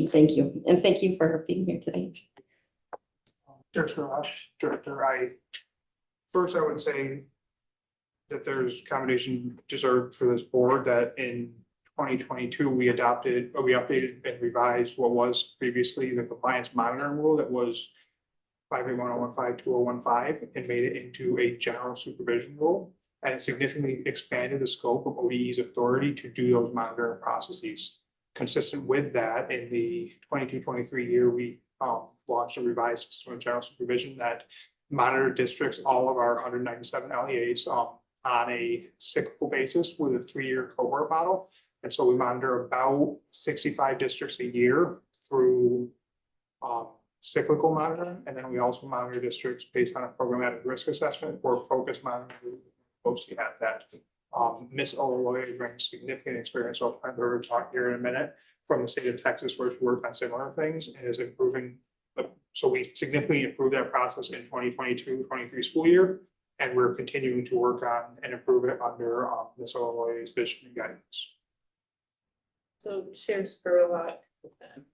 thank you. And thank you for being here today. Director, first I would say that there's commendation deserved for this board that in 2022, we updated and revised what was previously the compliance monitoring rule that was 581.015.2015 and made it into a general supervision rule. And it significantly expanded the scope of OEE's authority to do those monitoring processes. Consistent with that, in the 22-23 year, we launched a revised system of general supervision that monitored districts, all of our 197 LEAs on a cyclical basis with a 3-year cohort model. And so we monitor about 65 districts a year through cyclical monitoring. And then we also monitor districts based on a programmatic risk assessment or focus monitoring. Mostly have that. Ms. Olaloye brings significant experience. So I'll her talk here in a minute from the state of Texas, where she worked on similar things and is improving. So we significantly improved that process in 2022-23 school year, and we're continuing to work on and improve it under Ms. Olaloye's vision and guidance. So Chair Spurlock,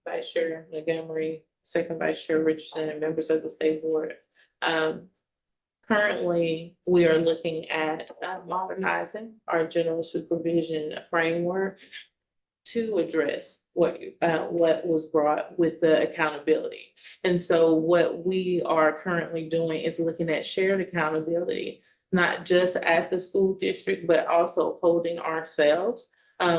Vice Chair Montgomery, Second Vice Chair Richardson, and members of the state board. Currently, we are looking at modernizing our general supervision framework to address what was brought with the accountability. And so what we are currently doing is looking at shared accountability not just at the school district, but also holding ourselves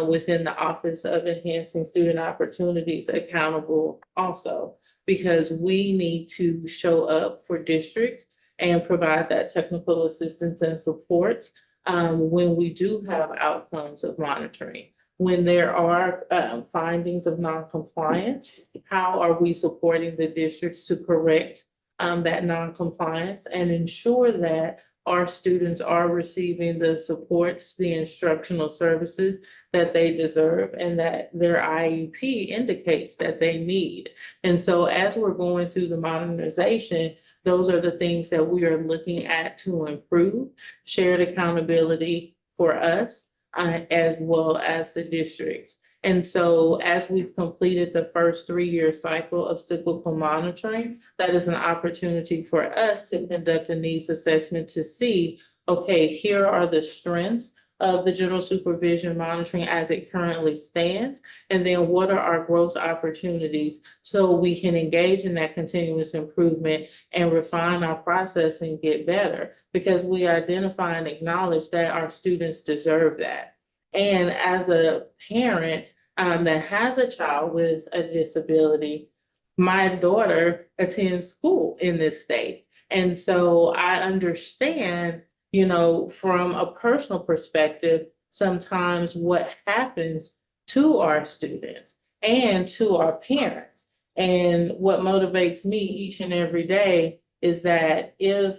within the Office of Enhancing Student Opportunities accountable also, because we need to show up for districts and provide that technical assistance and support when we do have outcomes of monitoring. When there are findings of noncompliance, how are we supporting the districts to correct that noncompliance and ensure that our students are receiving the supports, the instructional services that they deserve and that their IEP indicates that they need. And so as we're going through the modernization, those are the things that we are looking at to improve shared accountability for us as well as the districts. And so as we've completed the first 3-year cycle of cyclical monitoring, that is an opportunity for us to conduct a needs assessment to see, okay, here are the strengths of the general supervision monitoring as it currently stands, and then what are our growth opportunities so we can engage in that continuous improvement and refine our process and get better, because we identify and acknowledge that our students deserve that. And as a parent that has a child with a disability, my daughter attends school in this state. And so I understand, you know, from a personal perspective, sometimes what happens to our students and to our parents. And what motivates me each and every day is that if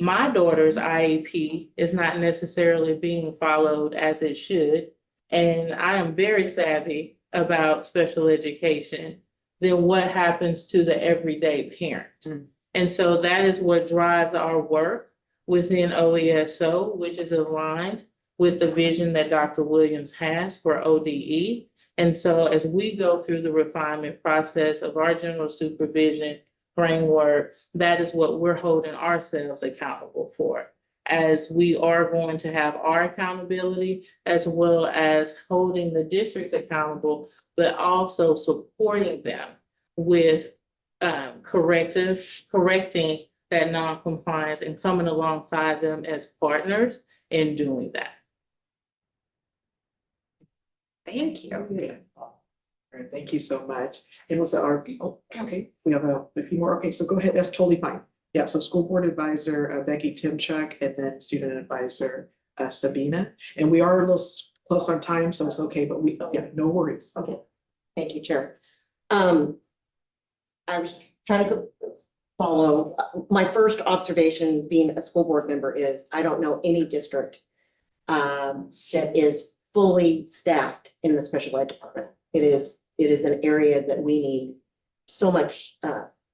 my daughter's IEP is not necessarily being followed as it should, and I am very savvy about special education, then what happens to the everyday parent? And so that is what drives our work within OESO, which is aligned with the vision that Dr. Williams has for ODE. And so as we go through the refinement process of our general supervision framework, that is what we're holding ourselves accountable for, as we are going to have our accountability as well as holding the districts accountable, but also supporting them with correcting that noncompliance and coming alongside them as partners in doing that. Thank you. All right, thank you so much. And what's our, oh, okay, we have a few more. Okay, so go ahead, that's totally fine. Yeah, so school board advisor Becky Timchuk, and then student advisor Sabina. And we are a little close on time, so it's okay, but yeah, no worries. Okay, thank you, Chair. I was trying to follow, my first observation being a school board member is I don't know any district that is fully staffed in the special ed department. It is an area that we need so much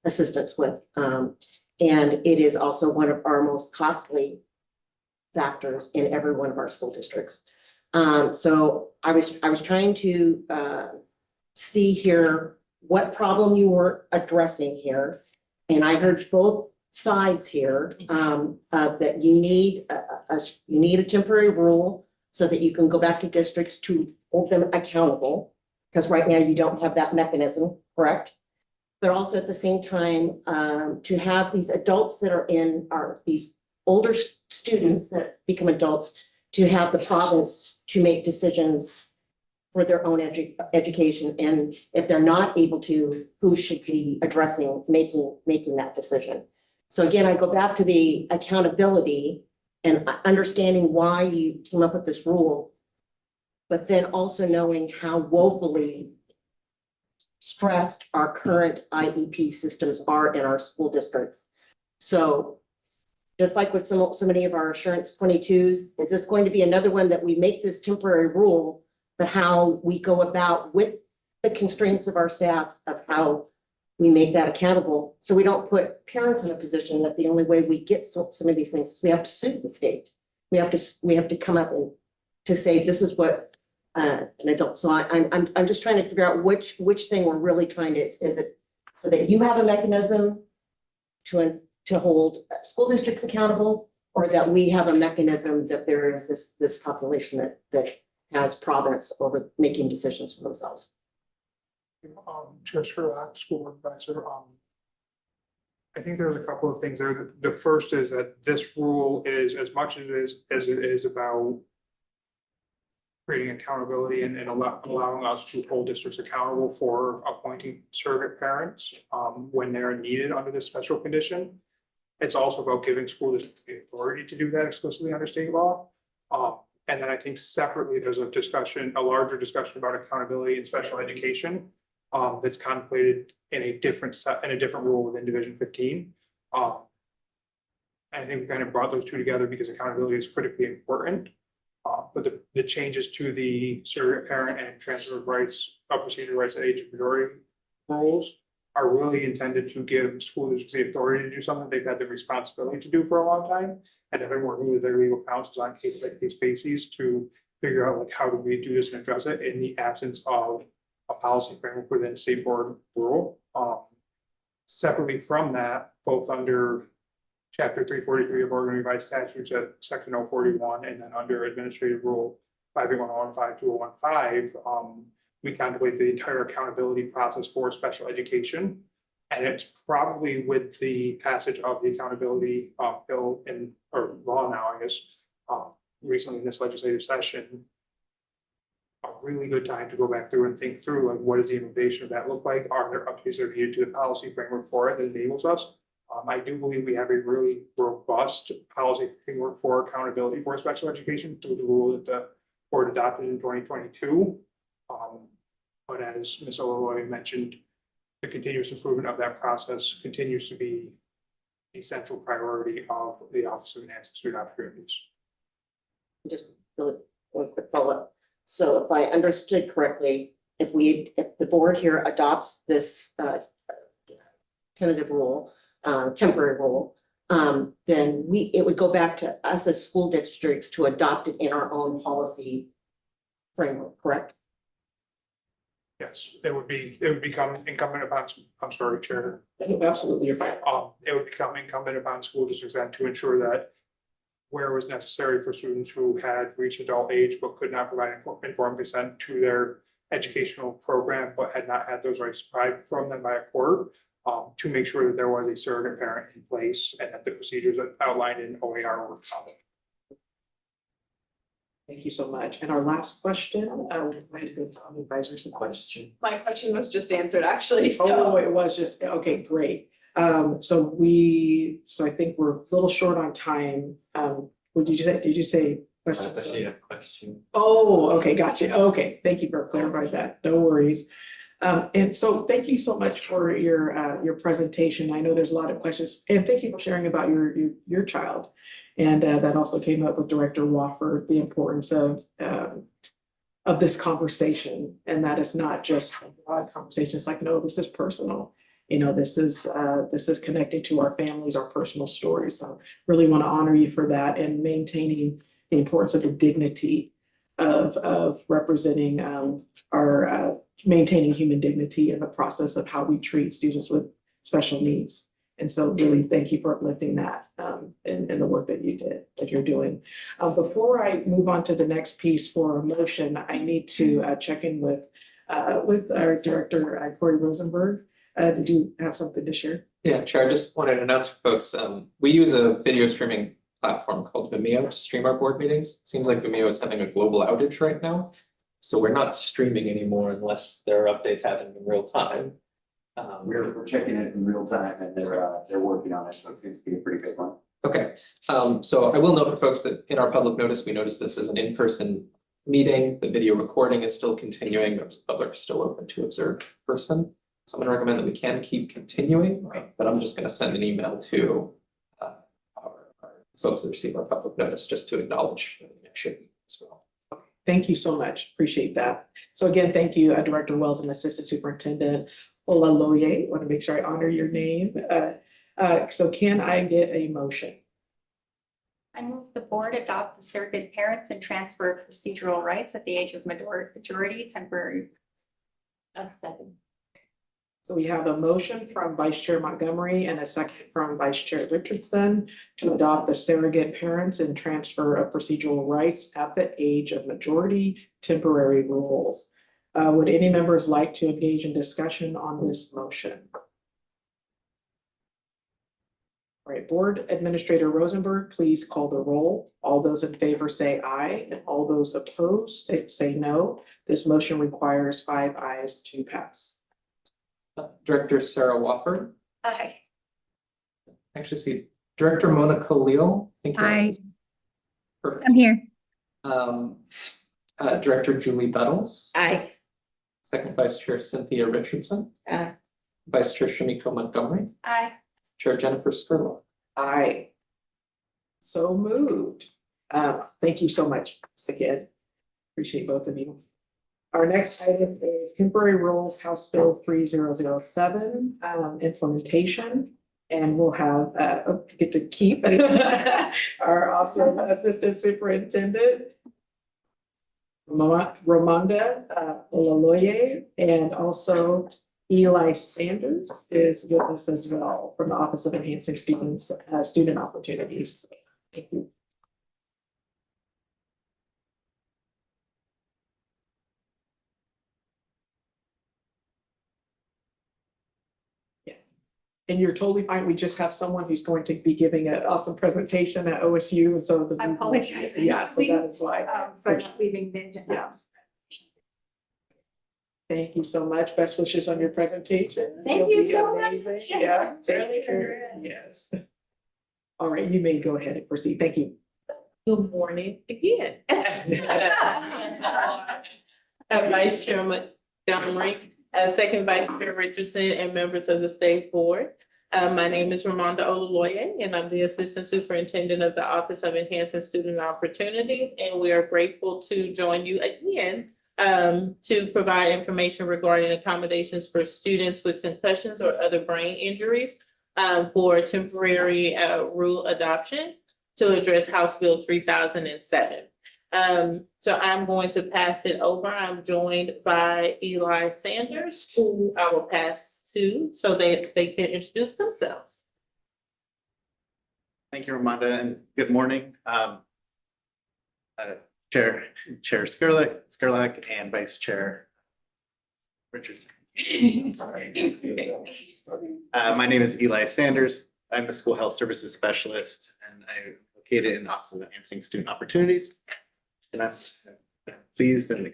assistance with. And it is also one of our most costly factors in every one of our school districts. So I was trying to see here what problem you were addressing here. And I heard both sides here that you need a temporary rule so that you can go back to districts to hold them accountable. Because right now you don't have that mechanism, correct? But also at the same time, to have these adults that are these older students that become adults, to have the province to make decisions for their own education. And if they're not able to, who should be addressing, making that decision. So again, I go back to the accountability and understanding why you came up with this rule, but then also knowing how woefully stressed our current IEP systems are in our school districts. So just like with so many of our Assurance 22s, is this going to be another one that we make this temporary rule, but how we go about with the constraints of our staffs of how we make that accountable, so we don't put parents in a position that the only way we get some of these things, we have to sue the state. We have to come up and to say this is what an adult. So I'm just trying to figure out which thing we're really trying to, is it so that you have a mechanism to hold school districts accountable, or that we have a mechanism that there is this population that has province over making decisions for themselves. Chair Sherlock, school board advisor, I think there's a couple of things there. The first is that this rule is as much as it is about creating accountability and allowing us to hold districts accountable for appointing surrogate parents when they're needed under this special condition. It's also about giving school districts the authority to do that explicitly under state law. And then I think separately, there's a larger discussion about accountability in special education that's contemplated in a different rule within Division 15. I think we kind of brought those two together because accountability is critically important. But the changes to the surrogate parent and transfer of rights, procedure rights at age of majority rules are really intended to give school districts the authority to do something they've had the responsibility to do for a long time. And having worked with their legal counsels on case by case basis to figure out like how do we do this and address it in the absence of a policy framework within state board rule. Separately from that, both under Chapter 343 of Oregon Revised Statutes at Section 041, and then under Administrative Rule 581152015, we contemplate the entire accountability process for special education. And it's probably with the passage of the accountability bill or law now, I guess, recently in this legislative session, a really good time to go back through and think through like what does the innovation of that look like? Are there updates that are needed to the policy framework for it that enables us? I do believe we have a really robust policy framework for accountability for special education through the rule that the board adopted in 2022. But as Ms. Olaloy mentioned, the continuous improvement of that process continues to be the central priority of the Office of Enhancing Student Opportunities. Just really one quick follow-up. So if I understood correctly, if the board here adopts this tentative rule, temporary rule, then it would go back to us as school districts to adopt it in our own policy framework, correct? Yes, it would become incumbent upon, I'm sorry, Chair. Absolutely, you're fine. It would become incumbent upon school districts then to ensure that where it was necessary for students who had reached adult age but could not provide informed consent to their educational program, but had not had those rights deprived from them by a court, to make sure that there was a surrogate parent in place and that the procedures outlined in OAR were followed. Thank you so much. And our last question, I had to go to the advisors question. My question was just answered, actually, Oh, so. it was just, okay, great. So I think we're a little short on time. What did you say? Question? Actually, a question. Oh, okay, gotcha. Okay, thank you for clarifying that. No worries. And so thank you so much for your presentation. I know there's a lot of questions, and thank you for sharing about your child. And that also came up with Director Wofford, the importance of this conversation, and that it's not just a broad conversation. It's like, no, this is personal. You know, this is connected to our families, our personal stories. So really want to honor you for that and maintaining the importance of the dignity of representing our maintaining human dignity in the process of how we treat students with special needs. And so really thank you for uplifting that in the work that you're doing. Before I move on to the next piece for a motion, I need to check in with our director, Corey Rosenberg. Did you have something to share? Yeah, Chair, I just wanted to announce for folks, we use a video streaming platform called Vimeo to stream our board meetings. It seems like Vimeo is having a global outage right now. So we're not streaming anymore unless there are updates happening in real time. We're checking it in real time and they're working on it, so it seems to be a pretty good one. Okay, so I will note for folks that in our public notice, we noticed this as an in-person meeting. The video recording is still continuing. The public are still open to observe in person. So I'm gonna recommend that we can keep continuing, but I'm just gonna send an email to our folks that receive our public notice just to acknowledge the action as well. Thank you so much. Appreciate that. So again, thank you, Director Wells and Assistant Superintendent Olaloye. Want to make sure I honor your name. So can I get a motion? I move the board adopt the surrogate parents and transfer procedural rights at the age of majority temporary. A second. So we have a motion from Vice Chair Montgomery and a second from Vice Chair Richardson to adopt the surrogate parents and transfer of procedural rights at the age of majority temporary rules. Would any members like to engage in discussion on this motion? All right, Board Administrator Rosenberg, please call the roll. All those in favor say aye, and all those opposed say no. This motion requires 5 ayes to pass. Director Sarah Wofford. Aye. Actually, see Director Mona Khalil. I think you're on Aye. this. Perfect. I'm here. Director Julie Bettles. Aye. Second Vice Chair Cynthia Richardson. Aye. Vice Chair Shamiko Montgomery. Aye. Chair Jennifer Skurlock. Aye. So moved. Thank you so much, again. Appreciate both of you. Our next item is temporary rules, House Bill 3007, implementation. And we'll have, get to keep our awesome Assistant Superintendent, Ramonda Olaloye, and also Eli Sanders is with us as well from the Office of Enhancing Student Opportunities. Thank you. Yes. And you're totally fine. We just have someone who's going to be giving an awesome presentation at OSU. So I apologize. Yeah, so that is why. So I'm not leaving mid. Yes. Thank you so much. Best wishes on your presentation. Thank You'll you be so much. amazing. Yeah, Yeah. take really care. congrats. Yes. All right, you may go ahead and proceed. Thank you. Good morning again. Vice Chairman Montgomery, Second Vice Chair Richardson, and members of the State Board. My name is Ramonda Olaloye, and I'm the Assistant Superintendent of the Office of Enhancing Student Opportunities, and we are grateful to join you again to provide information regarding accommodations for students with concussions or other brain injuries for temporary rule adoption to address House Bill 3007. So I'm going to pass it over. I'm joined by Eli Sanders, who I will pass to so they can introduce themselves. Thank you, Ramonda, and good morning. Chair Skurlock, and Vice Chair Richardson. My name is Eli Sanders. I'm the School Health Services Specialist, and I'm located in the Office of Enhancing Student Opportunities. And I'm pleased to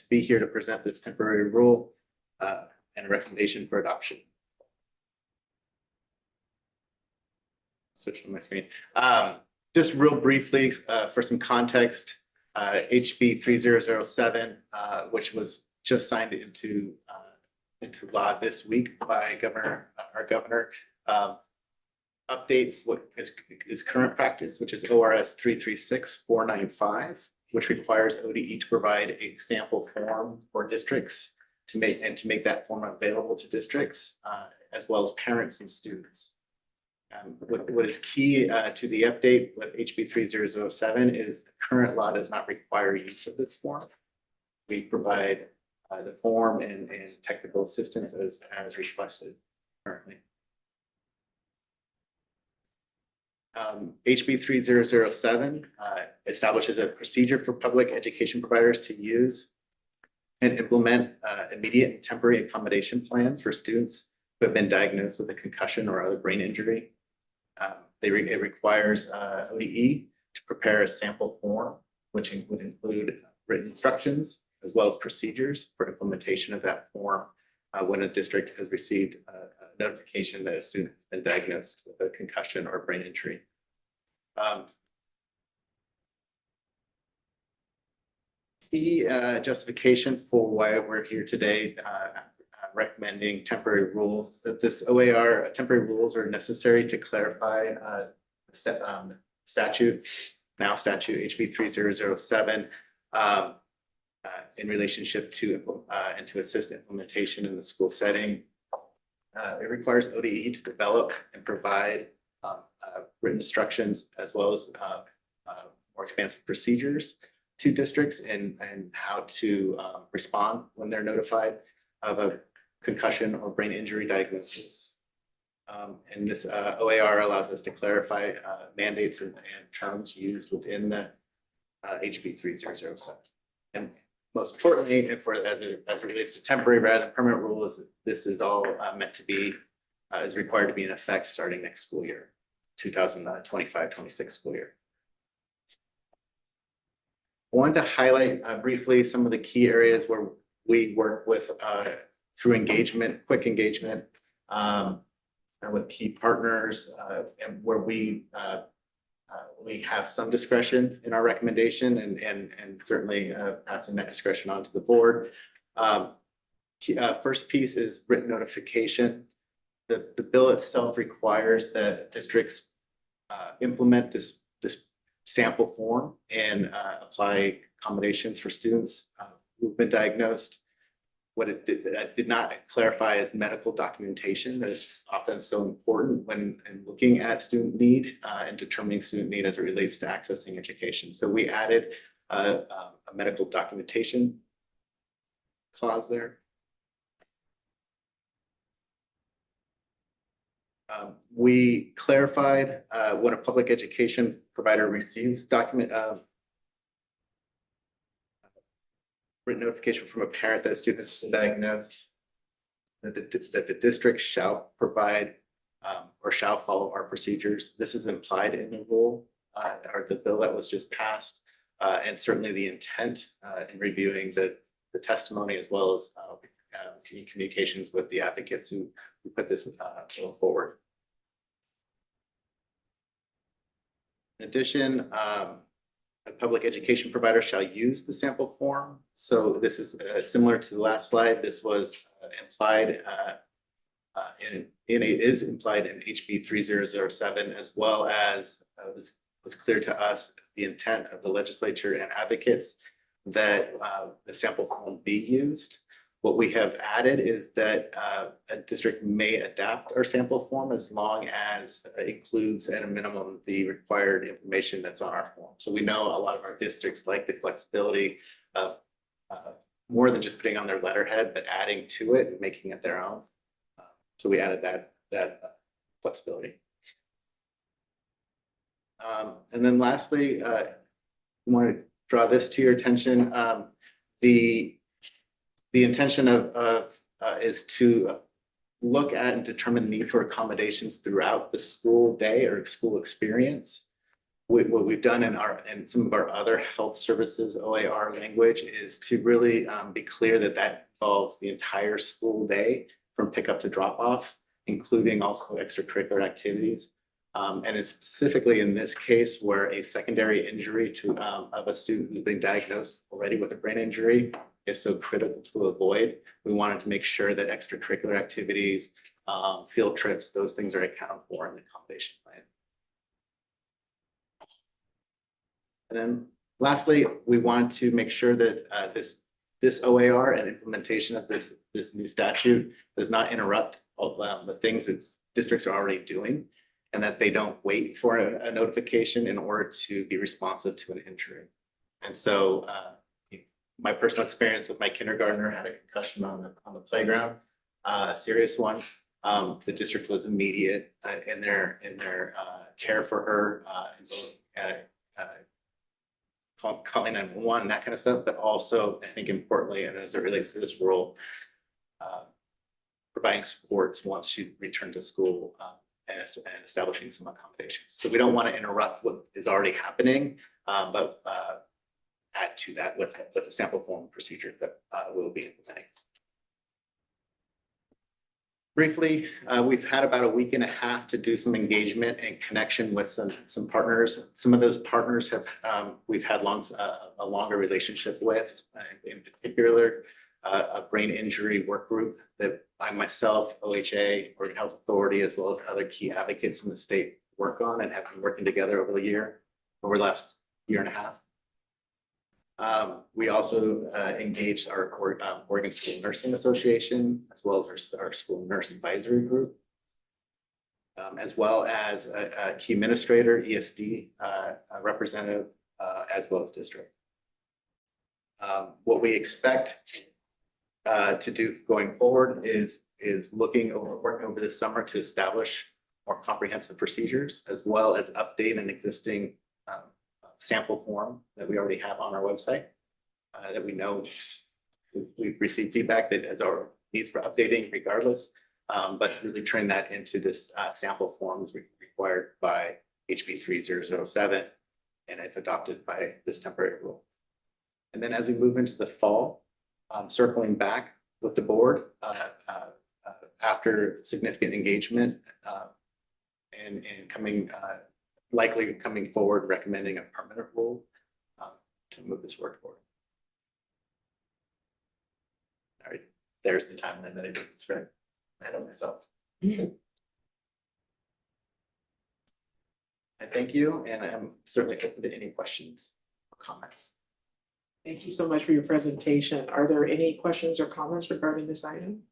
be here to present this temporary rule and a recommendation for adoption. Switch to my screen. Just real briefly, for some context, HB 3007, which was just signed into law this week by our governor, updates what is current practice, which is ORS 336495, which requires ODE to provide a sample form for districts to make that form available to districts, as well as parents and students. What is key to the update with HB 3007 is the current law does not require use of this form. We provide the form and technical assistance as requested currently. HB 3007 establishes a procedure for public education providers to use and implement immediate and temporary accommodation plans for students who have been diagnosed with a concussion or other brain injury. It requires ODE to prepare a sample form, which would include written instructions as well as procedures for implementation of that form when a district has received a notification that a student has been diagnosed with a concussion or brain injury. The justification for why we're here today recommending temporary rules is that this OAR temporary rules are necessary to clarify statute HB 3007 in relationship to and to assist implementation in the school setting. It requires ODE to develop and provide written instructions as well as more expansive procedures to districts and how to respond when they're notified of a concussion or brain injury diagnosis. And this OAR allows us to clarify mandates and terms used within the HB 3007. And most importantly, and as it relates to temporary rather than permanent rules, this is all meant to be is required to be in effect starting next school year. 2025-26 school year. I wanted to highlight briefly some of the key areas where we work with through engagement, quick engagement, and with key partners, and where we have some discretion in our recommendation and certainly passing that discretion on to the board. First piece is written notification. The bill itself requires that districts implement this sample form and apply accommodations for students who've been diagnosed. What it did not clarify is medical documentation that is often so important when looking at student need and determining student need as it relates to accessing education. So we added a medical documentation clause there. We clarified when a public education provider receives written notification from a parent that a student has been diagnosed, that the district shall provide or shall follow our procedures. This is implied in the rule or the bill that was just passed, and certainly the intent in reviewing the testimony as well as communications with the advocates who put this bill forward. In addition, a public education provider shall use the sample form. So this is similar to the last slide. This was implied is implied in HB 3007, as well as was clear to us the intent of the legislature and advocates that the sample form be used. What we have added is that a district may adapt our sample form as long as it includes at a minimum the required information that's on our form. So we know a lot of our districts like the flexibility of more than just putting on their letterhead, but adding to it and making it their own. So we added that flexibility. And then lastly, I want to draw this to your attention. The intention is to look at and determine the need for accommodations throughout the school day or school experience. What we've done in some of our other health services OAR language is to really be clear that involves the entire school day from pickup to drop off, including also extracurricular activities. And it's specifically in this case where a secondary injury of a student who's been diagnosed already with a brain injury is so critical to avoid. We wanted to make sure that extracurricular activities, field trips, those things are accounted for in the accommodation plan. And then lastly, we want to make sure that this OAR and implementation of this new statute does not interrupt all the things that districts are already doing, and that they don't wait for a notification in order to be responsive to an injury. And so my personal experience with my kindergartner had a concussion on the playground, a serious one. The district was immediate in their care for her, calling 911, that kind of stuff, but also I think importantly, and as it relates to this role, providing supports once she returned to school and establishing some accommodations. So we don't want to interrupt what is already happening, but add to that with the sample form procedure that we'll be implementing. Briefly, we've had about a week and a half to do some engagement and connection with some partners. Some of those partners we've had a longer relationship with, in particular, a brain injury work group that I myself, OHA, Oregon Health Authority, as well as other key advocates in the state work on and have been working together over the last year and a half. We also engaged our Oregon School Nursing Association, as well as our School Nurse Advisory Group, as well as a key administrator, ESD representative, as well as district. What we expect to do going forward is working over this summer to establish more comprehensive procedures, as well as update an existing sample form that we already have on our website, that we know we've received feedback that as our needs for updating regardless, but really turn that into this sample form is required by HB 3007, and it's adopted by this temporary rule. And then as we move into the fall, circling back with the board after significant engagement and coming likely coming forward recommending a permanent rule to move this work forward. All right, there's the timeline that I just described ahead of myself. I thank you, and I'm certainly open to any questions or comments. Thank you so much for your presentation. Are there any questions or comments regarding this item?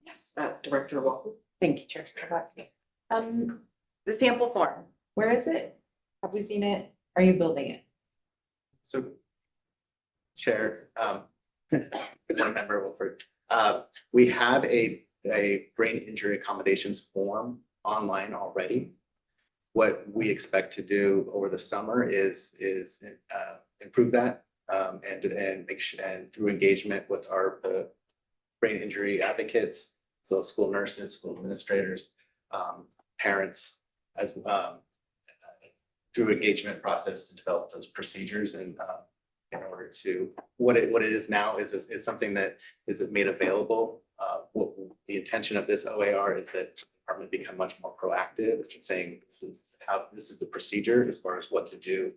Yes, Director Walker. Thank you, Chair Skrobak. The sample form, where is it? Have we seen it? Are you building it? So, Chair, Board Member Wilford, we have a brain injury accommodations form online already. What we expect to do over the summer is improve that and make sure, and through engagement with our brain injury advocates, so school nurses, school administrators, parents, as through engagement process to develop those procedures and in order to what it is now is something that is made available. What the intention of this OAR is that the department become much more proactive in saying this is the procedure as far as what to do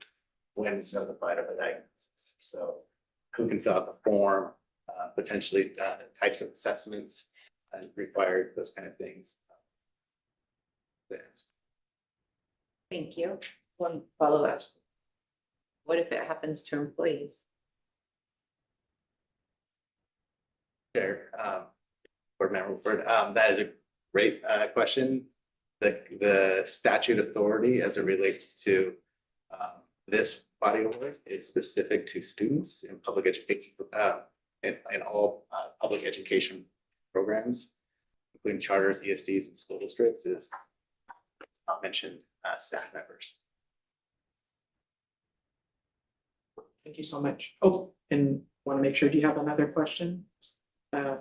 when it's notified of a diagnosis. So who can fill out the form, potentially types of assessments required, those kind of things. Thank you. One follow-up. What if it happens to employees? Chair, Board Member Woodford, that is a great question. The statute authority as it relates to this body of work is specific to students in public education, in all public education programs, including charters, ESDs, and school districts, is not mentioned staff members. Thank you so much. Oh, and want to make sure, do you have another question? Yeah,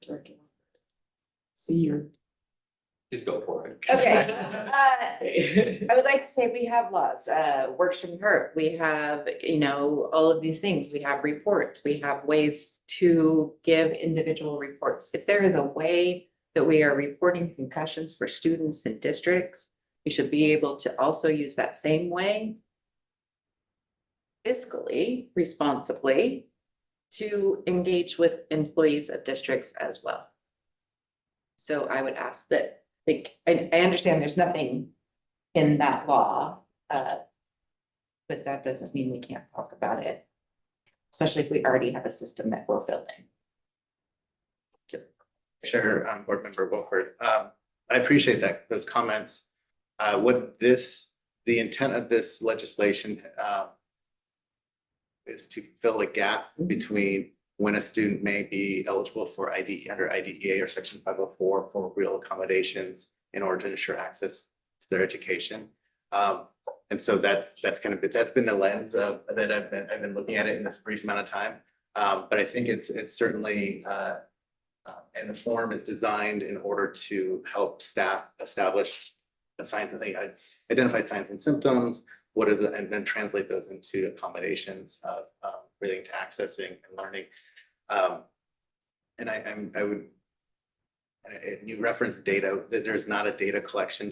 Director. See you. Just go for it. Okay. I would like to say we have laws, works from hurt. We have, all of these things. We have reports. We have ways to give individual reports. If there is a way that we are reporting concussions for students in districts, we should be able to also use that same way fiscally, responsibly, to engage with employees of districts as well. So I would ask that, I understand there's nothing in that law, but that doesn't mean we can't talk about it, especially if we already have a system that we're building. Sure, Board Member Wilford. I appreciate those comments. The intent of this legislation is to fill a gap between when a student may be eligible for under IDEA or Section 504 for real accommodations in order to ensure access to their education. And so that's been the lens that I've been looking at it in this brief amount of time. But I think it's certainly and the form is designed in order to help staff establish the signs and identify signs and symptoms, and then translate those into accommodations of relating to accessing and learning. And you referenced data, that there's not a data collection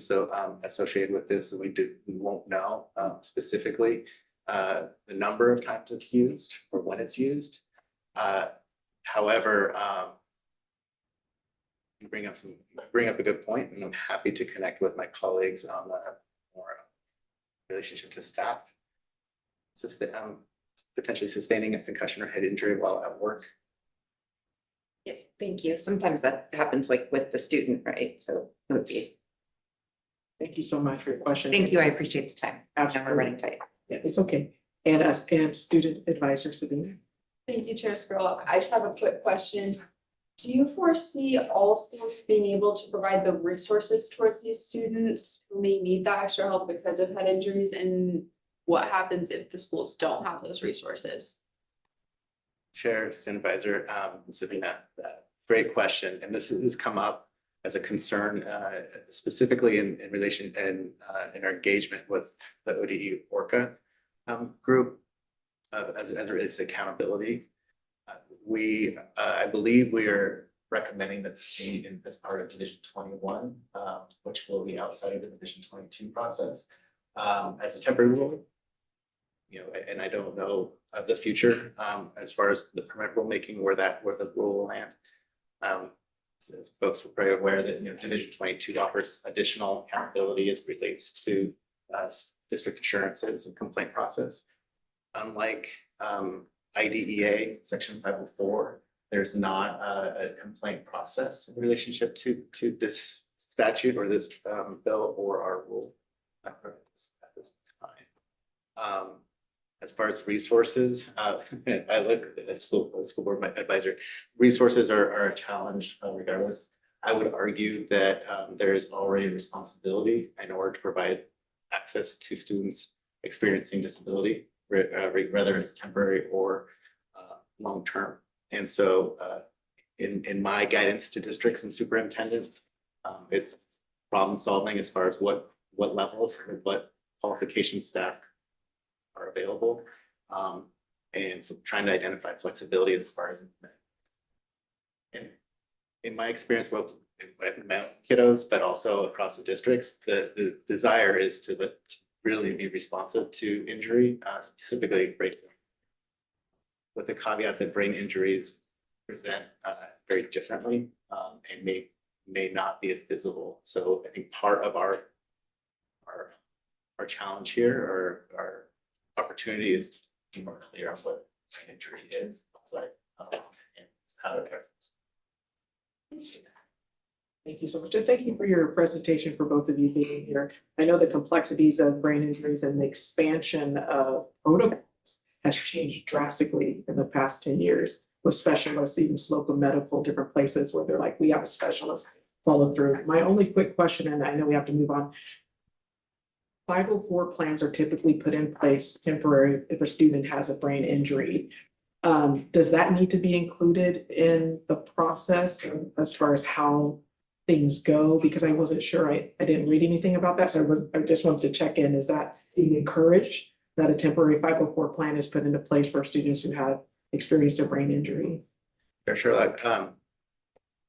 associated with this, so we won't know specifically the number of times it's used or when it's used. However, you bring up a good point, and I'm happy to connect with my colleagues on the more relationship to staff, potentially sustaining a concussion or head injury while at work. Yeah, thank you. Sometimes that happens with the student, right? So it would be. Thank you so much for your question. Thank you. I appreciate the time. Absolutely. We're running tight. Yeah, it's okay. And student advisor Sabina. Thank you, Chair Skrullock. I just have a quick question. Do you foresee all schools being able to provide the resources towards these students who may need that extra help because of head injuries? And what happens if the schools don't have those resources? Chair, Student Advisor Sabina, great question. And this has come up as a concern, specifically in relation and in our engagement with the ODE Orca group as it relates to accountability. I believe we are recommending that this be in as part of Division 21, which will be outside of the Division 22 process, as a temporary rule. You know, and I don't know of the future as far as the permanent rulemaking where the rule will land. As folks were very aware that, you know, Division 22 offers additional accountability as relates to district assurances and complaint process. Unlike IDEA Section 504, there's not a complaint process in relationship to this statute or this bill or our rule at this time. As far as resources, I look at school board advisor, resources are a challenge regardless. I would argue that there is already responsibility in order to provide access to students experiencing disability, whether it's temporary or long-term. And so in my guidance to districts and superintendent, it's problem solving as far as what levels or what qualification staff are available, and trying to identify flexibility as far as in my experience with my own kiddos, but also across the districts, the desire is to really be responsive to injury, specifically brain, with the caveat that brain injuries present very differently and may not be as visible. So I think part of our challenge here, or our opportunity, is to be more clear on what brain injury is, and how to address it. Thank you so much. And thank you for your presentation, for both of you being here. I know the complexities of brain injuries and the expansion of protocols has changed drastically in the past 10 years with specialists, even Slocum Medical, different places where they're like, we have a specialist follow through. My only quick question, and I know we have to move on. 504 plans are typically put in place temporary if a student has a brain injury. Does that need to be included in the process as far as how things go? Because I wasn't sure, I didn't read anything about that. So I just wanted to check in. Is that being encouraged that a temporary 504 plan is put into place for students who have experienced a brain injury? Sure.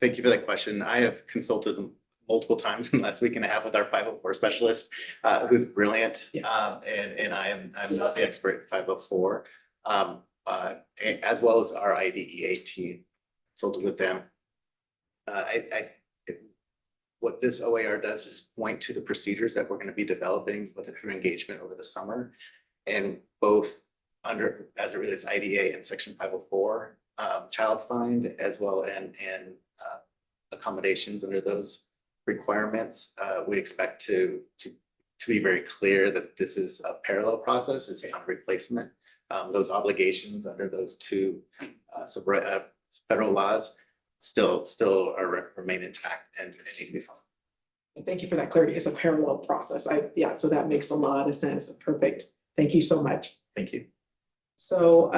Thank you for that question. I have consulted multiple times in the last week and a half with our 504 specialist, who's brilliant. Yes. And I'm not the expert in 504, as well as our IDEA team, consulted with them. What this OAR does is point to the procedures that we're going to be developing with a true engagement over the summer, and both under, as it relates to IDEA and Section 504, child find, as well and accommodations under those requirements. We expect to be very clear that this is a parallel process. It's not a replacement. Those obligations under those two federal laws still remain intact and need to be followed. Thank you for that clarity. It's a parallel process. So that makes a lot of sense. Perfect. Thank you so much. Thank you. So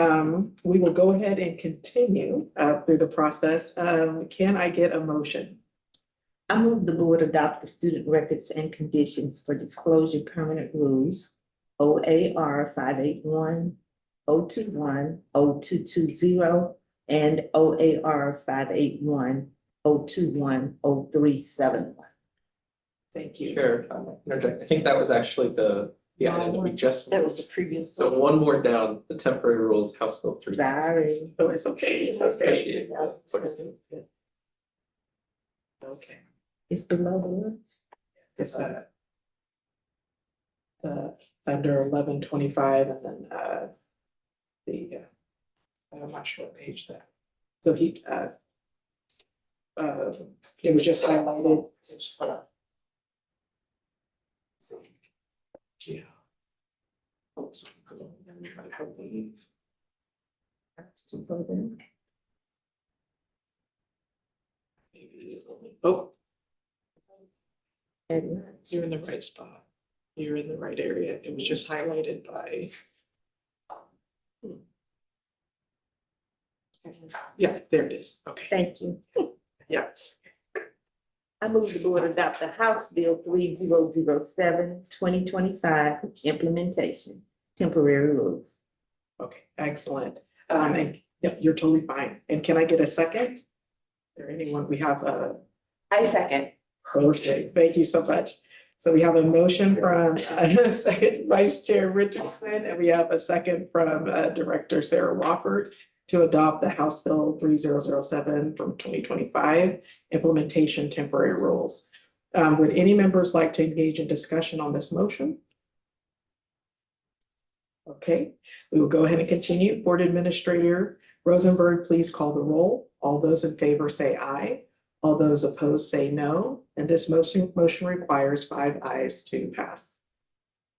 we will go ahead and continue through the process. Can I get a motion? I move the board adopt the student records and conditions for disclosure permanent rules, OAR 581, 021, 0220, and OAR 581, 021, 0371. Thank you. Sure. I think that was actually the item that we just. That was the previous. So one more down, the temporary rules, House Bill 3. Sorry. Oh, it's okay. It's okay. Okay. It's below the list. It's under 1125, and then I'm not sure what page that. So it was just highlighted. Yeah. Oh, so I believe. Maybe. Oh. You're in the right spot. You're in the right area. It was just highlighted by. Yeah, there it is. Okay. Thank you. Yeah. I move the board adopt the House Bill 3007, 2025 implementation, temporary rules. Okay, excellent. And yep, you're totally fine. And can I get a second? Is there anyone, we have a I second. perfect, thank you so much. So we have a motion from second Vice Chair Richardson, and we have a second from Director Sarah Wofford to adopt the House Bill 3007 from 2025, implementation temporary rules. Would any members like to engage in discussion on this motion? Okay, we will go ahead and continue. Board Administrator Rosenberg, please call the roll. All those in favor say aye. All those opposed say no, and this motion requires 5 ayes to pass.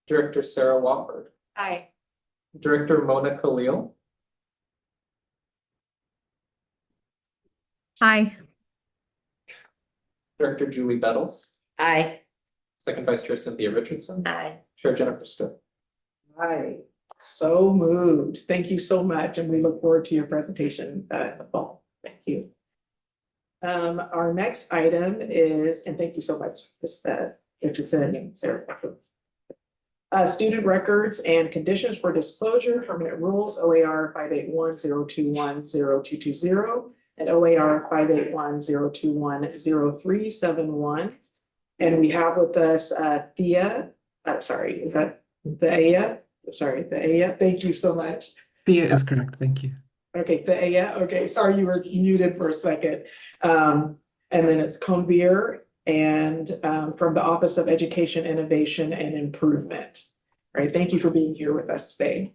Director Sarah Wofford, Aye. Director Mona Khalil, Aye. Director Julie Bettles, Aye. Second Vice Chair Cynthia Richardson, Aye. Chair Jennifer Stowe. Aye, so moved. Thank you so much, and we look forward to your presentation in the fall. Thank you. Our next item is, and thank you so much, Ms. Richardson and Sarah. Student records and conditions for disclosure, permanent rules, OAR 581-021-0220 and OAR 581-021-0371. And we have with us Thea, sorry, is that Thea? Sorry, Thea, thank you so much. Thea is correct, thank you. Okay, Thea, okay, sorry, you were muted for a second. And then it's Convier and from the Office of Education, Innovation and Improvement. All right, thank you for being here with us today.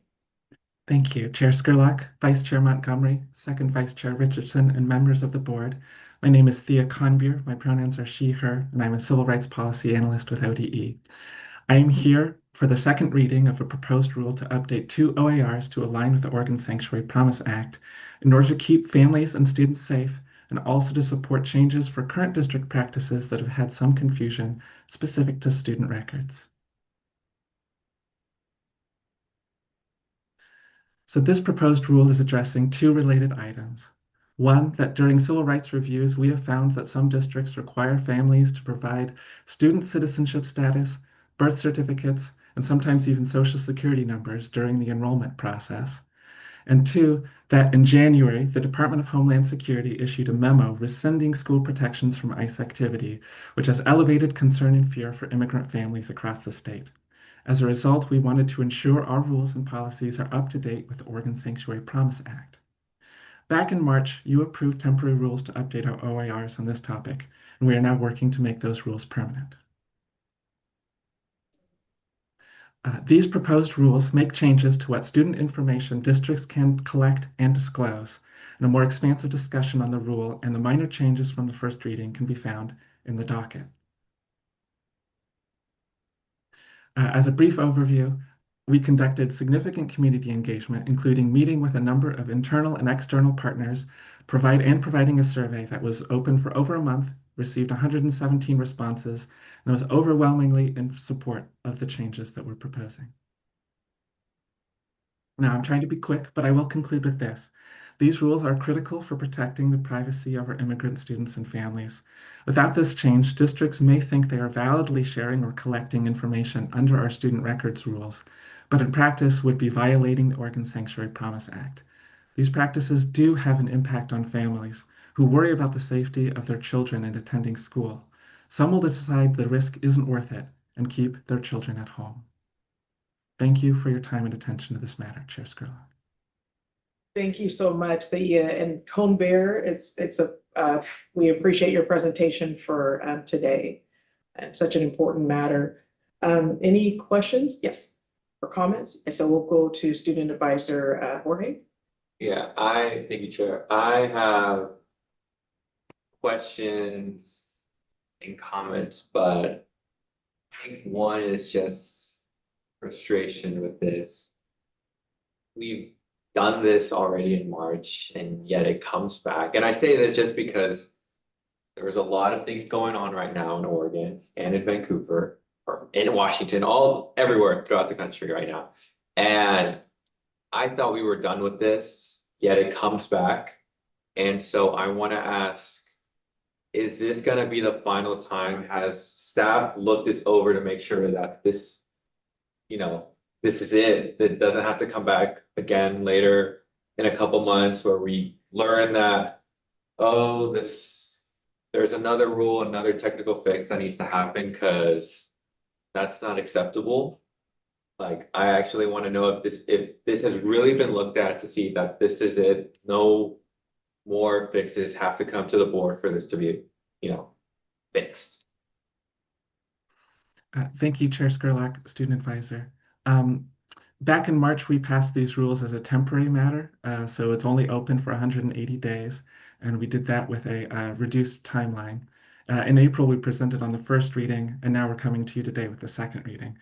Thank you, Chair Skurlock, Vice Chair Montgomery, Second Vice Chair Richardson, and members of the board. My name is Thea Convier, my pronouns are she, her, and I'm a Civil Rights Policy Analyst with ODE. I am here for the second reading of a proposed rule to update 2 OARs to align with the Oregon Sanctuary Promise Act in order to keep families and students safe and also to support changes for current district practices that have had some confusion specific to student records. So this proposed rule is addressing 2 related items. One, that during civil rights reviews, we have found that some districts require families to provide student citizenship status, birth certificates, and sometimes even social security numbers during the enrollment process. And 2, that in January, the Department of Homeland Security issued a memo rescinding school protections from ICE activity, which has elevated concern and fear for immigrant families across the state. As a result, we wanted to ensure our rules and policies are up to date with the Oregon Sanctuary Promise Act. Back in March, you approved temporary rules to update our OARs on this topic, and we are now working to make those rules permanent. These proposed rules make changes to what student information districts can collect and disclose, and a more expansive discussion on the rule and the minor changes from the first reading can be found in the docket. As a brief overview, we conducted significant community engagement, including meeting with a number of internal and external partners, providing a survey that was open for over a month, received 117 responses, and was overwhelmingly in support of the changes that we're proposing. Now, I'm trying to be quick, but I will conclude with this. These rules are critical for protecting the privacy of our immigrant students and families. Without this change, districts may think they are validly sharing or collecting information under our student records rules, but in practice would be violating the Oregon Sanctuary Promise Act. These practices do have an impact on families who worry about the safety of their children in attending school. Some will decide the risk isn't worth it and keep their children at home. Thank you for your time and attention to this matter, Chair Skurlock. Thank you so much, Thea. And Convier, we appreciate your presentation for today. And such an important matter. Any questions? Yes, or comments? And so we'll go to Student Advisor Jorge. Yeah, thank you, Chair. I have questions and comments, but I think one is just frustration with this. We've done this already in March, and yet it comes back. And I say this just because there's a lot of things going on right now in Oregon and in Vancouver, or in Washington, everywhere throughout the country right now. And I thought we were done with this, yet it comes back. And so I want to ask, is this gonna be the final time? Has staff looked this over to make sure that this, you know, this is it, that doesn't have to come back again later in a couple months where we learn that, oh, there's another rule, another technical fix that needs to happen, because that's not acceptable. Like, I actually want to know if this has really been looked at to see that this is it, no more fixes have to come to the board for this to be, you know, fixed. Thank you, Chair Skurlock, Student Advisor. Back in March, we passed these rules as a temporary matter, so it's only open for 180 days, and we did that with a reduced timeline. In April, we presented on the first reading, and now we're coming to you today with the second reading.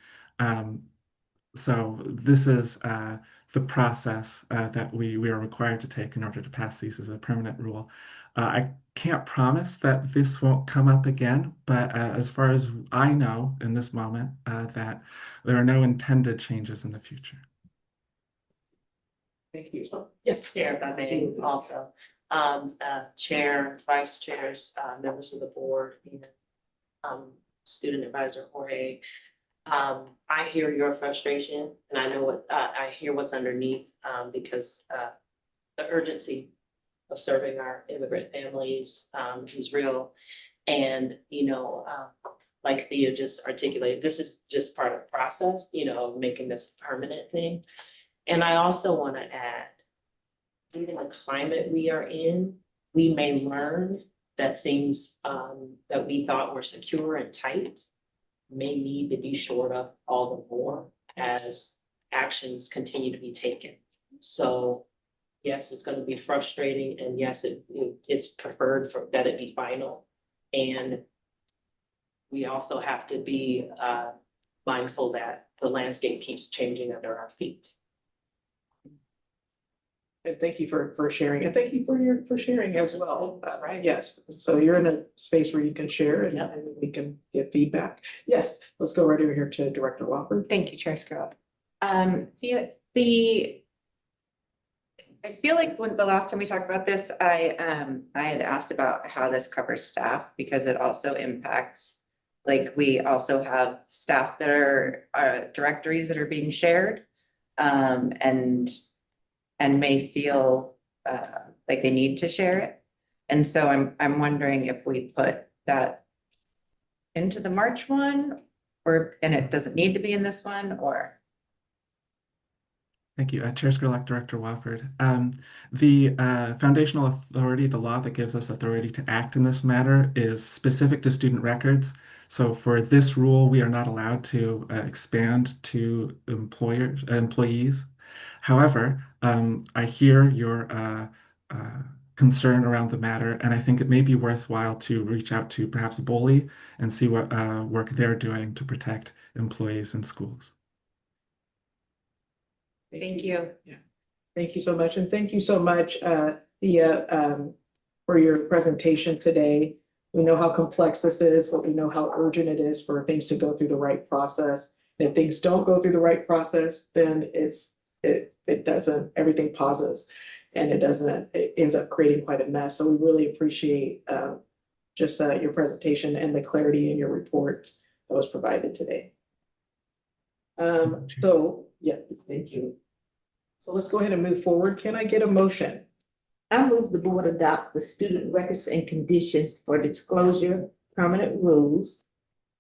So this is the process that we are required to take in order to pass these as a permanent rule. I can't promise that this won't come up again, but as far as I know in this moment, that there are no intended changes in the future. Thank you. Yes, Chair, if I may also, Chair, Vice Chairs, members of the board, and Student Advisor Jorge. I hear your frustration, and I know what I hear what's underneath, because the urgency of serving our immigrant families is real. And like Thea just articulated, this is just part of the process, of making this a permanent thing. And I also want to add, given the climate we are in, we may learn that things that we thought were secure and tight may need to be shored up all the more as actions continue to be taken. So yes, it's going to be frustrating, and yes, it's preferred that it be final. And we also have to be mindful that the landscape keeps changing under our feet. And thank you for sharing, and thank you for sharing as well. That's right. Yes, so you're in a space where you can share and we can get feedback. Yes, let's go right over here to Director Wofford. Thank you, Chair Skurlock. I feel like when the last time we talked about this, I had asked about how this covers staff, because it also impacts, like, we also have staff that are directories that are being shared, and may feel like they need to share it. And so I'm wondering if we put that into the March one, and it doesn't need to be in this one, or. Thank you. Chair Skurlock, Director Wofford. The foundational authority, the law that gives us authority to act in this matter, is specific to student records. So for this rule, we are not allowed to expand to employees. However, I hear your concern around the matter, and I think it may be worthwhile to reach out to perhaps BOLI and see what work they're doing to protect employees in schools. Thank you. Yeah, thank you so much, and thank you so much, Thea, for your presentation today. We know how complex this is, but we know how urgent it is for things to go through the right process. And if things don't go through the right process, then it doesn't, everything pauses, and it ends up creating quite a mess. So we really appreciate just your presentation and the clarity in your report that was provided today. So yeah, thank you. So let's go ahead and move forward. Can I get a motion? I move the board adopt the student records and conditions for disclosure permanent rules,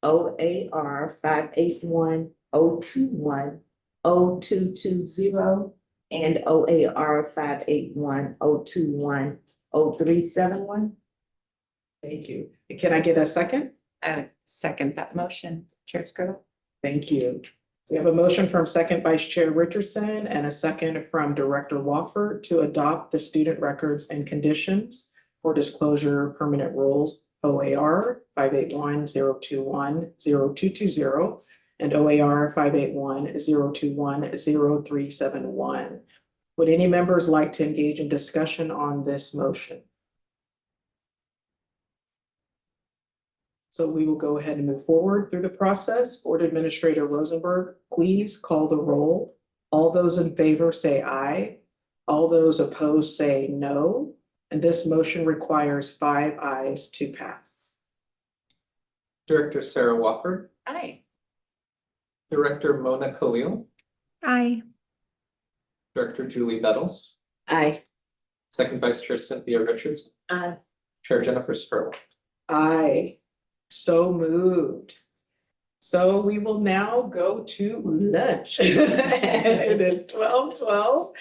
OAR 581-021-0220 and OAR 581-021-0371. Thank you. And can I get a second? Second that motion, Chair Skurlock. Thank you. So we have a motion from Second Vice Chair Richardson and a second from Director Wofford to adopt the student records and conditions for disclosure permanent rules, OAR 581-021-0220 and OAR 581-021-0371. Would any members like to engage in discussion on this motion? So we will go ahead and move forward through the process. Board Administrator Rosenberg, please call the roll. All those in favor say aye. All those opposed say no. And this motion requires 5 ayes to pass. Director Sarah Wofford, Aye. Director Mona Khalil, Aye. Director Julie Bettles, Aye. Second Vice Chair Cynthia Richardson, Aye. Chair Jennifer Skirlock. Aye, so moved. So we will now go to lunch. It is 12:12.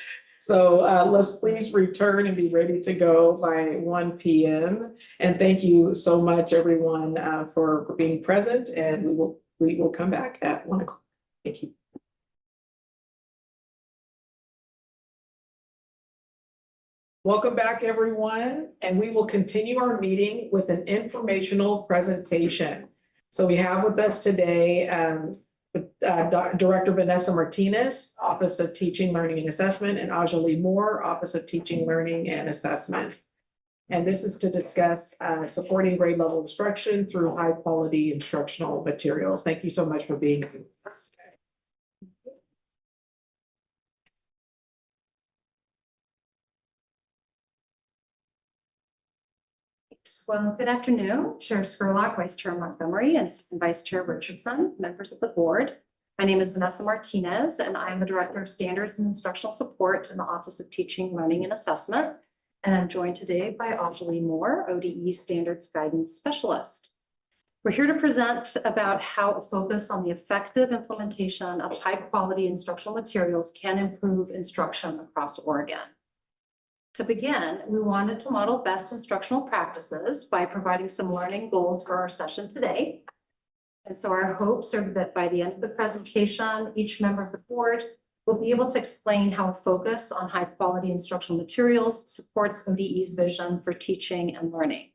So let's please return and be ready to go by 1 p.m. And thank you so much, everyone, for being present, and we will come back at 1 o'clock. Thank you. Welcome back, everyone, and we will continue our meeting with an informational presentation. So we have with us today Director Vanessa Martinez, Office of Teaching, Learning and Assessment, and Ajali Moore, Office of Teaching, Learning and Assessment. And this is to discuss supporting grade level instruction through high quality instructional materials. Thank you so much for being with us. Well, good afternoon, Chair Scurlock, Vice Chair Montgomery, and Vice Chair Richardson, members of the board. My name is Vanessa Martinez, and I am the Director of Standards and Instructional Support in the Office of Teaching, Learning and Assessment. And I'm joined today by Ajali Moore, ODE Standards Guidance Specialist. We're here to present about how a focus on the effective implementation of high-quality instructional materials can improve instruction across Oregon. To begin, we wanted to model best instructional practices by providing some learning goals for our session today. And so our hopes are that by the end of the presentation, each member of the board will be able to explain how a focus on high quality instructional materials supports ODE's vision for teaching and learning.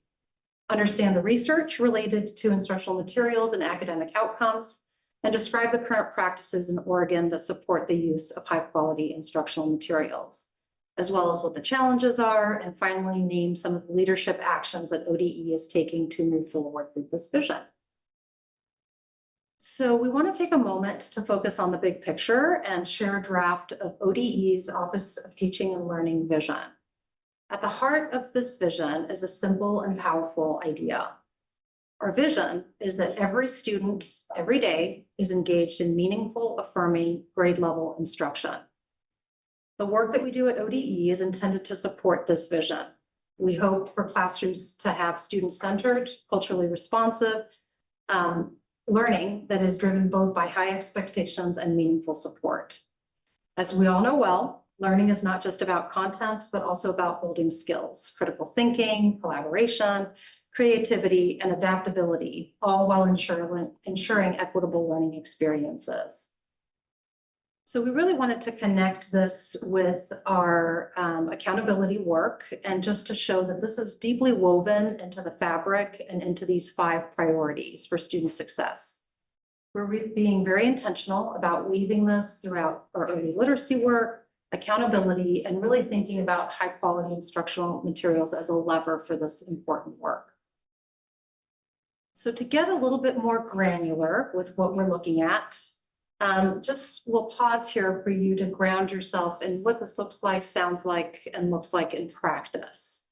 Understand the research related to instructional materials and academic outcomes, and describe the current practices in Oregon that support the use of high quality instructional materials, as well as what the challenges are, and finally name some of the leadership actions that ODE is taking to move forward with this vision. So we want to take a moment to focus on the big picture and share a draft of ODE's Office of Teaching and Learning vision. At the heart of this vision is a simple and powerful idea. Our vision is that every student, every day, is engaged in meaningful, affirming, grade level instruction. The work that we do at ODE is intended to support this vision. We hope for classrooms to have student-centered, culturally responsive learning that is driven both by high expectations and meaningful support. As we all know well, learning is not just about content, but also about building skills, critical thinking, collaboration, creativity, and adaptability, all while ensuring equitable learning experiences. So we really wanted to connect this with our accountability work, and just to show that this is deeply woven into the fabric and into these 5 priorities for student success. We're being very intentional about weaving this throughout our early literacy work, accountability, and really thinking about high quality instructional materials as a lever for this important work. So to get a little bit more granular with what we're looking at, we'll pause here for you to ground yourself in what this looks like, sounds like, and looks like in practice.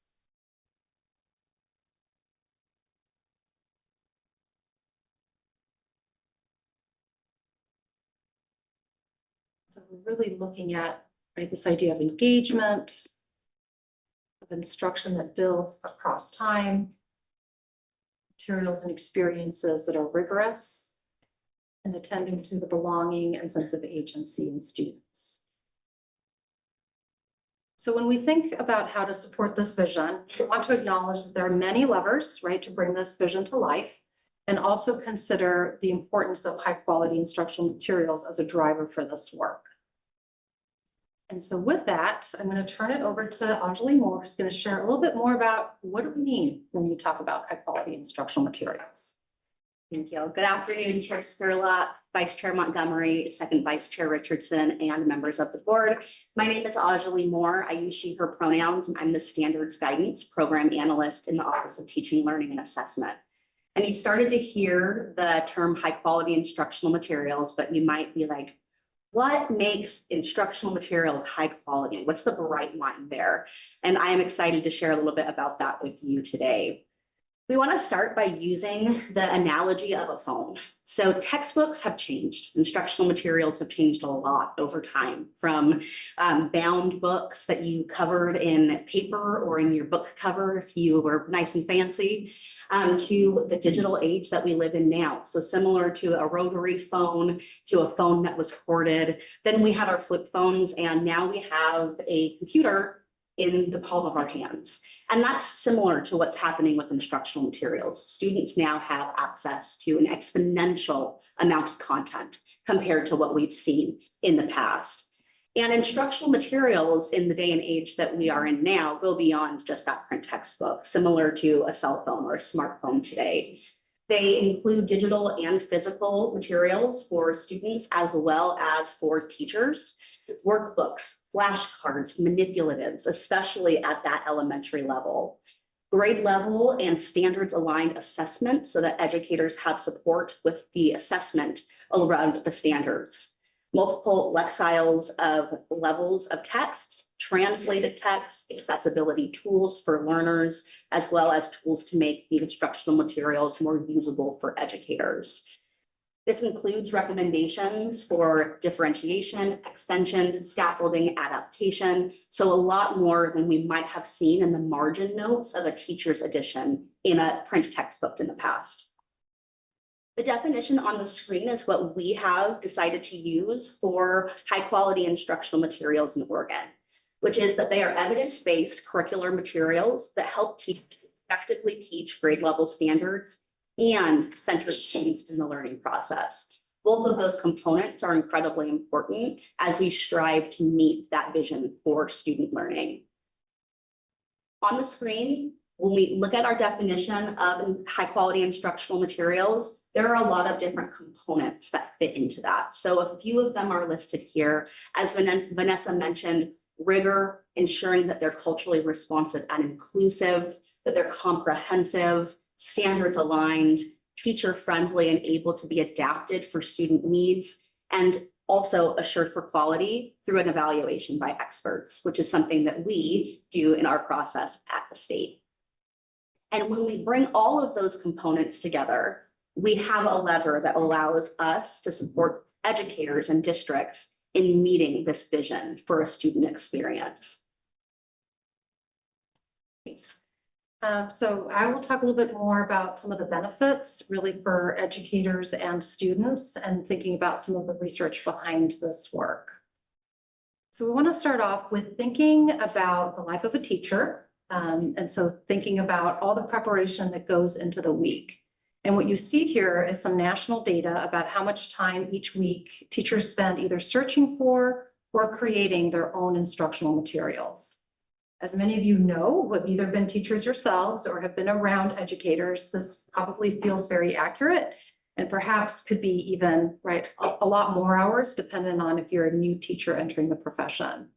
So we're really looking at this idea of engagement, of instruction that builds across time, materials and experiences that are rigorous, and attending to the belonging and sense of agency in students. So when we think about how to support this vision, we want to acknowledge that there are many levers, right, to bring this vision to life, and also consider the importance of high quality instructional materials as a driver for this work. And so with that, I'm going to turn it over to Ajali Moore, who's going to share a little bit more about what do we mean when we talk about high quality instructional materials. Thank you. Good afternoon, Chair Scurlock, Vice Chair Montgomery, Second Vice Chair Richardson, and members of the board. My name is Ajali Moore. I use she, her pronouns, and I'm the Standards Guidance Program Analyst in the Office of Teaching, Learning and Assessment. And you've started to hear the term high quality instructional materials, but you might be like, what makes instructional materials high quality? What's the bright line there? And I am excited to share a little bit about that with you today. We want to start by using the analogy of a phone. So textbooks have changed. Instructional materials have changed a lot over time, from bound books that you covered in paper or in your book cover if you were nice and fancy, to the digital age that we live in now. So similar to a rotary phone, to a phone that was corded. Then we had our flip phones, and now we have a computer in the palm of our hands. And that's similar to what's happening with instructional materials. Students now have access to an exponential amount of content compared to what we've seen in the past. And instructional materials in the day and age that we are in now go beyond just that print textbook, similar to a cell phone or a smartphone today. They include digital and physical materials for students as well as for teachers, workbooks, flashcards, manipulatives, especially at that elementary level. Grade level and standards aligned assessment so that educators have support with the assessment around the standards. Multiple lexiles of levels of texts, translated texts, accessibility tools for learners, as well as tools to make the instructional materials more usable for educators. This includes recommendations for differentiation, extension, scaffolding, adaptation, so a lot more than we might have seen in the margin notes of a teacher's edition in a print textbook in the past. The definition on the screen is what we have decided to use for high quality instructional materials in Oregon, which is that they are evidence-based curricular materials that help teachers effectively teach grade level standards and center students in the learning process. Both of those components are incredibly important as we strive to meet that vision for student learning. On the screen, when we look at our definition of high quality instructional materials, there are a lot of different components that fit into that. So a few of them are listed here. As Vanessa mentioned, rigor, ensuring that they're culturally responsive and inclusive, that they're comprehensive, standards aligned, teacher friendly, and able to be adapted for student needs, and also assured for quality through an evaluation by experts, which is something that we do in our process at the state. And when we bring all of those components together, we have a lever that allows us to support educators and districts in meeting this vision for a student experience. Thanks. So I will talk a little bit more about some of the benefits really for educators and students and thinking about some of the research behind this work. So we want to start off with thinking about the life of a teacher. And so thinking about all the preparation that goes into the week. And what you see here is some national data about how much time each week teachers spend either searching for or creating their own instructional materials. As many of you know, who have either been teachers yourselves or have been around educators, this probably feels very accurate and perhaps could be even a lot more hours depending on if you're a new teacher entering the profession.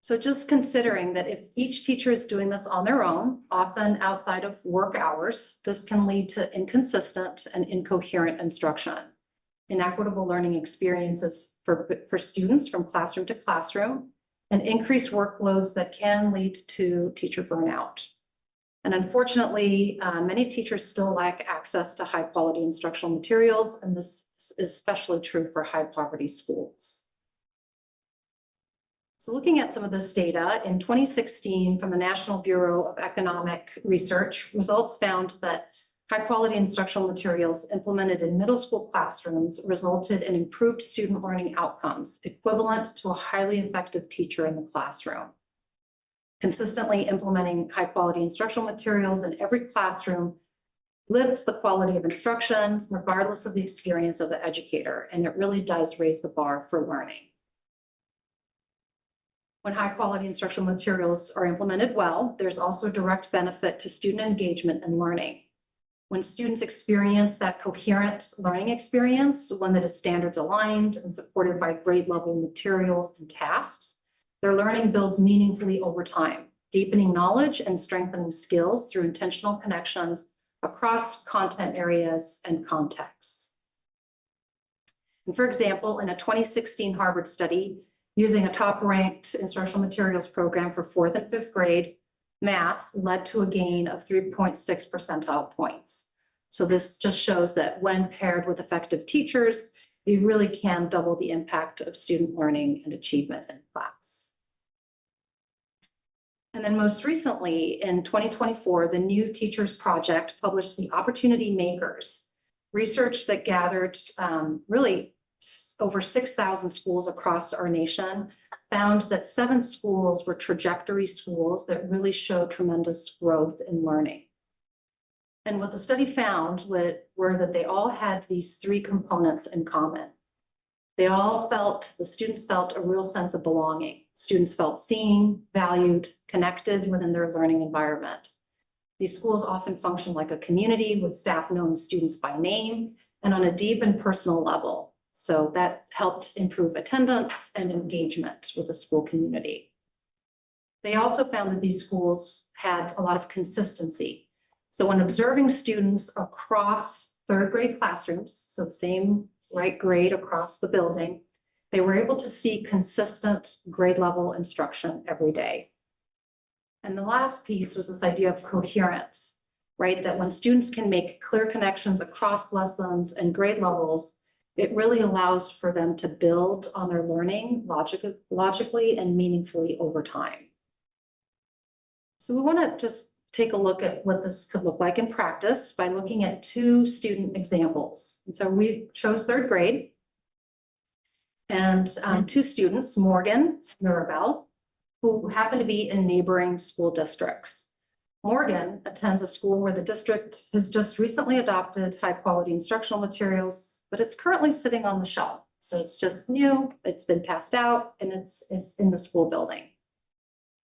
So just considering that if each teacher is doing this on their own, often outside of work hours, this can lead to inconsistent and incoherent instruction, inequitable learning experiences for students from classroom to classroom, and increased workloads that can lead to teacher burnout. And unfortunately, many teachers still lack access to high quality instructional materials, and this is especially true for high poverty schools. So looking at some of this data, in 2016 from the National Bureau of Economic Research, results found that high quality instructional materials implemented in middle school classrooms resulted in improved student learning outcomes equivalent to a highly effective teacher in the classroom. Consistently implementing high quality instructional materials in every classroom lifts the quality of instruction regardless of the experience of the educator, and it really does raise the bar for learning. When high quality instructional materials are implemented well, there's also a direct benefit to student engagement and learning. When students experience that coherent learning experience, one that is standards aligned and supported by grade level materials and tasks, their learning builds meaningfully over time, deepening knowledge and strengthening skills through intentional connections across content areas and contexts. And for example, in a 2016 Harvard study, using a top-ranked instructional materials program for 4th and 5th grade, math led to a gain of 3.6 percentile points. So this just shows that when paired with effective teachers, you really can double the impact of student learning and achievement in class. And then most recently, in 2024, the New Teachers Project published the Opportunity Makers, research that gathered really over 6,000 schools across our nation, found that 7 schools were trajectory schools that really showed tremendous growth in learning. And what the study found were that they all had these 3 components in common. The students felt a real sense of belonging. Students felt seen, valued, connected within their learning environment. These schools often function like a community with staff knowing students by name and on a deep and personal level. So that helped improve attendance and engagement with the school community. They also found that these schools had a lot of consistency. So when observing students across 3rd grade classrooms, so the same right grade across the building, they were able to see consistent grade level instruction every day. And the last piece was this idea of coherence, right? That when students can make clear connections across lessons and grade levels, it really allows for them to build on their learning logically and meaningfully over time. So we want to just take a look at what this could look like in practice by looking at 2 student examples. And so we chose 3rd grade. And 2 students, Morgan, Mirabelle, who happen to be in neighboring school districts. Morgan attends a school where the district has just recently adopted high-quality instructional materials, but it's currently sitting on the shelf. So it's just new, it's been passed out, and it's in the school building.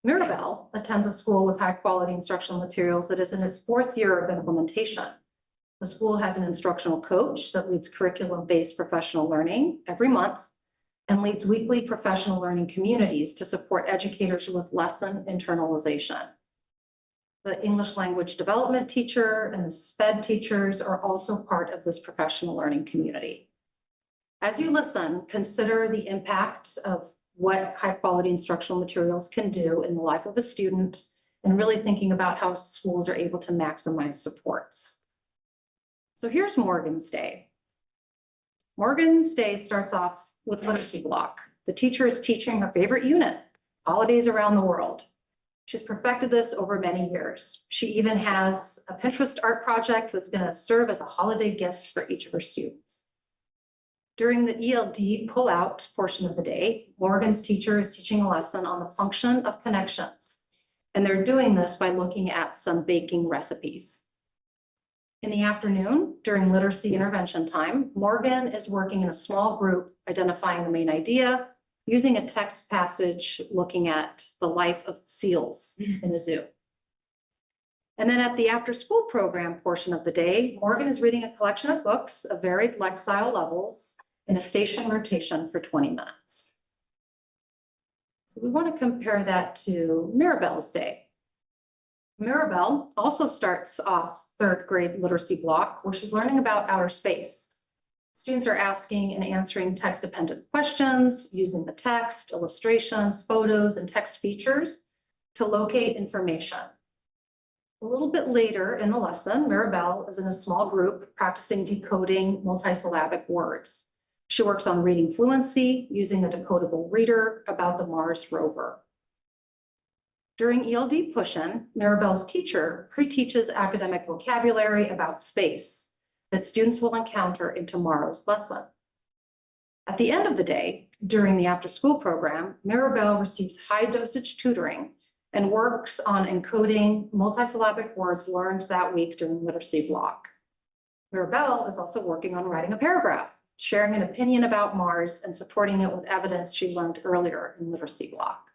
Mirabelle attends a school with high-quality instructional materials that is in its 4th year of implementation. The school has an instructional coach that leads curriculum-based professional learning every month and leads weekly professional learning communities to support educators with lesson internalization. The English language development teacher and the SPED teachers are also part of this professional learning community. As you listen, consider the impact of what high-quality instructional materials can do in the life of a student, and really thinking about how schools are able to maximize supports. So here's Morgan's day. Morgan's day starts off with literacy block. The teacher is teaching her favorite unit, holidays around the world. She's perfected this over many years. She even has a Pinterest art project that's going to serve as a holiday gift for each of her students. During the ELD pull-out portion of the day, Morgan's teacher is teaching a lesson on the function of connections. And they're doing this by looking at some baking recipes. In the afternoon, during literacy intervention time, Morgan is working in a small group, identifying the main idea, using a text passage looking at the life of seals in a zoo. And then at the after-school program portion of the day, Morgan is reading a collection of books of varied lexile levels in a station rotation for 20 minutes. So we want to compare that to Mirabelle's day. Mirabelle also starts off 3rd grade literacy block where she's learning about outer space. Students are asking and answering text-dependent questions using the text, illustrations, photos, and text features to locate information. A little bit later in the lesson, Mirabelle is in a small group practicing decoding multisyllabic words. She works on reading fluency using a decodable reader about the Mars rover. During ELD push-in, Mirabelle's teacher pre-teaches academic vocabulary about space that students will encounter in tomorrow's lesson. At the end of the day, during the after-school program, Mirabelle receives high-dosage tutoring and works on encoding multisyllabic words learned that week during literacy block. Mirabelle is also working on writing a paragraph, sharing an opinion about Mars and supporting it with evidence she learned earlier in literacy block.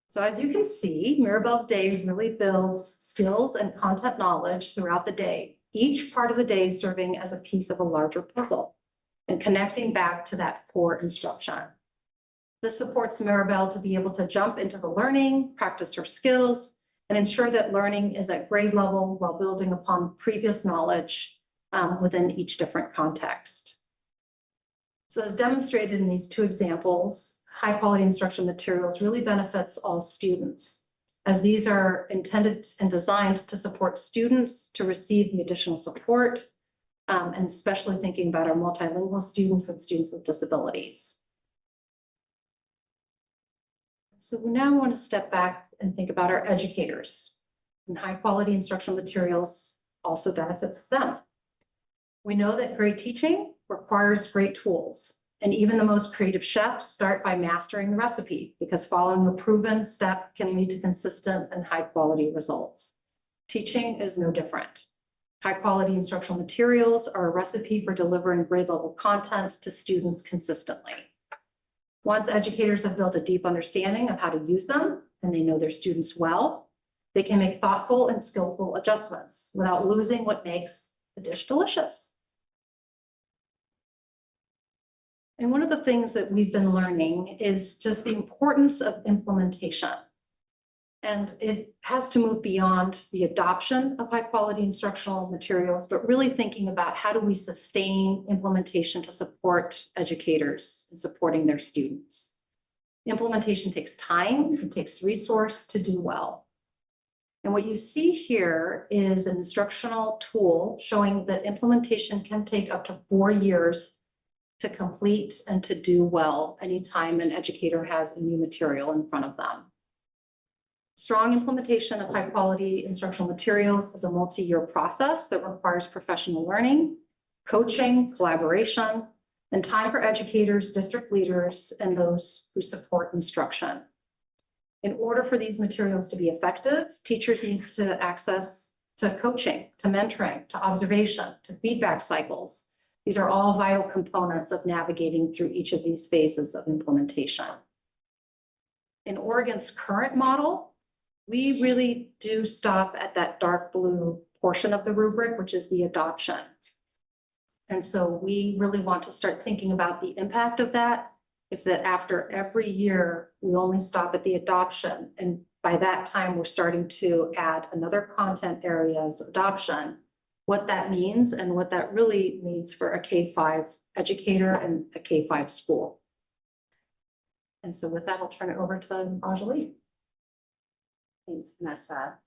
So as you can see, Mirabelle's day really builds skills and content knowledge throughout the day, each part of the day serving as a piece of a larger puzzle and connecting back to that core instruction. This supports Mirabelle to be able to jump into the learning, practice her skills, and ensure that learning is at grade level while building upon previous knowledge within each different context. So as demonstrated in these two examples, high quality instructional materials really benefits all students, as these are intended and designed to support students to receive the additional support, and especially thinking about our multilingual students and students with disabilities. So we now want to step back and think about our educators, and high quality instructional materials also benefits them. We know that great teaching requires great tools, and even the most creative chefs start by mastering the recipe, because following a proven step can lead to consistent and high quality results. Teaching is no different. High quality instructional materials are a recipe for delivering grade level content to students consistently. Once educators have built a deep understanding of how to use them, and they know their students well, they can make thoughtful and skillful adjustments without losing what makes the dish delicious. And one of the things that we've been learning is just the importance of implementation. And it has to move beyond the adoption of high quality instructional materials, but really thinking about how do we sustain implementation to support educators in supporting their students. Implementation takes time, it takes resource to do well. And what you see here is an instructional tool showing that implementation can take up to 4 years to complete and to do well anytime an educator has a new material in front of them. Strong implementation of high quality instructional materials is a multi-year process that requires professional learning, coaching, collaboration, and time for educators, district leaders, and those who support instruction. In order for these materials to be effective, teachers need to access to coaching, to mentoring, to observation, to feedback cycles. These are all vital components of navigating through each of these phases of implementation. In Oregon's current model, we really do stop at that dark blue portion of the rubric, which is the adoption. And so we really want to start thinking about the impact of that. If that after every year, we only stop at the adoption, and by that time, we're starting to add another content area as adoption, what that means and what that really means for a K-5 educator and a K-5 school. And so with that, I'll turn it over to Anjali. Thanks, Vanessa.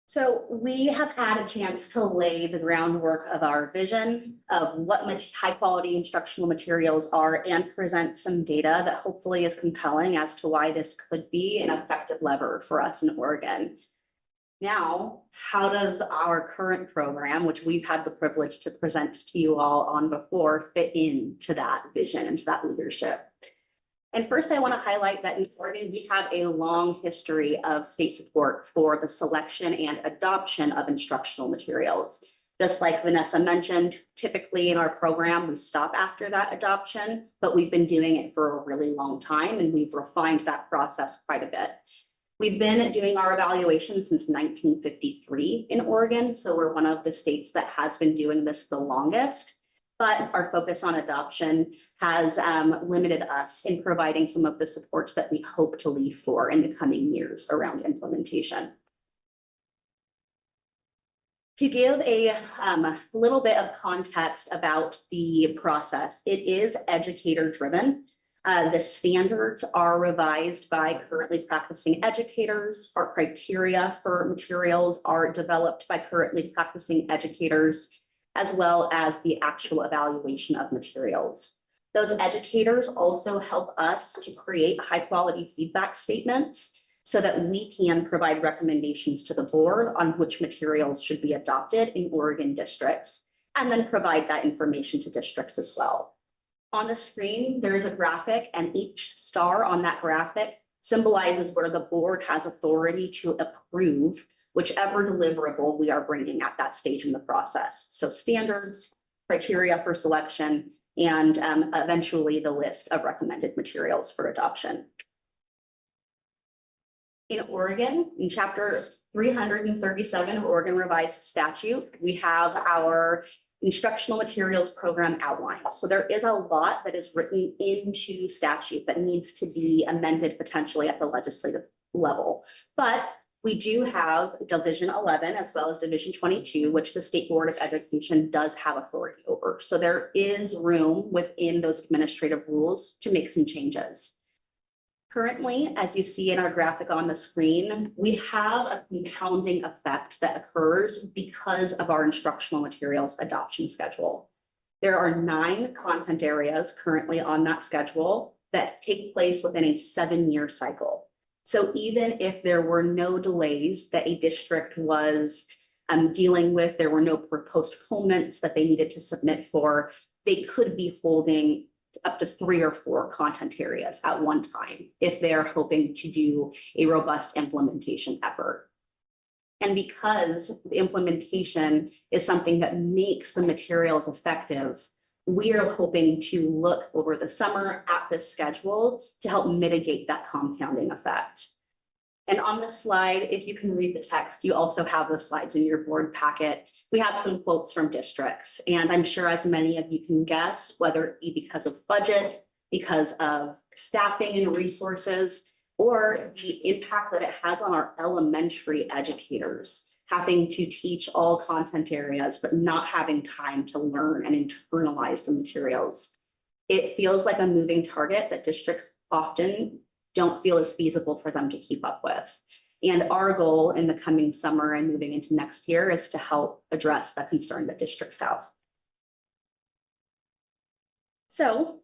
So we have had a chance to lay the groundwork of our vision of what high quality instructional materials are and present some data that hopefully is compelling as to why this could be an effective lever for us in Oregon. Now, how does our current program, which we've had the privilege to present to you all on before, fit into that vision and to that leadership? And first, I want to highlight that in Oregon, we have a long history of state support for the selection and adoption of instructional materials. Just like Vanessa mentioned, typically in our program, we stop after that adoption, but we've been doing it for a really long time, and we've refined that process quite a bit. We've been doing our evaluation since 1953 in Oregon, so we're one of the states that has been doing this the longest. But our focus on adoption has limited us in providing some of the supports that we hope to leave for in the coming years around implementation. To give a little bit of context about the process, it is educator driven. The standards are revised by currently practicing educators. Our criteria for materials are developed by currently practicing educators, as well as the actual evaluation of materials. Those educators also help us to create high quality feedback statements so that we can provide recommendations to the board on which materials should be adopted in Oregon districts, and then provide that information to districts as well. On the screen, there is a graphic, and each star on that graphic symbolizes where the board has authority to approve whichever deliverable we are bringing at that stage in the process. So standards, criteria for selection, and eventually the list of recommended materials for adoption. In Oregon, in chapter 337 of Oregon Revised Statute, we have our instructional materials program outline. So there is a lot that is written into statute that needs to be amended potentially at the legislative level. But We do have Division 11 as well as Division 22, which the State Board of Education does have authority over. So there is room within those administrative rules to make some changes. Currently, as you see in our graphic on the screen, we have a compounding effect that occurs because of our instructional materials adoption schedule. There are 9 content areas currently on that schedule that take place within a 7-year cycle. So even if there were no delays that a district was dealing with, there were no postponements that they needed to submit for, they could be holding up to 3 or 4 content areas at one time if they're hoping to do a robust implementation effort. And because the implementation is something that makes the materials effective, we are hoping to look over the summer at this schedule to help mitigate that compounding effect. And on this slide, if you can read the text, you also have the slides in your board packet. We have some quotes from districts, and I'm sure as many of you can guess, whether it be because of budget, because of staffing and resources, or the impact that it has on our elementary educators, having to teach all content areas, but not having time to learn and internalize the materials. It feels like a moving target that districts often don't feel is feasible for them to keep up with. And our goal in the coming summer and moving into next year is to help address that concern that districts have. So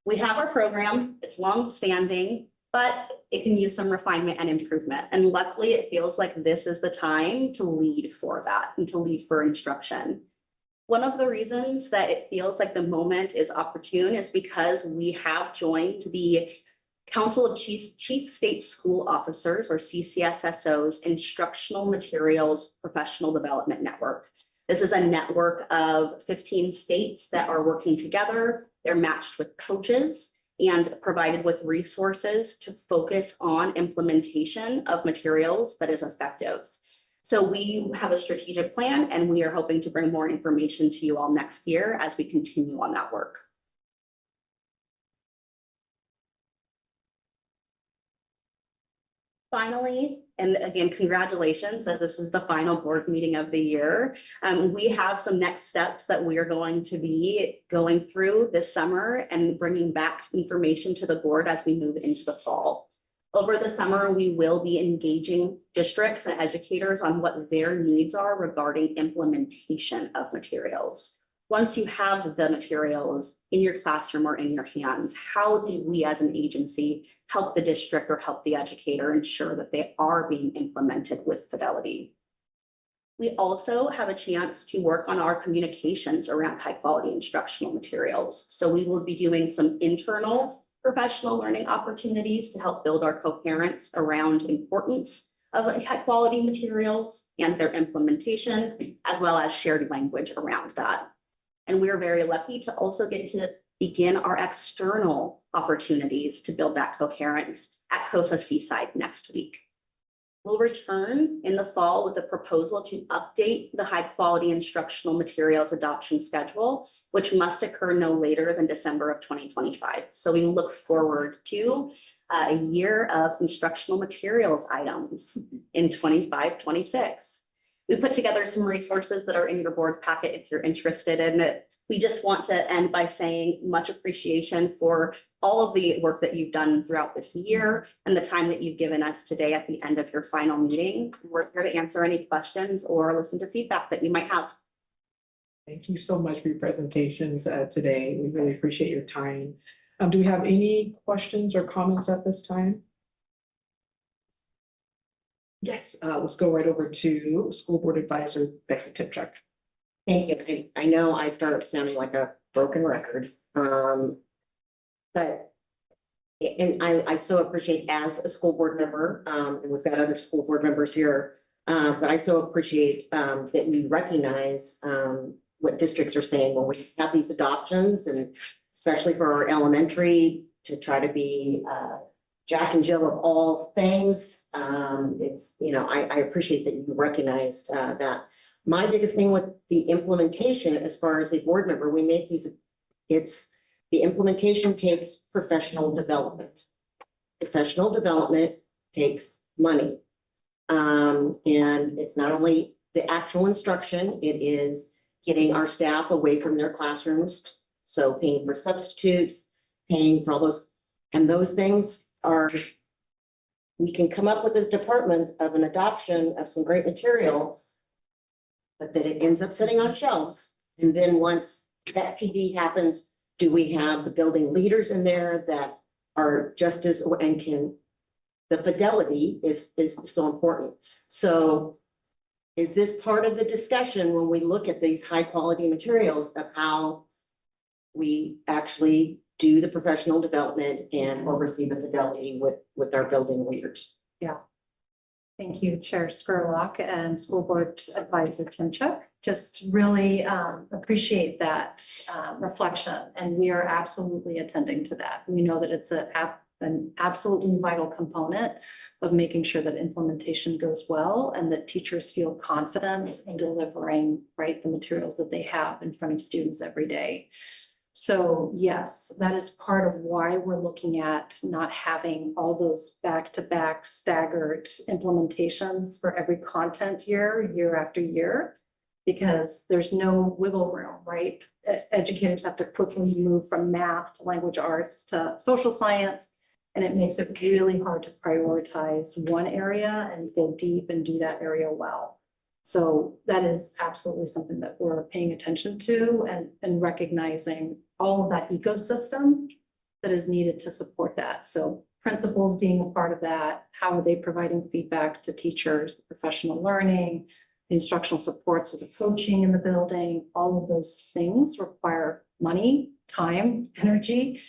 we have our program, it's long-standing, but it can use some refinement and improvement. And luckily, it feels like this is the time to lead for that and to lead for instruction. One of the reasons that it feels like the moment is opportune is because we have joined the Council of Chief State School Officers, or CCSSO's, Instructional Materials Professional Development Network. This is a network of 15 states that are working together. They're matched with coaches and provided with resources to focus on implementation of materials that is effective. So we have a strategic plan, and we are hoping to bring more information to you all next year as we continue on that work. Finally, and again, congratulations, as this is the final board meeting of the year. We have some next steps that we are going to be going through this summer and bringing back information to the board as we move into the fall. Over the summer, we will be engaging districts and educators on what their needs are regarding implementation of materials. Once you have the materials in your classroom or in your hands, how do we as an agency help the district or help the educator ensure that they are being implemented with fidelity? We also have a chance to work on our communications around high quality instructional materials. So we will be doing some internal professional learning opportunities to help build our coherence around importance of high quality materials and their implementation, as well as shared language around that. And we're very lucky to also get to begin our external opportunities to build that coherence at COSA Seaside next week. We'll return in the fall with a proposal to update the high quality instructional materials adoption schedule, which must occur no later than December of 2025. So we look forward to a year of instructional materials items in 25-26. We put together some resources that are in your board packet if you're interested in it. We just want to end by saying much appreciation for all of the work that you've done throughout this year and the time that you've given us today at the end of your final meeting. We're here to answer any questions or listen to feedback that you might have. Thank you so much for your presentations today. We really appreciate your time. Do we have any questions or comments at this time? Yes, let's go right over to School Board Advisor Becky Tipchuk. Thank you. I know I start sounding like a broken record. But I so appreciate as a school board member, and we've got other school board members here, but I so appreciate that we recognize what districts are saying when we have these adoptions, and especially for our elementary to try to be Jack and Jill of all things. It's, you know, I appreciate that you recognized that. My biggest thing with the implementation, as far as a board member, we make these, the implementation takes professional development. Professional development takes money. And it's not only the actual instruction, it is getting our staff away from their classrooms. So paying for substitutes, paying for all those, and those things are, we can come up with this department of an adoption of some great material, but that it ends up sitting on shelves. And then once that PD happens, do we have the building leaders in there that are just as, and can, the fidelity is so important. So is this part of the discussion when we look at these high quality materials of how we actually do the professional development and oversee the fidelity with our building leaders? Yeah. Thank you, Chair Scurlock and School Board Advisor Timchuk. Just really appreciate that reflection, and we are absolutely attending to that. We know that it's an absolutely vital component of making sure that implementation goes well and that teachers feel confident in delivering, right, the materials that they have in front of students every day. So yes, that is part of why we're looking at not having all those back-to-back staggered implementations for every content year after year, because there's no wiggle room, right? Educators have to quickly move from math to language arts to social science, and it makes it really hard to prioritize one area and go deep and do that area well. So that is absolutely something that we're paying attention to and recognizing all of that ecosystem that is needed to support that. So principals being a part of that, how are they providing feedback to teachers, the professional learning, the instructional supports with the coaching in the building, all of those things require money, time, energy.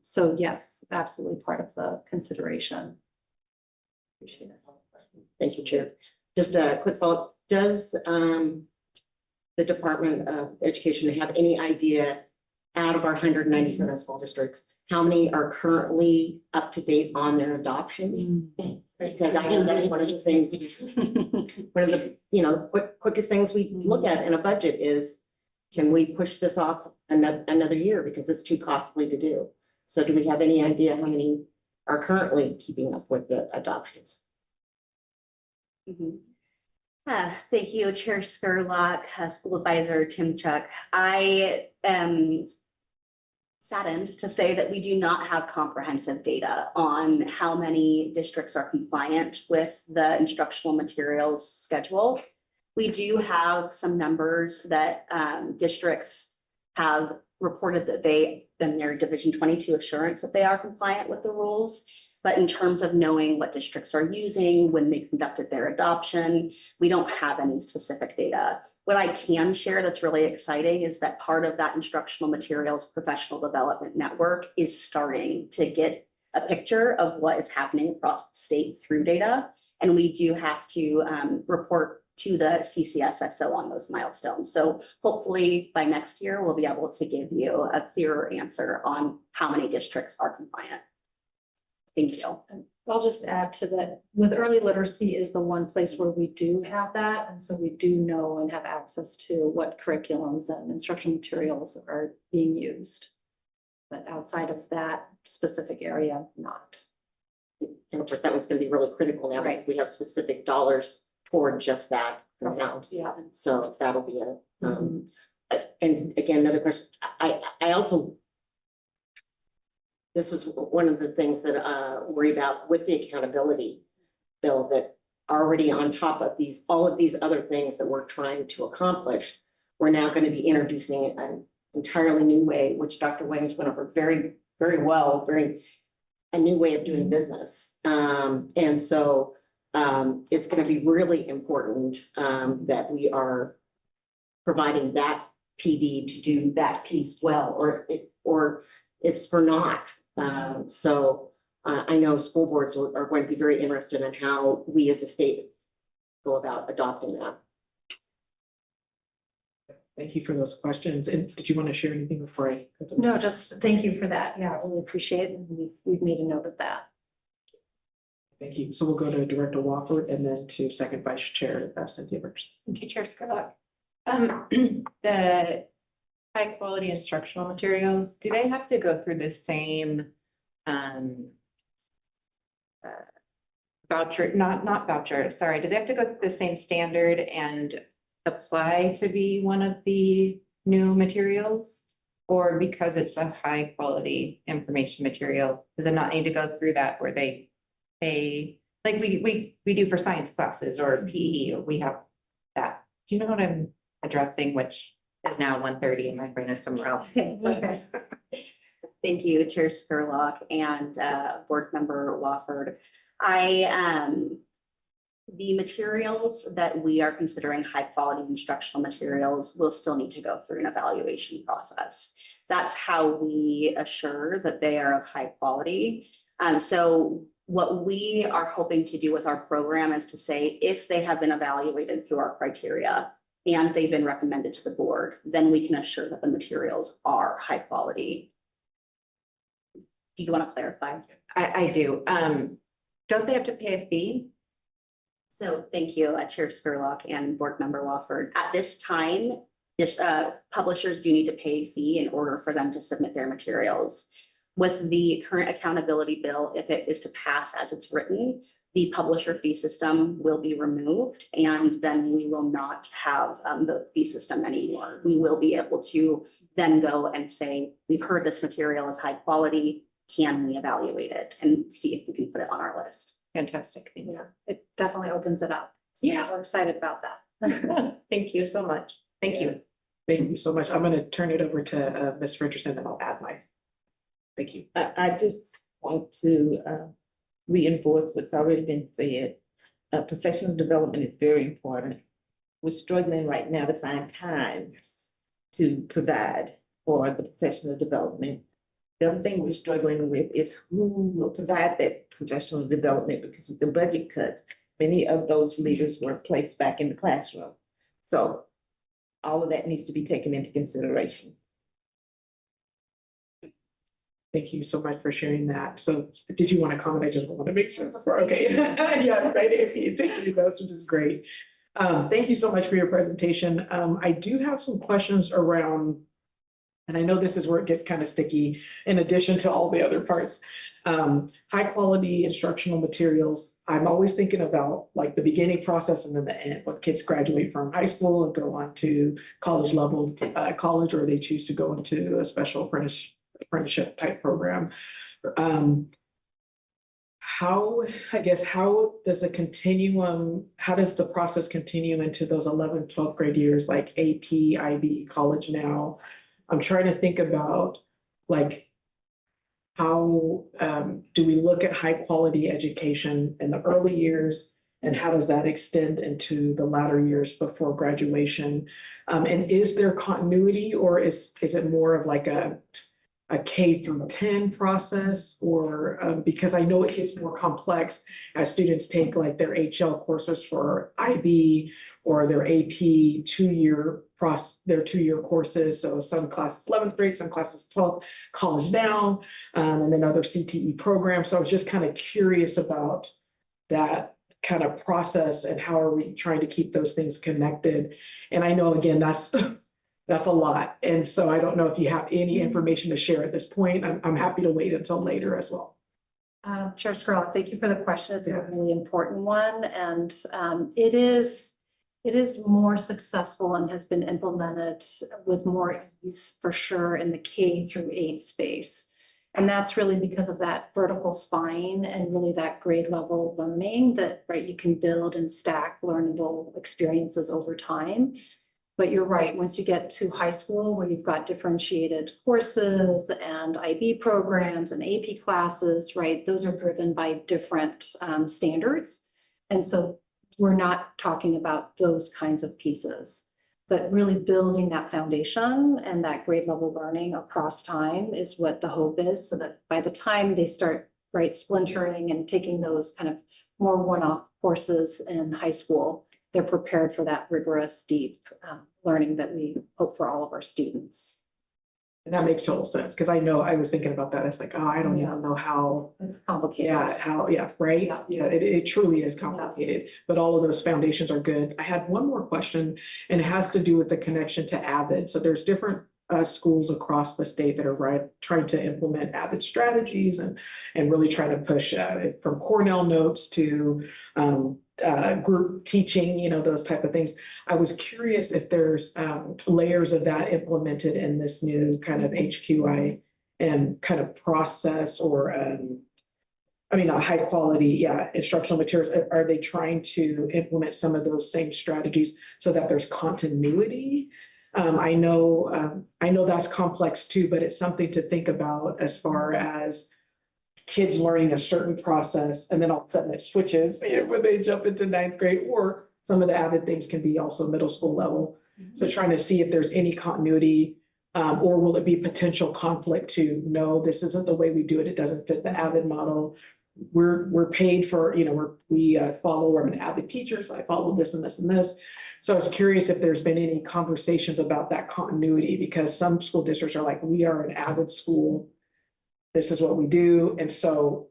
So yes, absolutely part of the consideration. Appreciate it. Thank you, Chair. Just a quick follow-up. Does the Department of Education have any idea out of our 197 school districts, how many are currently up to date on their adoptions? Because I know that's one of the things, one of the, quickest things we look at in a budget is, can we push this off another year because it's too costly to do? So do we have any idea how many are currently keeping up with the adoptions? Thank you, Chair Scurlock, School Advisor Timchuk. I am saddened to say that we do not have comprehensive data on how many districts are compliant with the instructional materials schedule. We do have some numbers that districts have reported that they, in their Division 22 assurance, that they are compliant with the rules. But in terms of knowing what districts are using when they conducted their adoption, we don't have any specific data. What I can share that's really exciting is that part of that instructional materials professional development network is starting to get a picture of what is happening across the state through data. And we do have to report to the CCSSO on those milestones. So hopefully by next year, we'll be able to give you a clearer answer on how many districts are compliant. Thank you. I'll just add to that, with early literacy is the one place where we do have that. And so we do know and have access to what curriculums and instructional materials are being used. But outside of that specific area, not. And of course, that one's going to be really critical now, because we have specific dollars toward just that amount. Yeah. So that'll be and again, another question. I also, this was one of the things that worry about with the accountability bill, that already on top of these, all of these other things that we're trying to accomplish, we're now going to be introducing an entirely new way, which Dr. Williams went over very, very well, a new way of doing business. And so it's going to be really important that we are providing that PD to do that piece well, or it's for naught. So I know school boards are going to be very interested in how we as a state go about adopting that. Thank you for those questions. And did you want to share anything before I? No, just thank you for that. Yeah, I really appreciate it. And we've made a note of that. Thank you. So we'll go to Director Wofford and then to Second Vice Chair Cynthia Burks. Thank you, Chair Scurlock. The high quality instructional materials, do they have to go through the same voucher, not voucher, sorry, do they have to go through the same standard and apply to be one of the new materials? Or because it's a high quality information material, does it not need to go through that where they pay, like we do for science classes or PE, we have that. Do you know what I'm addressing, which is now 1:30 and my brain is somewhere else? It's okay. Thank you, Chair Skurlock and Board Member Wofford. The materials that we are considering high quality instructional materials will still need to go through an evaluation process. That's how we assure that they are of high quality. So what we are hoping to do with our program is to say, if they have been evaluated through our criteria and they've been recommended to the board, then we can assure that the materials are high quality. Do you want to clarify? I do. Don't they have to pay a fee? So thank you, Chair Skurlock and Board Member Wofford. At this time, publishers do need to pay a fee in order for them to submit their materials. With the current accountability bill, if it is to pass as it's written, the publisher fee system will be removed, and then we will not have the fee system anymore. We will be able to then go and say, we've heard this material is high quality. Can we evaluate it and see if we can put it on our list? Fantastic. Yeah, it definitely opens it up. So Yeah. we're excited about that. Thank you so much. Thank you. Thank you so much. I'm gonna turn it over to Ms. Richardson and I'll add my. Thank you. I just want to reinforce what's already been said. Professional development is very important. We're struggling right now to find time to provide for the professional development. The other thing we're struggling with is who will provide that professional development, because with the budget cuts, many of those leaders were placed back in the classroom. So all of that needs to be taken into consideration. Thank you so much for sharing that. So did you want to comment? I just want to make sure. Okay. Yeah, right. I see you taking notes, which is great. Thank you so much for your presentation. I do have some questions around, and I know this is where it gets kind of sticky in addition to all the other parts. High quality instructional materials. I'm always thinking about like the beginning process and then the end, when kids graduate from high school and go on to college level, college, or they choose to go into a special apprenticeship type program. How does the continuum, how does the process continue into those 11th, 12th grade years, like AP, IB, college now? I'm trying to think about like, how do we look at high quality education in the early years, and how does that extend into the latter years before graduation? And is there continuity, or is it more of like a K through 10 process, or because I know it gets more complex as students take like their HL courses for IB or their AP two-year courses. So some classes 11th grade, some classes 12th, college now, and then other CTE programs. So I was just kind of curious about that kind of process and how are we trying to keep those things connected. And I know, again, that's a lot. And so I don't know if you have any information to share at this point. I'm happy to wait until later as well. Chair Skurlock, thank you for the question. It's a really important one. And it is more successful and has been implemented with more ease for sure in the K through 8 space. And that's really because of that vertical spine and really that grade level learning that, right, you can build and stack learnable experiences over time. But you're right, once you get to high school where you've got differentiated courses and IB programs and AP classes, right, those are driven by different standards. And so we're not talking about those kinds of pieces, but really building that foundation and that grade level learning across time is what the hope is, so that by the time they start, right, splintering and taking those kind of more one-off courses in high school, they're prepared for that rigorous, deep learning that we hope for all of our students. And that makes total sense, because I know I was thinking about that. It's like, oh, I don't even know how. It's complicated. Yeah, right? Yeah, it truly is complicated, but all of those foundations are good. I had one more question, and it has to do with the connection to Avid. So there's different schools across the state that are trying to implement Avid strategies and really trying to push from Cornell notes to group teaching, you know, those type of things. I was curious if there's layers of that implemented in this new kind of HQI and kind of process or a high quality, instructional materials. Are they trying to implement some of those same strategies so that there's continuity? I know that's complex too, but it's something to think about as far as kids learning a certain process and then all of a sudden it switches when they jump into ninth grade, or some of the Avid things can be also middle school level. So trying to see if there's any continuity, or will it be potential conflict to no, this isn't the way we do it. It doesn't fit the Avid model. We're paid for, we follow, I'm an Avid teacher, so I follow this and this and this. So I was curious if there's been any conversations about that continuity, because some school districts are like, we are an Avid school. This is what we do. And so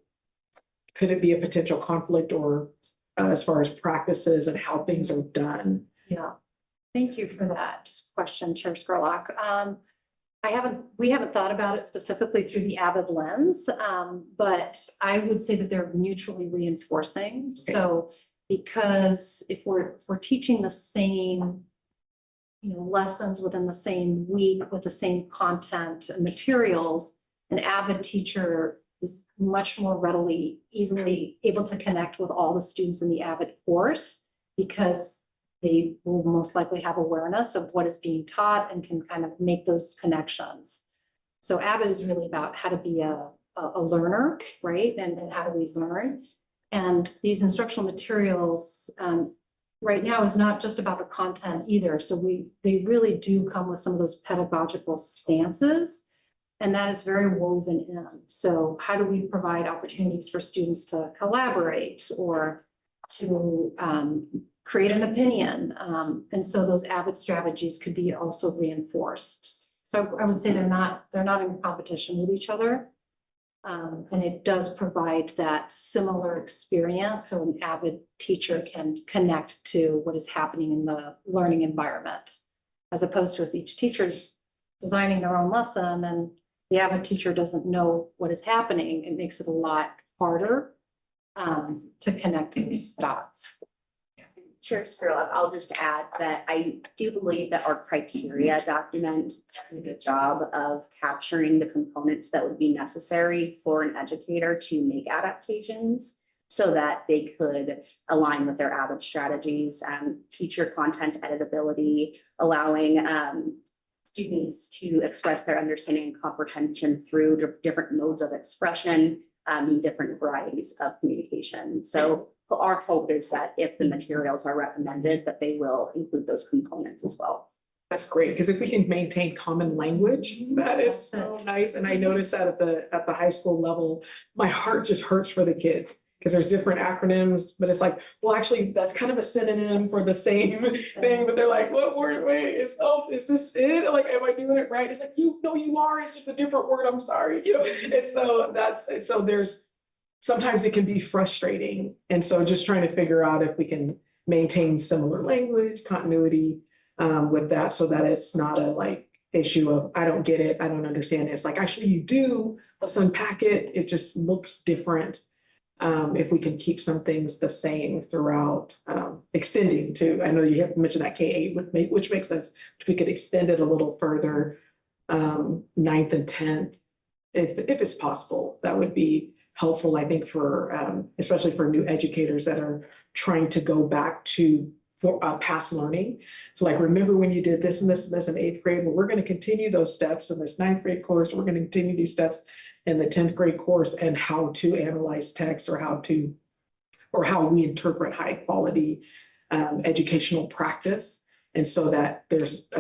could it be a potential conflict or as far as practices and how things are done? Yeah, thank you for that question, Chair Scurlock. We haven't thought about it specifically through the Avid lens, but I would say that they're mutually reinforcing. Okay. So because if we're teaching the same, lessons within the same week with the same content and materials, an Avid teacher is much more easily able to connect with all the students in the Avid course, because they will most likely have awareness of what is being taught and can kind of make those connections. So Avid is really about how to be a learner, right? And how do we learn? And these instructional materials right now is not just about the content either. So they really do come with some of those pedagogical stances, and that is very woven in. So how do we provide opportunities for students to collaborate or to create an opinion? And so those Avid strategies could be also reinforced. So I would say they're not in competition with each other. And it does provide that similar experience, so an Avid teacher can connect to what is happening in the learning environment, as opposed to if each teacher is designing their own lesson and the Avid teacher doesn't know what is happening, it makes it a lot harder to connect these dots. Chair Scurlock, I'll just add that I do believe that our criteria document does a good job of capturing the components that would be necessary for an educator to make adaptations so that they could align with their Avid strategies, teacher content editability, allowing students to express their understanding and comprehension through different modes of expression, different varieties of communication. So our hope is that if the materials are recommended, that they will include those components as well. That's great, because if we can maintain common language, that is so nice. And I noticed that at the high school level, my heart just hurts for the kids, because there's different acronyms, but it's like, well, actually, that's kind of a synonym for the same thing. But they're like, what word? Wait, is this it? Like, am I doing it right? It's like, you are. It's just a different word. I'm sorry. And so there's sometimes it can be frustrating. And so just trying to figure out if we can maintain similar language, continuity with that, so that it's not a issue of, I don't get it, I don't understand it. It's like, actually you do, let's unpack it. It just looks different. If we can keep some things the same throughout, extending to, I know you have mentioned that K-8, which makes sense. We could extend it a little further, 9th and 10th, if it's possible. That would be helpful, I think, for especially for new educators that are trying to go back to past learning. So like, remember when you did this and this and this in 8th grade? Well, we're going to continue those steps in this 9th grade course. We're going to continue these steps in the 10th grade course, and how to analyze text, or how we interpret high quality educational practice. And so that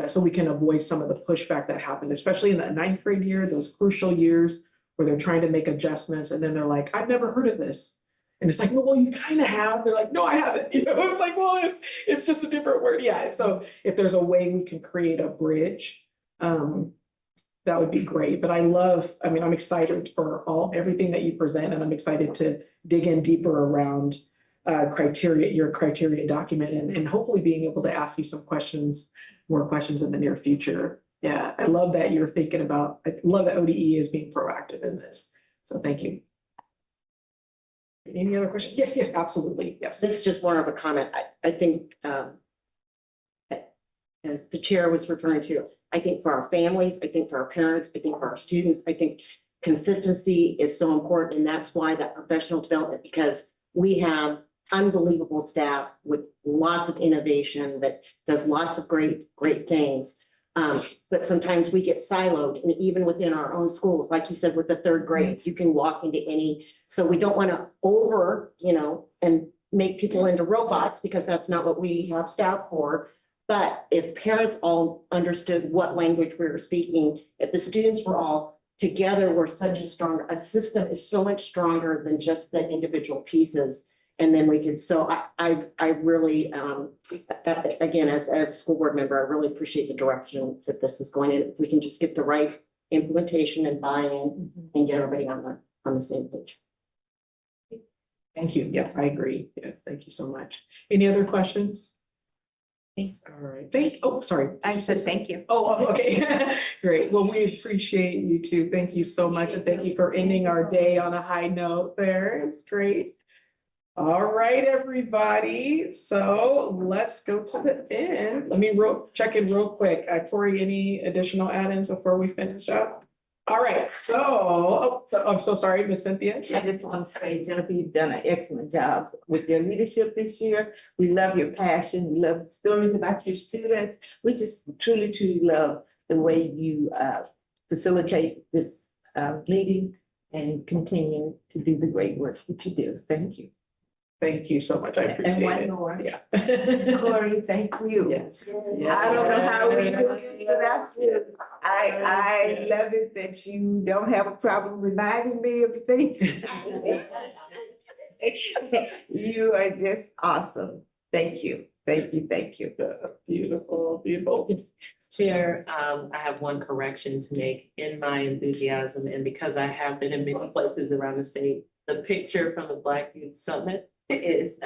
so we can avoid some of the pushback that happened, especially in that 9th grade year, those crucial years where they're trying to make adjustments. And then they're like, I've never heard of this. And it's like, well, you kind of have. They're like, no, I haven't. It's like, well, it's just a different word. Yeah. So if there's a way we can create a bridge, that would be great. But I'm excited for everything that you present, and I'm excited to dig in deeper around your criteria document, and hopefully being able to ask you more questions in the near future. Yeah, I love that you're thinking about, I love that ODE is being proactive in this. So thank you. Any other questions? Yes, yes, absolutely. Yes. This is just more of a comment. I think, as the chair was referring to, I think for our families, I think for our parents, I think for our students, I think consistency is so important. And that's why that professional development, because we have unbelievable staff with lots of innovation that does lots of great things. But sometimes we get siloed, and even within our own schools, like you said, with the third grade, you can walk into any, so we don't want to and make people into robots, because that's not what we have staff for. But if parents all understood what language we were speaking, if the students were all together, we're such a system is so much stronger than just the individual pieces. And then we could, so I really, again, as a school board member, I really appreciate the direction that this is going in. If we can just get the right implementation and buy-in and get everybody on the same page. Thank you. Yeah, I agree. Yeah, thank you so much. Any other questions? All right, sorry. I said thank you. Oh, okay. Great. Well, we appreciate you too. Thank you so much. And thank you for ending our day on a high note there. It's great. All right, everybody. So let's go to the end. Let me check in real quick. Tori, any additional add-ins before we finish up? All right, so I'm so sorry, Miss Cynthia. I just want to say, Jennifer, you've done an excellent job with your leadership this year. We love your passion. We love the stories about your students. We just truly love the way you facilitate this meeting and continue to do the great work that you do. Thank you. Thank you so much. I appreciate it. And one more. Yeah. Corey, thank you. Yes. I don't know how we do it without you. I love it that you don't have a problem reminding me of things. You are just awesome. Thank you. Thank you. Thank you. Beautiful, beautiful. Chair, I have one correction to make in my enthusiasm, and because I have been in many places around the state, the picture from the Black Youth Summit is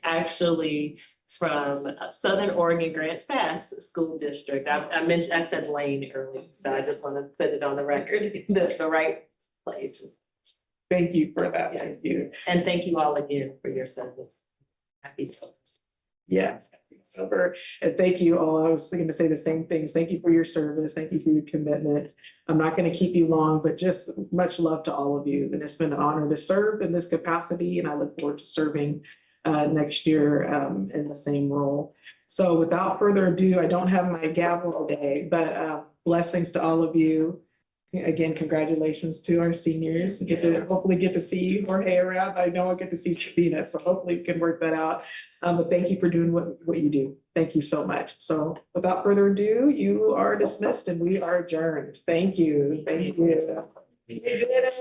actually from Southern Oregon Grants Pass School District. I said Lane earlier, so I just want to put it on the record, the right places. Thank you for that. Thank you. And thank you all again for your service. Happy Silver. Yes, happy Silver. And thank you all. I was going to say the same things. Thank you for your service. Thank you for your commitment. I'm not going to keep you long, but just much love to all of you. And it's been an honor to serve in this capacity, and I look forward to serving next year in the same role. So without further ado, I don't have my gavel today, but blessings to all of you. Again, congratulations to our seniors. We get to hopefully get to see Jorge around. I know I'll get to see Sabina, so hopefully we can work that out. But thank you for doing what you do. Thank you so much. So without further ado, you are dismissed and we are adjourned. Thank you. Thank you. You did it.